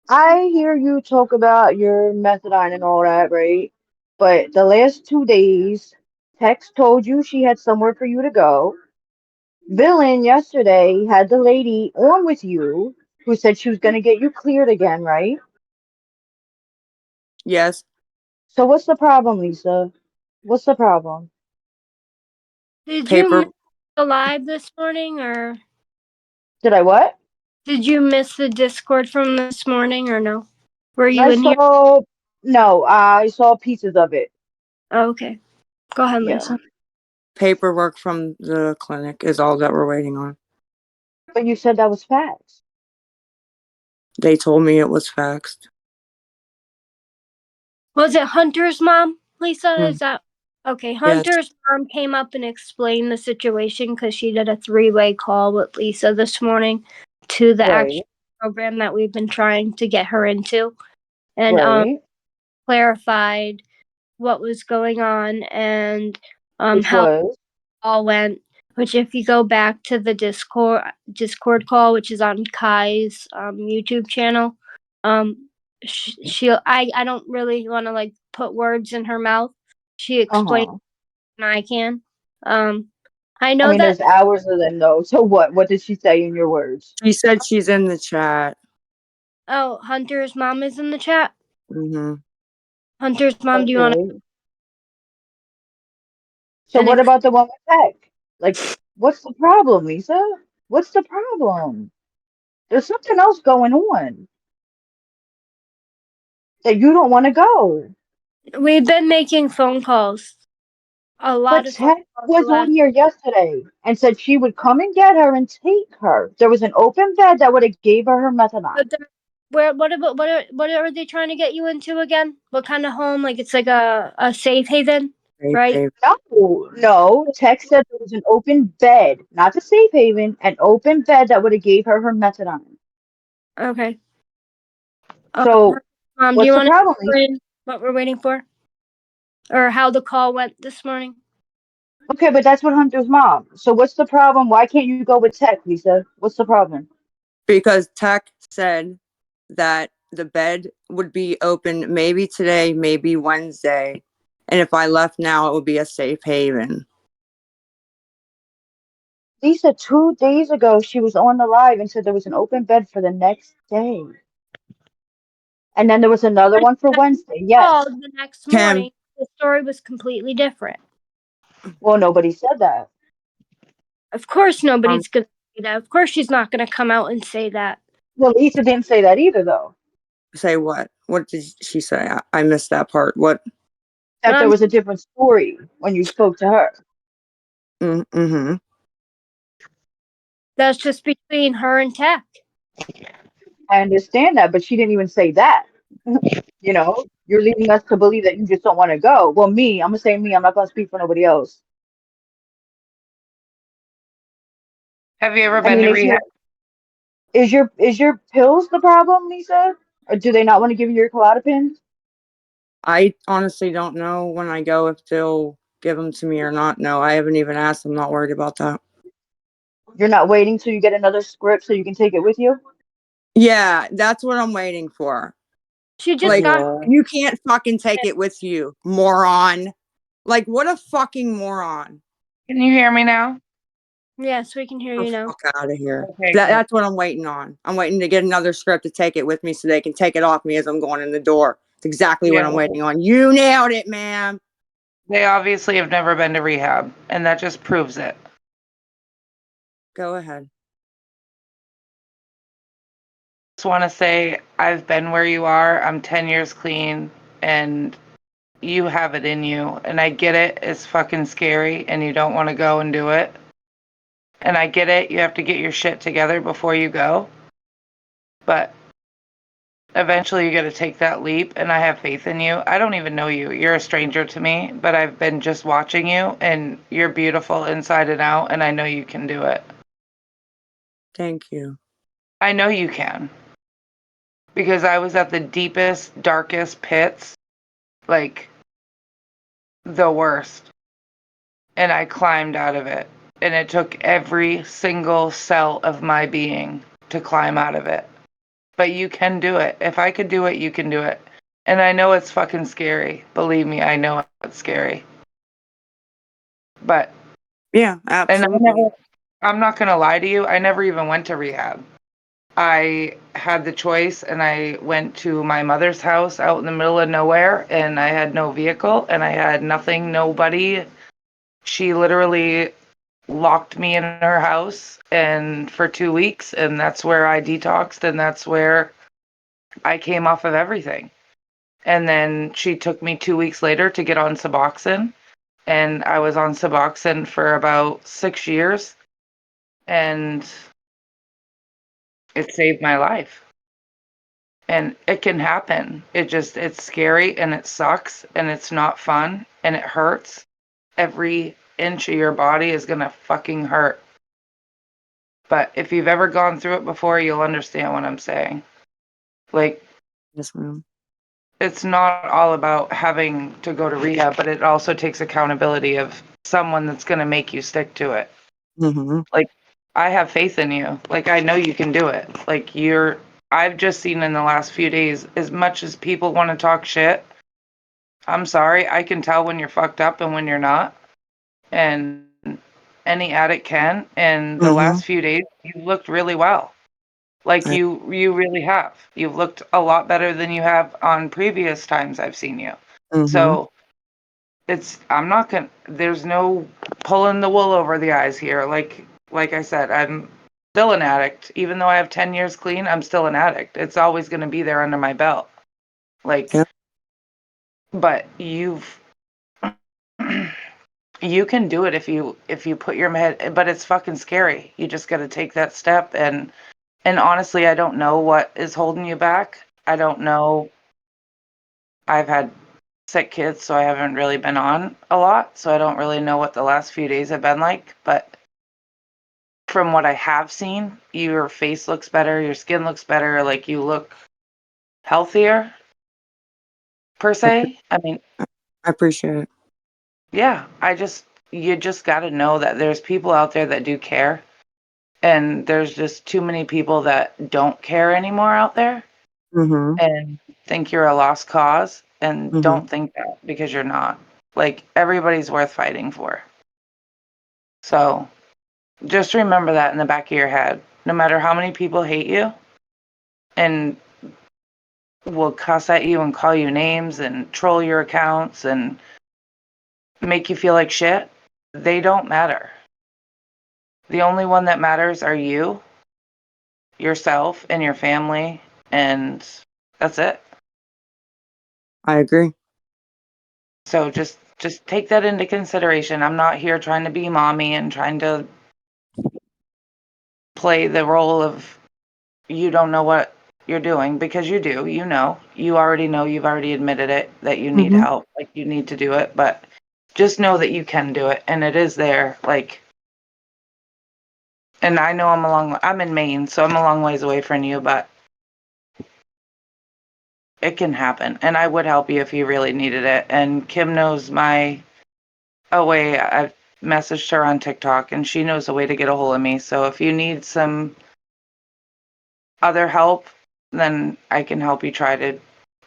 I hear you talk about your methadone and all that, right? But the last 2 days, Tex told you she had somewhere for you to go. Villain yesterday had the lady on with you who said she was going to get you cleared again, right? Yes. So what's the problem, Lisa? What's the problem? Did you Paper. miss the live this morning, or Did I what? did you miss the Discord from this morning, or no? Were you I in here? saw, no, I saw pieces of it. Oh, okay. Go ahead, Yeah. Lisa. Paperwork from the clinic is all that we're waiting on. But you said that was facts. They told me it was faxed. Was it Hunter's mom, Lisa? Hmm. Is that okay? Yes. Hunter's mom came up and explained the situation because she did a 3-way call with Lisa this morning to the Right. action program that we've been trying to get her into, and Right. clarified what was going on and Which how it was? all went. Which, if you go back to the Discord call, which is on Kai's YouTube channel, I don't really want to put words in her mouth. She explained Uh-huh. and I can. I I know mean, that. there's hours of them though. So what? What did she say in your words? She said she's in the chat. Oh, Hunter's mom is in the chat. Mm-hmm. Hunter's mom, do you want to? Okay. So And what ex- about the one with tech? Like, what's the problem, Lisa? What's the problem? There's something else going on that you don't want to go. we've been making phone calls. A lot But of phone Tech calls the was on last. here yesterday and said she would come and get her and take her. There was an open bed that would have gave her But methadone. where? What about what are they trying to get you into again? What kind of home? Like it's like a safe haven, right? No, no. Tech said there was an open bed, not the safe haven, an open bed that would have gave her methadone. Okay. So Do you what's the want to problem, Lisa? explain what we're waiting for, or how the call went this morning? Okay, but that's what Hunter's mom. So what's the problem? Why can't you go with Tech, Lisa? What's the problem? Because Tech said that the bed would be open maybe today, maybe Wednesday. And if I left now, it would be a safe haven. Lisa, 2 days ago, she was on the live and said there was an open bed for the next day. And then there was another one for Wednesday. Called Yes. the next Kim, morning. The story was completely different. Well, nobody said that. Of course, nobody's gonna say that. Of course, she's not gonna come out and say that. Well, Lisa didn't say that either, though. say what? What did she say? I missed that part. What? That there was a different story when you spoke to her. Mm-hmm. That's just between her and Tech. I understand that, but she didn't even say that. You know, you're leading us to believe that you just don't want to go. Well, I'm gonna say me. I'm not gonna speak for nobody else. Have you ever I been mean, to rehab? is your pills the problem, Lisa? Or do they not want to give you your Klonopin? I honestly don't know when I go if they'll give them to me or not. No, I haven't even asked. I'm not worried about that. You're not waiting till you get another script so you can take it with you? Yeah, that's what I'm waiting for. She just Like, got. Yeah. you can't fucking take it with you, moron. Like, what a fucking moron. Can you hear me now? Yes, we can hear Oh, you now. fuck out of here. Okay, good. That's what I'm waiting on. I'm waiting to get another script to take it with me so they can take it off me as I'm going in the door. It's exactly what Yeah, I'm waiting on. You nailed it, ma'am. they obviously have never been to rehab, and that just proves it. Go ahead. Just want to say I've been where you are. I'm 10 years clean, and you have it in you. And I get it. It's fucking scary, and you don't want to go and do it. And I get it. You have to get your shit together before you go. But eventually you got to take that leap, and I have faith in you. I don't even know you. You're a stranger to me, but I've been just watching you, and you're beautiful inside and out, and I know you can do it. Thank you. I know you can. Because I was at the deepest, darkest pits, like the worst. And I climbed out of it. And it took every single cell of my being to climb out of it. But you can do it. If I could do it, you can do it. And I know it's fucking scary. Believe me, I know it's scary. But, Yeah, and absolutely. I'm not going to lie to you, I never even went to rehab. I had the choice and I went to my mother's house out in the middle of nowhere and I had no vehicle and I had nothing, nobody. She literally locked me in her house and for 2 weeks and that's where I detoxed and that's where I came off of everything. And then she took me 2 weeks later to get on Suboxone and I was on Suboxone for about 6 years and it saved my life. And it can happen. It's scary and it sucks and it's not fun and it hurts. Every inch of your body is gonna fucking hurt. But if you've ever gone through it before, you'll understand what I'm saying. Like, Yes, ma'am. it's not all about having to go to rehab, but it also takes accountability of someone that's gonna make you stick to it. Mm-hmm. Like, I have faith in you. Like, I know you can do it. Like, I've just seen in the last few days, as much as people want to talk shit, I'm sorry, I can tell when you're fucked up and when you're not. And any addict can. And the Mm-hmm. last few days, you looked really well. Like you really have. You've looked a lot better than you have on previous times I've seen you. Mm-hmm. So I'm not gonna, there's no pulling the wool over the eyes here. Like I said, I'm still an addict. Even though I have 10 years clean, I'm still an addict. It's always going to be there under my belt. Like, Yep. but you can do it if you put your head, but it's fucking scary. You just got to take that step. And honestly, I don't know what is holding you back. I don't know. I've had sick kids, so I haven't really been on a lot, so I don't really know what the last few days have been like. But from what I have seen, your face looks better, your skin looks better, like you look healthier per I, appre- se. I mean, I appreciate it. yeah, you just got to know that there's people out there that do care, and there's just too many people that don't care anymore out there Mm-hmm. and think you're a lost cause, and Mm-hmm. don't think that, because you're not. Like, everybody's worth fighting for. So just remember that in the back of your head. No matter how many people hate you and will cuss at you and call you names and troll your accounts and make you feel like shit, they don't matter. The only one that matters are you, yourself, and your family, and that's it. I agree. So just take that into consideration. I'm not here trying to be mommy and trying to play the role of you don't know what you're doing, because you do. You know. You already know, you've already admitted it, that you need Mm-hmm. help, like you need to do it, but just know that you can do it and it is there. Like, and I know I'm in Maine, so I'm a long ways away from you, but it can happen. And I would help you if you really needed it. And Kim knows my a way. I've messaged her on TikTok and she knows a way to get a hold of me. So if you need some other help, then I can help you try to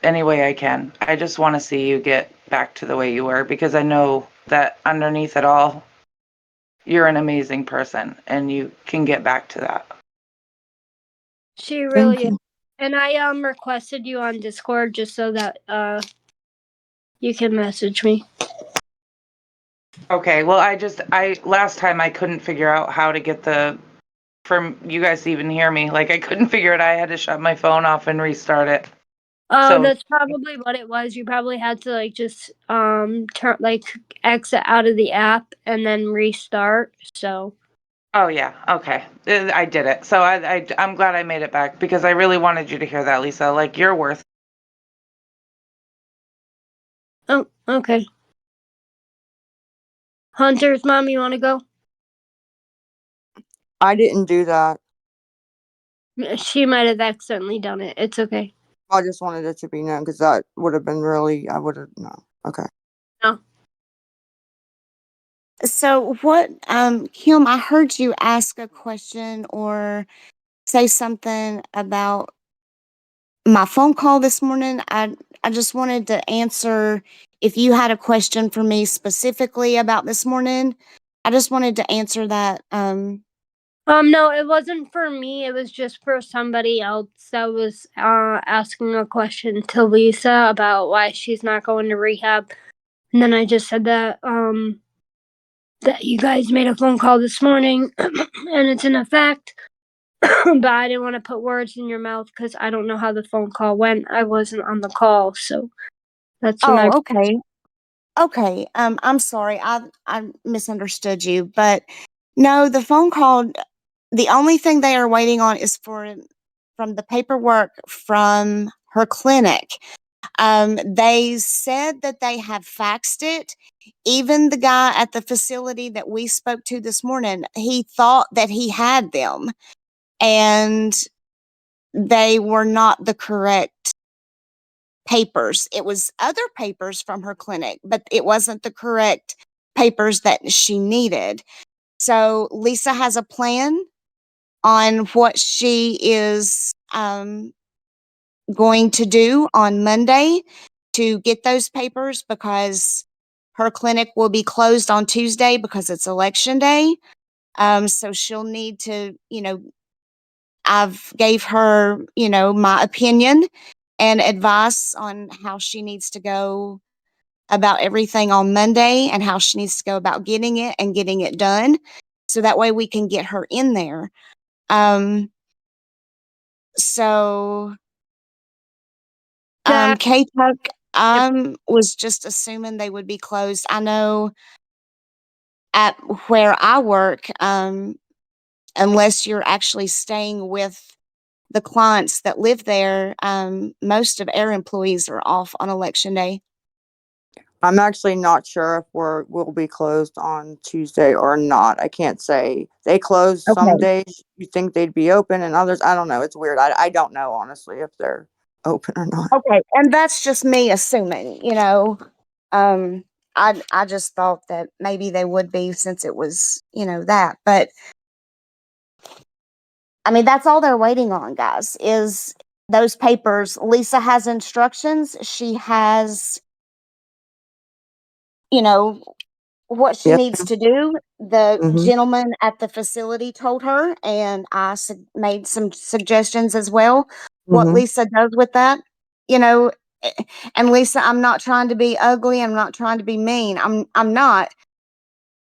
any way I can. I just want to see you get back to the way you were, because I know that underneath it all, you're an amazing person and you can get back to that. She Thank really is. you. And I requested you on Discord just so that you can message me. Okay, well, I last time I couldn't figure out how to get for you guys to even hear me. Like, I couldn't figure it. I had to shut my phone off and restart it. Oh, So, that's probably what it was. You probably had to just turn exit out of the app and then restart. So oh yeah, okay. I did it. So I'm glad I made it back, because I really wanted you to hear that, Lisa. Like, you're worth. oh, okay. Hunter's mom, you want to go? I didn't do that. She might have accidentally done it. It's okay. I just wanted it to be known because that would have been really. I would have no. Okay. No. So what, Kim, I heard you ask a question or say something about my phone call this morning. I just wanted to answer if you had a question for me specifically about this morning. I just wanted to answer that. No, it wasn't for me. It was just for somebody else that was asking a question to Lisa about why she's not going to rehab. And then I just said that you guys made a phone call this morning and it's in effect. But I didn't want to put words in your mouth because I don't know how the phone call went. I wasn't on the call, so that's when I. Oh, okay. Okay. I'm sorry. I misunderstood you, but no, the phone call, the only thing they are waiting on is from the paperwork from her clinic. They said that they have faxed it. Even the guy at the facility that we spoke to this morning, he thought that he had them and they were not the correct papers. It was other papers from her clinic, but it wasn't the correct papers that she needed. So Lisa has a plan on what she is going to do on Monday to get those papers because her clinic will be closed on Tuesday because it's election day. So she'll need to, I've gave her, my opinion and advice on how she needs to go about everything on Monday and how she needs to go about getting it and getting it done. So that way we can get her in there. So K-Tuck, was just assuming they would be closed. I know at where I work, unless you're actually staying with the clients that live there, most of our employees are off on election day. I'm actually not sure if we'll be closed on Tuesday or not. I can't say. They close some Okay. days. You think they'd be open, and others, I don't know. It's weird. I don't know honestly if they're open or not. Okay, and that's just me assuming, I just thought that maybe they would be since it was, that. But I mean, that's all they're waiting on, guys, is those papers. Lisa has instructions. She has, what she Yes. needs to do. The Mhm. gentleman at the facility told her, and I made some suggestions as well. What Mhm. Lisa does with that, you know, eh, and Lisa, I'm not trying to be ugly. I'm not trying to be mean. I'm not.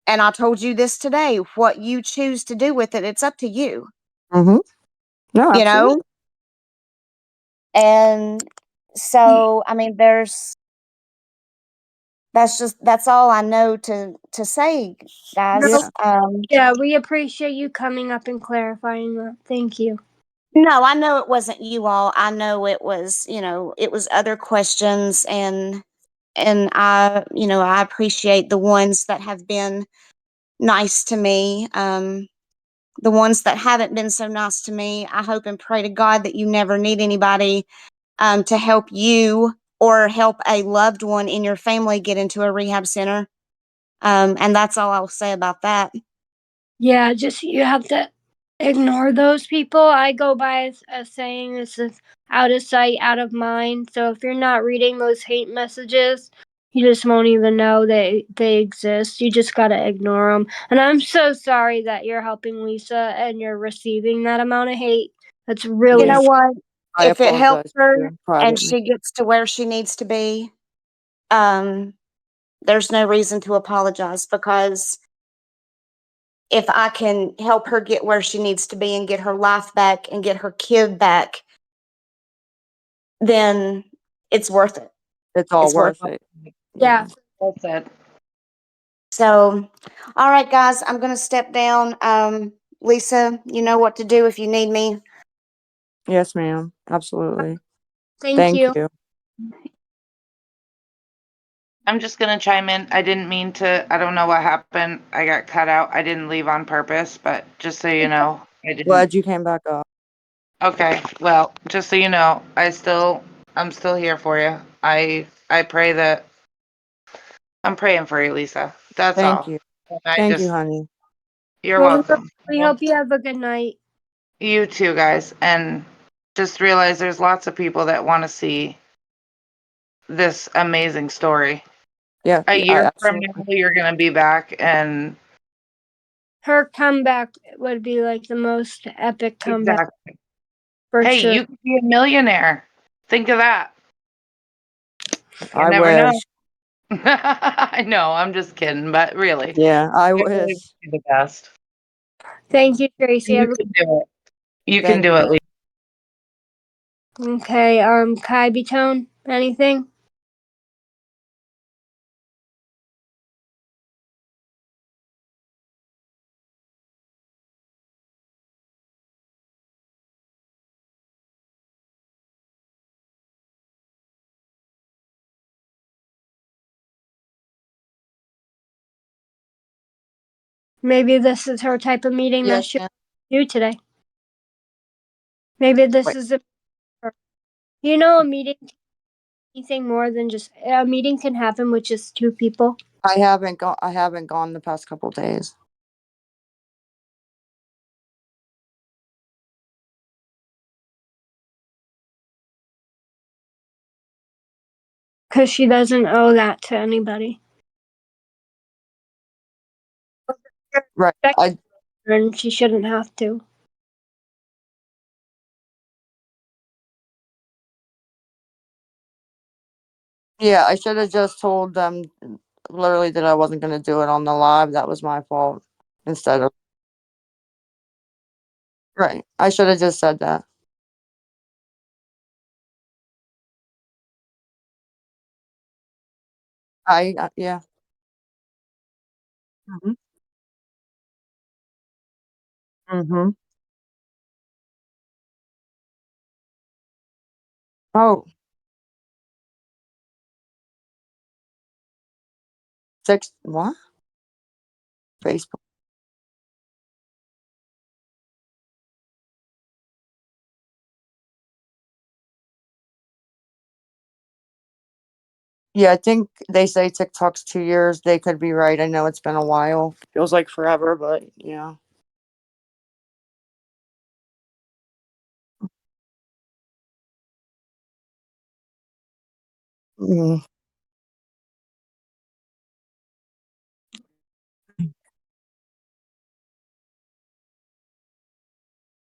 And I told you this today. What you choose to do with it, it's up to you. Mhm. No, You absolutely. know, and so I mean, that's all I know to say, guys. Yeah, we appreciate you coming up and clarifying that. Thank you. No, I know it wasn't you all. I know it was, it was other questions, and I appreciate the ones that have been nice to me. The ones that haven't been so nice to me, I hope and pray to God that you never need anybody to help you or help a loved one in your family get into a rehab center. And that's all I'll say about that. Yeah, just you have to ignore those people. I go by a saying, this is out of sight, out of mind. So if you're not reading those hate messages, you just won't even know they exist. You just gotta ignore them. And I'm so sorry that you're helping Lisa and you're receiving that amount of hate. That's really You know what? I If it helps apologize her to you and privately. she gets to where she needs to be, um, there's no reason to apologize, because if I can help her get where she needs to be and get her life back and get her kid back, then it's worth it. It's all It's worth worth it. it. Yeah. Well said. So, all right, guys, I'm going to step down. Lisa, you know what to do if you need me. Yes, ma'am. Absolutely. Thank Thank you. you. I'm just gonna chime in. I didn't mean to. I don't know what happened. I got cut out. I didn't leave on purpose, but just so you know, I didn't. Glad you came back up. Okay. Well, just so you know, I'm still here for you. I pray that I'm praying for you, Lisa. That's Thank all. you. I Thank you, just, honey. you're Well, welcome. we hope you have a good night. You too, guys. And just realize there's lots of people that want to see this amazing story. Yeah, A I year from absolutely. now, you're gonna be back, and Her comeback would be like the most epic comeback exactly. for Hey, sure. you could be a millionaire. Think of that. You I never know. wish. I know, I'm just kidding, but really, Yeah, I I really wish. wish you the best. Thank you, Tracy. You Have can do it. You can Thank you, do it, guys. Lisa. okay. Kai Tone, anything? Maybe this is her type of meeting that Yes, she'll ma'am. do today. Maybe this Wait, is a a meeting. Anything more than just a meeting can happen with just two people. I haven't gone. I haven't gone the past couple days. Because she doesn't owe that to anybody. Right. And she shouldn't have to. Yeah, I should have just told them literally that I wasn't going to do it on the live. That was my fault. Instead of. Right. I should have just said that. Yeah. Mhm. Mhm. Oh, 6 what? Facebook. Yeah, I think they say TikTok's 2 years. They could be right. I know it's been a while. Feels like forever, but yeah. Mhm.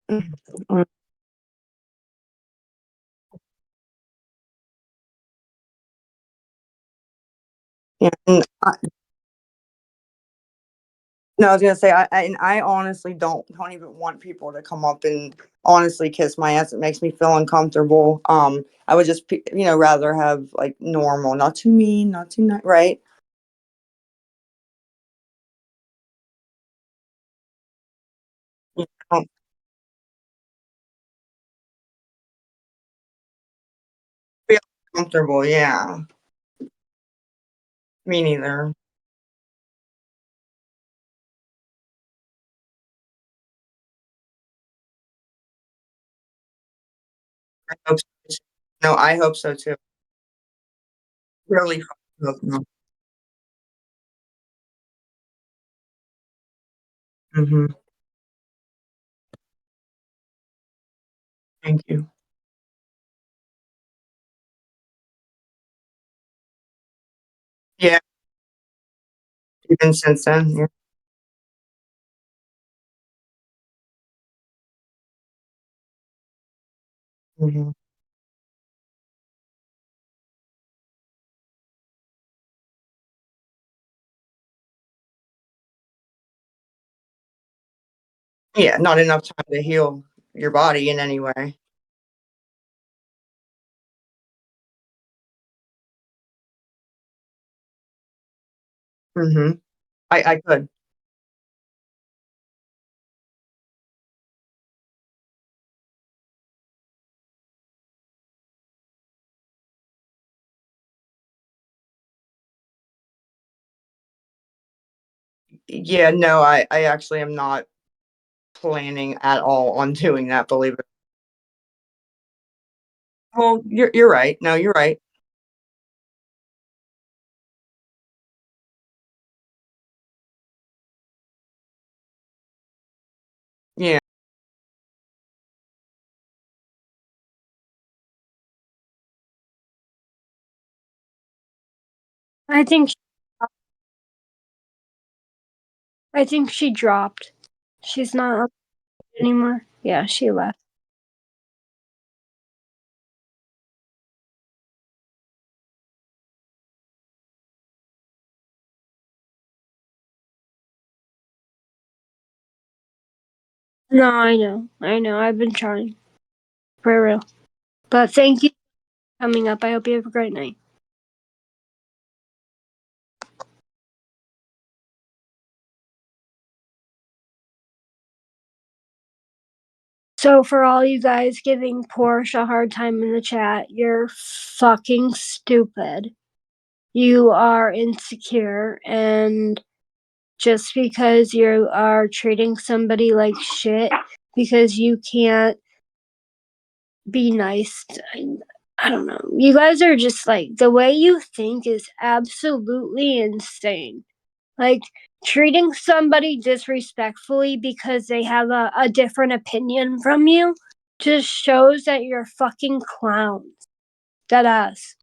Mhm. Yeah, no, I was gonna say, I honestly don't even want people to come up and honestly kiss my ass. It makes me feel uncomfortable. I would just, rather have like normal, not too mean, not too nice, right? You know, feel comfortable, yeah. Me neither. I hope so too. No, I hope so too. Really hope so. Mhm. Thank you. Yeah, even since then, yeah. Mhm. Yeah, not enough time to heal your body in any way. Mhm. I could. Yeah, no, I actually am not planning at all on doing that, believe it. Well, you're right. No, you're right. Yeah. I think I think she dropped. She's not up anymore. Yeah, she left. No, I know. I know. I've been trying. For real. But thank you for coming up. I hope you have a great night. So for all you guys giving Porsche a hard time in the chat, you're fucking stupid. You are insecure, and just because you are treating somebody like shit because you can't be nice. I don't know. You guys are just like, the way you think is absolutely insane. Like, treating somebody disrespectfully because they have a different opinion from you just shows that you're fucking clowns. Deadass.